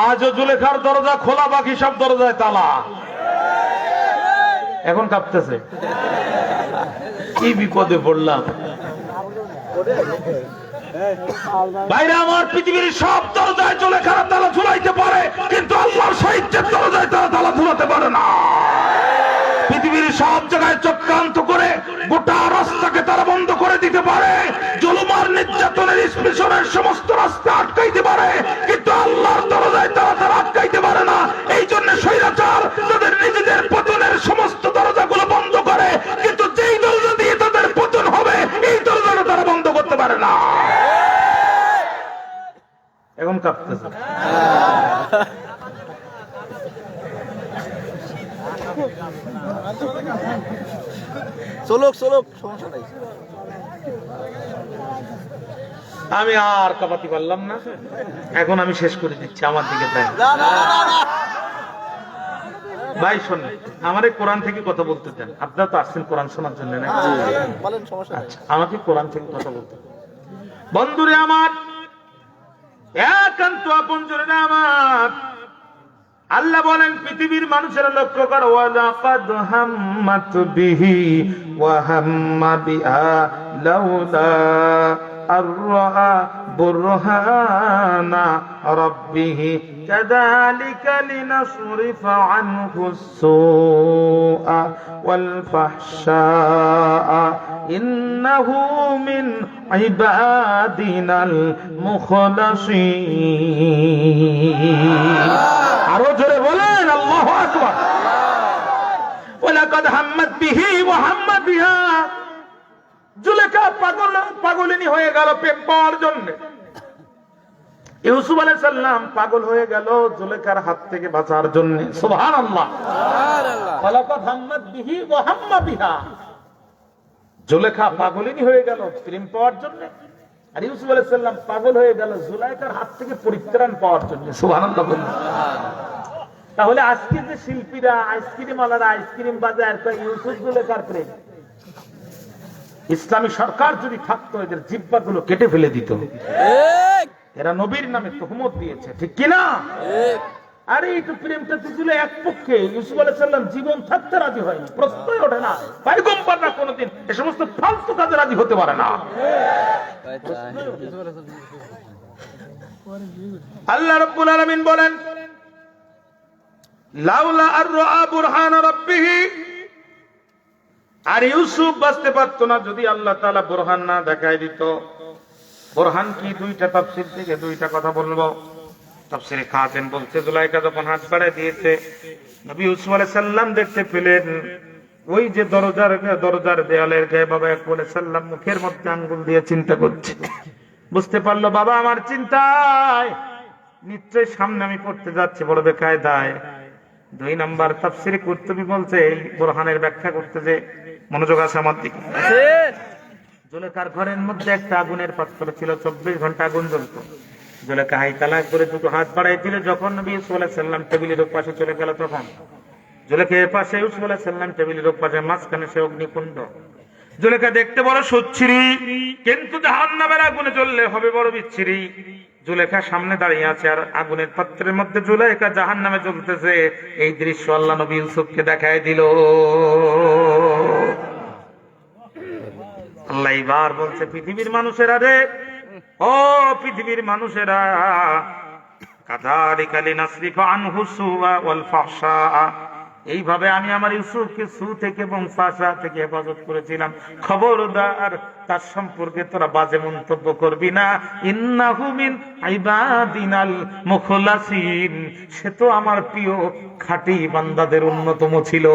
আজও জুলেখার দরজা খোলা, বাকি সব দরজায় তালা। এখন কাঁপতেছে, কি বিপদে পড়লাম। বাইরে আমার, পৃথিবীর সব দরজায় জুলেখার তালা ঝুলাইতে পারে, কিন্তু আল্লাহর সাহিত্যের দরজায় তারা তালা ঝুলাতে পারে না। পৃথিবীর সব জায়গায় চক্রান্ত করে গোটা রাস্তাকে তারা বন্ধ করে দিতে পারে, জুলুম আর নির্যাতনের স্পেশনের সমস্ত রাস্তা আটকাইতে পারে, কিন্তু আল্লাহর দরজায় তারা আটকাইতে পারে না। এই জন্য স্বৈরাচার তাদের নিজেদের পতনের সমস্ত দরজাগুলো বন্ধ করে, কিন্তু যেই দরজা দিয়ে তাদের পতন হবে এই দরজাটা তারা বন্ধ করতে পারে না। এখন কাঁপতেছে। চলুক চলুক, সমস্যা নাই। আমি আর কাঁপাতে পারলাম না, এখন আমি শেষ করে দিচ্ছি। আমার দিকে তাই ভাই শোন, আমার কোরআন থেকে কথা বলতে চান, আপনারা তো আসছেন কোরআন শোনার জন্য না? বলেন, সমস্যা নাই। আচ্ছা, আমাকে কোরআন থেকে কথা বলতে বন্ধুরে আমার, একান্ত আপনজনেরা আমার, আল্লাহ বলেন পৃথিবীর মানুষেরা লক্ষ্য করো, ওয়ালাকাদ হাম্মাত বিহি ওয়া হাম্মা বিহা লাউলা আররা বুরহানা রাব্বিহি কাযালিকা লিনাসরিফা আনহু السوء والفحشاء إنه من عبادنا المخلصين। আরো জোরে বলেন আল্লাহু আকবার। ওয়ালাকাদ হাম্মাত বিহি ওয়া হাম্মা বিহা, জুলেখা পাগলিনী হয়ে গেল প্রেম পাওয়ার জন্য। ইউসুফ আলাইহিস সালাম পাগল হয়ে গেল জুলেখার হাত থেকে বাঁচার জন্য। সুবহানাল্লাহ। ওয়ালাকাদ হাম্মাত বিহি ওয়া হাম্মা বিহা, জুলেখা পাগলিনী হয়ে গেল প্রেম পাওয়ার জন্য, আর ইউসুফ আলাইহিস সালাম পাগল হয়ে গেল জুলেখার হাত থেকে পরিত্রাণ পাওয়ার জন্য। সুবহানাল্লাহ বলুন। তাহলে আজকে যে শিল্পীরা আইসক্রিম আলাদা আইসক্রিম বাজার ইউসুফ জুলেখার প্রেম, ইসলামী সরকার যদি থাকতো এদের জিহ্বাগুলো কেটে ফেলে দিত। এরা নবীর নামে তুহমত দিয়েছে, ঠিক কিনা? আরে একটু প্রেমটা তো ছিল এক পক্ষে। ইউসুফ আলাইহিস সালাম জীবন থাকতে রাজি হয়নি, প্রশ্নই ওঠে না। পয়গম্বররা কোনোদিন এ সমস্ত ফালতু কাজে রাজি হতে পারে না। আল্লাহ রাব্বুল আলামিন বলেন, লাউলা আর-রাআ বুরহান রাব্বিহি, আর ইউসুফ বাঁচতে পারতো না যদি আল্লাহ তাআলা বুরহান না দেখায় দিত। বুরহান কি? দুইটা তাফসীর থেকে দুইটা কথা বলবো। তাফসীরে খাতেন বলছে, জুলাইখা যখন হাত বাড়ায় দিয়েছে, নবী ইউসুফ আলাইহিস সালাম দেখতে পেলেন ওই যে দরজার দেয়ালের গায়ে বাবা ইয়াকুব আলাইহিস সালাম মুখের মধ্যে আঙ্গুল দিয়ে চিন্তা করছে। বুঝতে পারলো বাবা আমার চিন্তায় নিশ্চয়ই সামনে আমি পড়তে যাচ্ছি বড় বেকায়দায়। 2 নাম্বার তাফসীরে কুরতুবী বলছে, এই বুরহানের ব্যাখ্যা করতে যে মনোযোগ আছে আমার দিকে। জুলেখার ঘরের মধ্যে একটা আগুনের পাত্র ছিল, 24 ঘন্টা আগুন জ্বলত। জুলেখা হাই তালাক করে দুটো হাত বাড়াই দিলে, যখন নবী ইউসুফ আলাইহিস সালাম টেবিলের পাশে চলে গেল, তখন জুলেখা এর পাশে, ইউসুফ আলাইহিস সালাম টেবিলের পাশে, মাঝখানে সে অগ্নিকুণ্ড। জুলেখা দেখতে বড় সুচ্ছিরি, কিন্তু জাহান্নামের আগুনে জ্বললে হবে বড় বিচ্ছিরি। জুলেখা সামনে দাঁড়িয়ে আছে আর আগুনের পাত্রের মধ্যে জুলেখা জাহান্নামে জ্বলতেছে। এই দৃশ্য আল্লাহ নবী ইউসুফকে দেখায় দিল। আল্লাহ এবার বলছে, পৃথিবীর মানুষেরা রে, ও পৃথিবীর মানুষেরা, কাযালিকা লিনাসরিফা আনহু সুআ ওয়াল ফাহশা, এইভাবে আমি আমার ইউসুফকে সু থেকে এবং ফাহশা থেকে হেফাজত করেছিলাম। খবরদার তার সম্পর্কে তোরা বাজে মন্তব্য করবি না। ইন্নাহু মিন ইবাদিনাল মুখলাসিন, সে তো আমার প্রিয় খাঁটি বান্দাদের অন্যতম ছিল।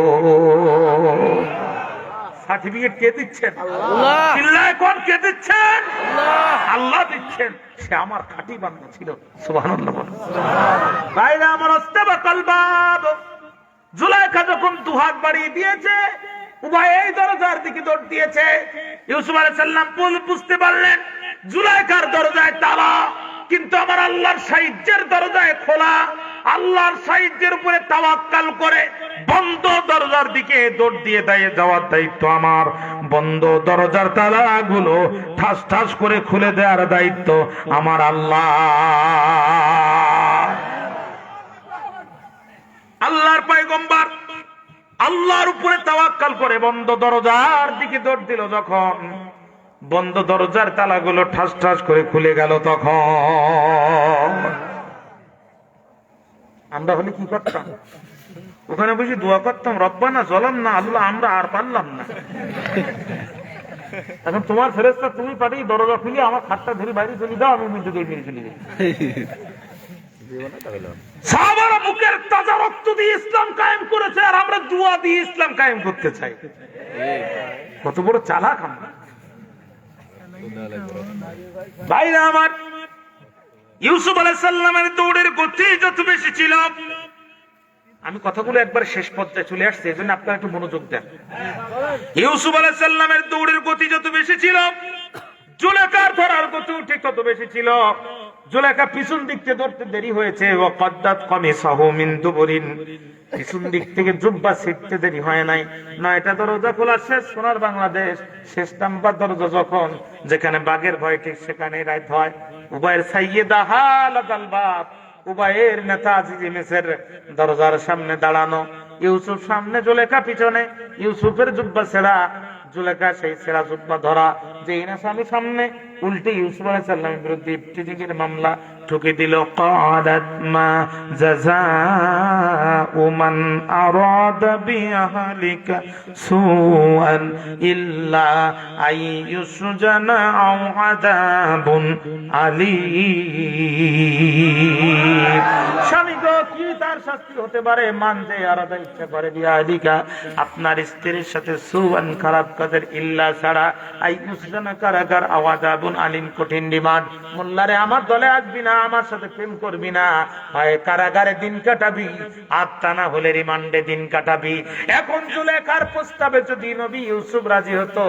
সার্টিফিকেট কে দিচ্ছেন? আল্লাহ। চিল্লায় কোন কে দিচ্ছেন? আল্লাহ। আল্লাহ দিচ্ছেন। সে আমার খাঁটি বান্দা ছিল। সুবহানাল্লাহ। ভাইরা আমার, আস্তাবাকাল বাব, জুলাইখা যখন দুহাত বাড়িয়ে দিয়েছে, উভয় এই দরজার দিকে দৌড় দিয়েছে। ইউসুফ আলাইহিস সালাম বুঝতে পারলেন জুলাইখার দরজায় তালা, কিন্তু আমার আল্লাহর সাহায্যের দরজায় খোলা। আল্লাহর সাহায্যের উপরে তাওয়াক্কাল করে বন্ধ দরজার দিকে দৌড় দিয়ে যাওয়ার দায়িত্ব আমার। বন্ধ দরজার তালাগুলো ঠাস ঠাস করে খুলে দেওয়ার দায়িত্ব আমার আল্লাহ। আল্লাহর পয়গম্বর আল্লাহর উপরে তাওয়াক্কাল করে বন্ধ দরজার দিকে দৌড় দিল। যখন বন্ধ দরজার তালাগুলো ঠাস ঠাস করে খুলে গেল, তখন আমরা হলে কি করতাম? ওখানে বসে দোয়া করতাম, রব্বানা যালামনা, আল্লাহ আমরা আর পারলাম না। এখন তোমার ফেরেশতা তুমি পাঠিয়ে দরজা খুলে আমার খাটটা ধরে বাইরে চলে দাও, আমি মধ্যে দিয়ে মেরে চলে যাই। সাহাবারা বুকের তাজা রক্ত দিয়ে ইসলাম কায়েম করেছে, আর আমরা দোয়া দিয়ে ইসলাম কায়েম করতে চাই। কত বড় চালাক আমরা! ভাইরা আমার, ইউসুফ আলাইহিস সালামের দৌড়ের গতি যত বেশি ছিল, আমি কথাগুলো একবার শেষ পর্যায়ে চলে আসছে, এজন্য আপনারা একটু মনোযোগ দেন। ইউসুফ আলাইহিস সালামের দৌড়ের গতি যত বেশি ছিল, জুলেখার ধরার গতি ঠিক তত বেশি ছিল। জুলেখা পিছন দিক থেকে ধরতে দেরি হয়েছে। ওয়াকাদ্দাত কামিসাহু মিন দুবুরিন, পিছন দিক থেকে জুব্বা ছিটতে দেরি হয় নাই। 9টা দরজা খোলা শেষ, সোনার বাংলাদেশ শেষ নাম্বার দরজা যখন, যেখানে বাঘের ভয় ঠিক সেখানেই রাত হয়। উবাইয়ের সাইয়্যিদা হালাদাল বাব, উবাইয়ের নেতা আজিজে মিসর দরজার সামনে দাঁড়ানো। ইউসুফ সামনে, জুলেখা পিছনে। ইউসুফের জুব্বা ছেঁড়া, জুলেখা সেই ছেঁড়া জুব্বা ধরা। যে ইনাসামি সামনে, উল্টে ইউসুফ আলাইহিস সালামের বিরুদ্ধে ইফতিজিকের মামলা ঠুকে দিল। ক্বালাত মা জাযাউ মান আরাদা বিআহলিকা সুআন ইল্লা আইয়ুসজানা আও আযাবুন আলীম। স্বামী গো, কি তার শাস্তি হতে পারে? মান যে আরাদা ইচ্ছা করে বিআহলিকা, আপনার স্ত্রীর সাথে সুআন খারাপ কাজের, ইল্লা ছাড়া, আইয়ুসজানা কারাগার, আও আযাবুন আলীম কঠিন ডিমান্ড। মোল্লারে আমার দলে আসবি না, আমার সাথে প্রেম করবি না, হয় কারাগারে দিন কাটাবি, আর তা না হলে রিমান্ডে দিন কাটাবি। এখন জুলেখার প্রস্তাবে যদি নবী ইউসুফ রাজি হতো,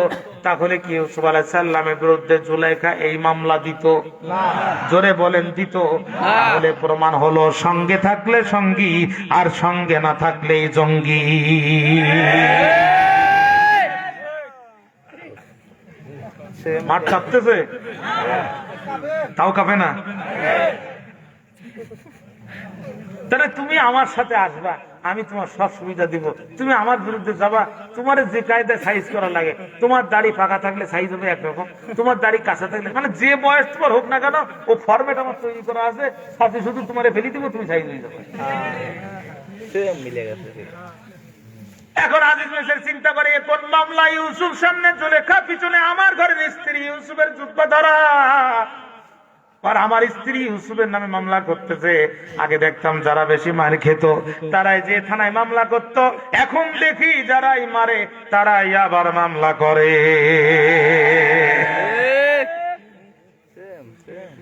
তাহলে কি ইউসুফ আলাইহিস সালামের বিরুদ্ধে জুলেখা এই মামলা দিত? জোরে বলেন, দিত? তাহলে প্রমাণ হলো সঙ্গে থাকলে সঙ্গী, আর সঙ্গে না থাকলে জঙ্গি। মাঠ কাঁপতেছে, তাও কাঁপে না। তাহলে তুমি আমার সাথে আসবা, আমি তোমার সব সুবিধা দিব। তুমি আমার বিরুদ্ধে যাবা, তোমার যে কায়দায় সাইজ করা লাগে, তোমার দাড়ি ফাঁকা থাকলে সাইজ হবে একরকম, তোমার দাড়ি কাঁচা থাকলে, মানে যে বয়স তোমার হোক না কেন, ও ফরম্যাট আমার তৈরি করা আছে, সাথে শুধু তোমার ফেলি দিব, তুমি সাইজ হয়ে যাবে। এখন আজিজ মেসের চিন্তা করে কোন মামলা, ইউসুফ সামনে জুলেখা, পিছনে আমার ঘরের স্ত্রী, ইউসুফের জুব্বা ধরা, আর আমার স্ত্রী ইউসুফের নামে মামলা করতেছে। আগে দেখতাম যারা বেশি মার খেত তারাই যে থানায় মামলা করত, এখন দেখি যারাই মারে তারাই আবার মামলা করে।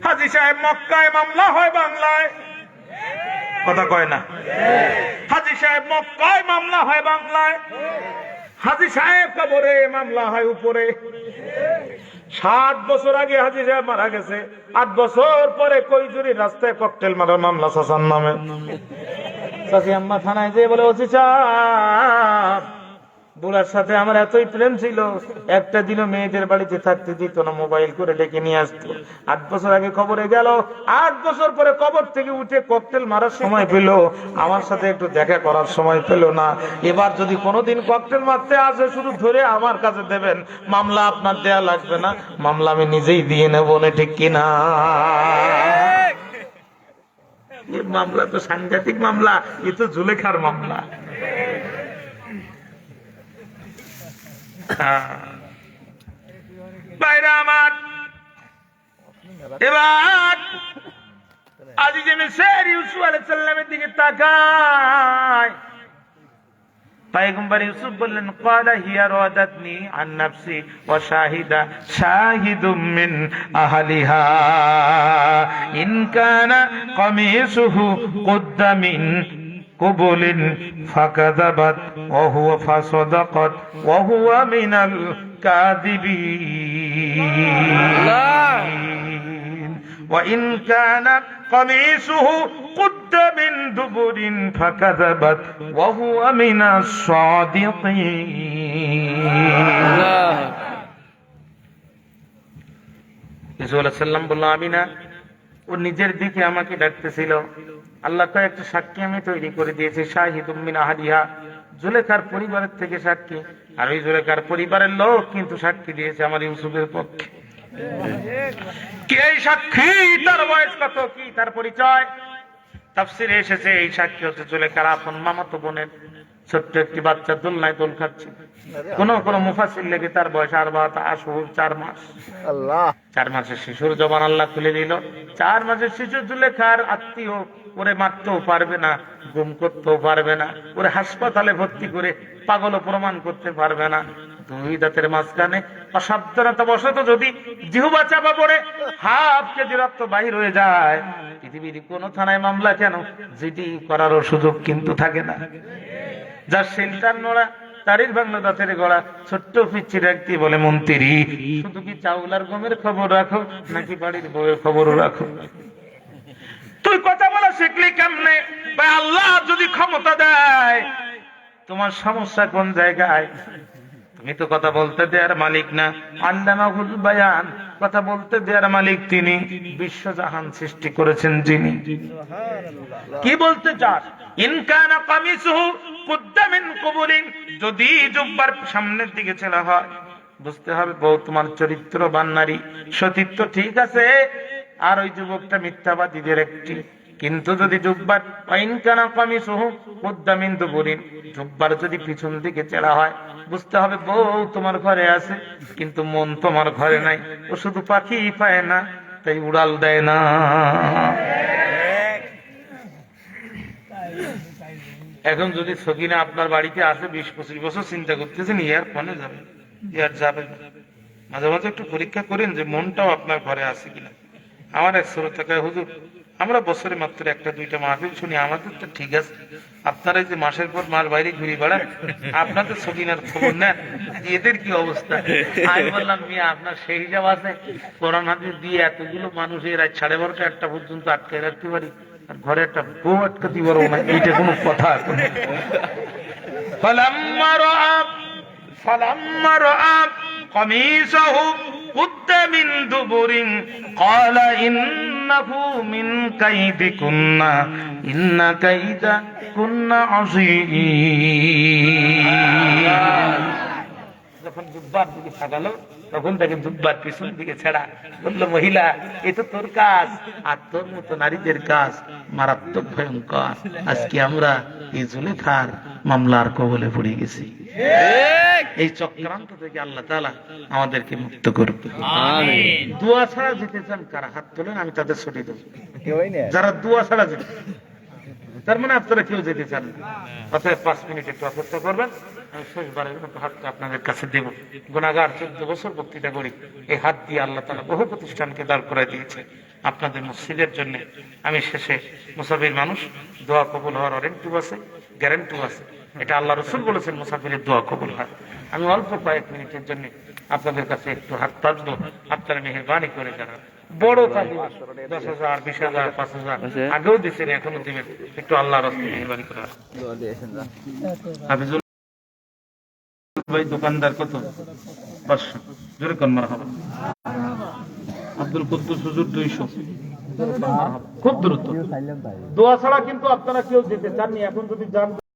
হাজী সাহেব মক্কায় মামলা হয় বাংলায়, কথা কয় না। হাজী সাহেব মক্কায় মামলা হয় বাংলায়, হাজী সাহেব কবরে মামলা হয় উপরে। 60 বছর আগে হাজী সাহেব মারা গেছে, 8 বছর পরে কৈজুরি রাস্তায় ককটেল মারার মামলা চাচার নামে। চাচি আম্মা থানায় যেয়ে বলে, ওসি সাহেব, বুড়ার সাথে আমার এতই প্রেম ছিল, একটা দিনও মেয়েদের বাড়িতে থাকতে দিত না, মোবাইল করে ডেকে নিয়ে আসতো। 8 বছর আগে কবরে গেল, 8 বছর পরে কবর থেকে উঠে ককটেল মারার সময় পেল, আমার সাথে একটু দেখা করার সময় পেল না। এবার যদি কোনোদিন ককটেল মারতে আসে, শুধু ধরে আমার কাছে দেবেন, মামলা আপনার দেয়া লাগবে না, মামলা আমি নিজেই দিয়ে নেবো, না ঠিক কিনা? মামলা তো সাংঘাতিক মামলা, এ তো জুলেখার মামলা। বাইরে আমার এবার আজিজে মিসর ইউসুফ আলাইহিস সালামের দিকে তাকায়। পয়গম্বর ইউসুফ বললেন, ক্বালা হিয়া রাদাতনি আন নাফসি ওয়া শাহিদা শাহিদুম মিন আহলিহা ইন কানা কামিসুহু কুদ্দা মিন কুবুলিন ফাকাযাবাত ওয়া হুয়া ফাসাদাকাত ওয়া হুয়া মিনাল কাযিবিন ওয়া ইন কানা কামিসুহু কুদ্দা মিন দুবুরিন ফাকাযাবাত ওয়া হুয়া মিনাস সাদিকিন। ইউসুফ আলাইহিস সালাম বলল, আমি না, ও নিজের দিকে আমাকে ডাকতেছিল। আল্লাহ কয়েকটা সাক্ষী আমি তৈরি করে দিয়েছি, শাহিদুম মিন আহলিহা, জুলেখার পরিবারের থেকে সাক্ষী, আর ওই জুলেখার পরিবারের লোক কিন্তু সাক্ষী দিয়েছে আমার ইউসুফের পক্ষে। কে সাক্ষী, তার বয়স কত, কি তার পরিচয়? তাফসিরে এসেছে এই সাক্ষী হচ্ছে জুলেখার আপন মামাতো বোনের ছোট্ট একটি বাচ্চা দোলনায় দোল খাচ্ছে। কোন কোন মুফাসসির লেগে তার বয়স 4 মাস। আল্লাহ, 4 মাসের শিশুর জবান আল্লাহ খুলে দিল। 4 মাসের শিশু জুলেখার আত্মীয়, ওরে মারতেও পারবে না, গুম করতেও পারবে না, ওরে হাসপাতালে ভর্তি করে পাগল প্রমাণ করতে পারবে না। 2 দাঁতের মাঝখানে অসাবধানতা বশত যদি জিহ্বা চাপা পড়ে হাফ কেজি রক্ত বাহির হয়ে যায়, পৃথিবীর কোন থানায় মামলা কেন, জিডি করারও সুযোগ কিন্তু থাকে না। যার শেল্টার নোড়া, তারির বাংলা দাঁতের গড়া, ছোট্ট পিচ্ছি ব্যক্তি বলে, মন্ত্রী শুধু কি চাউল আর গমের খবর রাখো, নাকি বাড়ির বউয়ের খবরও রাখো? তুই কথা বলা শিখলি কেমনে? ভাই, আল্লাহ যদি ক্ষমতা দেয়, তোমার সমস্যা কোন জায়গায়? তুমি তো কথা বলতে দেয়ার মালিক না। আল্লামাহুল বায়ান, কথা বলতে দেয়ার মালিক তিনি, বিশ্বজাহান সৃষ্টি করেছেন যিনি। কি বলতে চাস? ইন কানা কামিসুহু কুদ্দা মিন কুবুলিন, যদি জুব্বার সামনের দিকে ছেলা হয়, বুঝতে হবে বউ তোমার চরিত্রবান নারী, সতীত্ব ঠিক আছে, আর ওই যুবকটা মিথ্যাবাদীদের একটি। কিন্তু যদি জুব্বার ইন কানা কামিসুহু কুদ্দা মিন দুবুরিন, জুব্বার যদি পিছন দিকে ছেলা হয়, বুঝতে হবে বউ তোমার ঘরে আছে, কিন্তু মন তোমার ঘরে নাই। ও শুধু পাখি পায় না, তাই উড়াল দেয় না। এখন যদি সকিনা আপনার বাড়িতে আসে 20-25 বছর, চিন্তা করতেছেন ইয়ার ফোনে যাবে, ইয়ার যাবে না। মাঝে মাঝে একটু পরীক্ষা করেন যে মনটাও আপনার ঘরে আছে কিনা। আমার এক শ্রোতা কয়, হুজুর আমরা বছরে মাত্র 1-2টা মাহফিল শুনি, আমাদের তো ঠিক আছে, আপনারা যে মাসের পর মাস বাইরে ঘুরে বেড়ান, আপনাদের সকিনার খবর নেন, এদের কি অবস্থা? আমি বললাম, মিয়া আপনার সেই হিসাব আছে? কোরআন হাদিস দিয়ে এতগুলো মানুষের রাত 12:30-1টা পর্যন্ত আটকে রাখতে পারি, আর ঘরে একটা বউ আটকাতে পারবো না, এইটা কোনো কথা? ফালাম্মা قميصه قد من دبر قال إن ইয়াতাখাল্লাফু মিন কাইদিকুন্না ইন্না কাইদা কুন্না আযীম। যখন জুব্বার দিকে তাকালো তখন তাকে জুব্বার পিছন দিকে ছেড়া বললো, মহিলা এ তো তোর কাজ, আর তোর মতো নারীদের কাজ মারাত্মক ভয়ঙ্কর। আজকে আমরা এই জুলেখার মামলার কবলে পড়ে গেছি। এই চক্রান্ত থেকে আল্লাহ তাআলা আমাদেরকে মুক্ত করুন। দোয়া ছাড়া যেতে চান কারা হাত তোলেন, আমি তাদের ছুটি দেব। যারা দোয়া ছাড়া যেতে, তার মানে আপনারা কেউ যেতে চান না, অতএব 5 মিনিট একটু অপেক্ষা করবেন। আমি শেষবারের মতো হাতটা আপনাদের কাছে দেব। গুনাহগার 14 বছর বক্তৃতা করি, এই হাত দিয়ে আল্লাহ তাআলা বহু প্রতিষ্ঠানকে দাঁড় করায় দিয়েছে আপনাদের মসজিদের জন্য। আমি শেষে মুসাফির মানুষ, দোয়া কবুল হওয়ার ওয়ারেন্টিও আছে, গ্যারান্টিও আছে। এটা আল্লাহ রাসূল বলেছেন মুসাফিরের দোয়া কবুল হয়। আমি অল্প কয়েক মিনিটের জন্য আপনাদের কাছে একটু হাত পাতবো, আপনারা মেহেরবানি করে জানান। বড় চাকরি 10,000, 20,000, 5,000 আগেও দিচ্ছেন, এখনো দিবেন, একটু আল্লাহর রাস্তায় মেহেরবানি করে। হাফিজুল ভাই দোকানদার কত? 500, জোরে কোন মারহাবা। আব্দুল কুদ্দুস হুজুর 200, খুব দ্রুত। দোয়া ছাড়া কিন্তু আপনারা কেউ যেতে চাননি, এখন যদি যান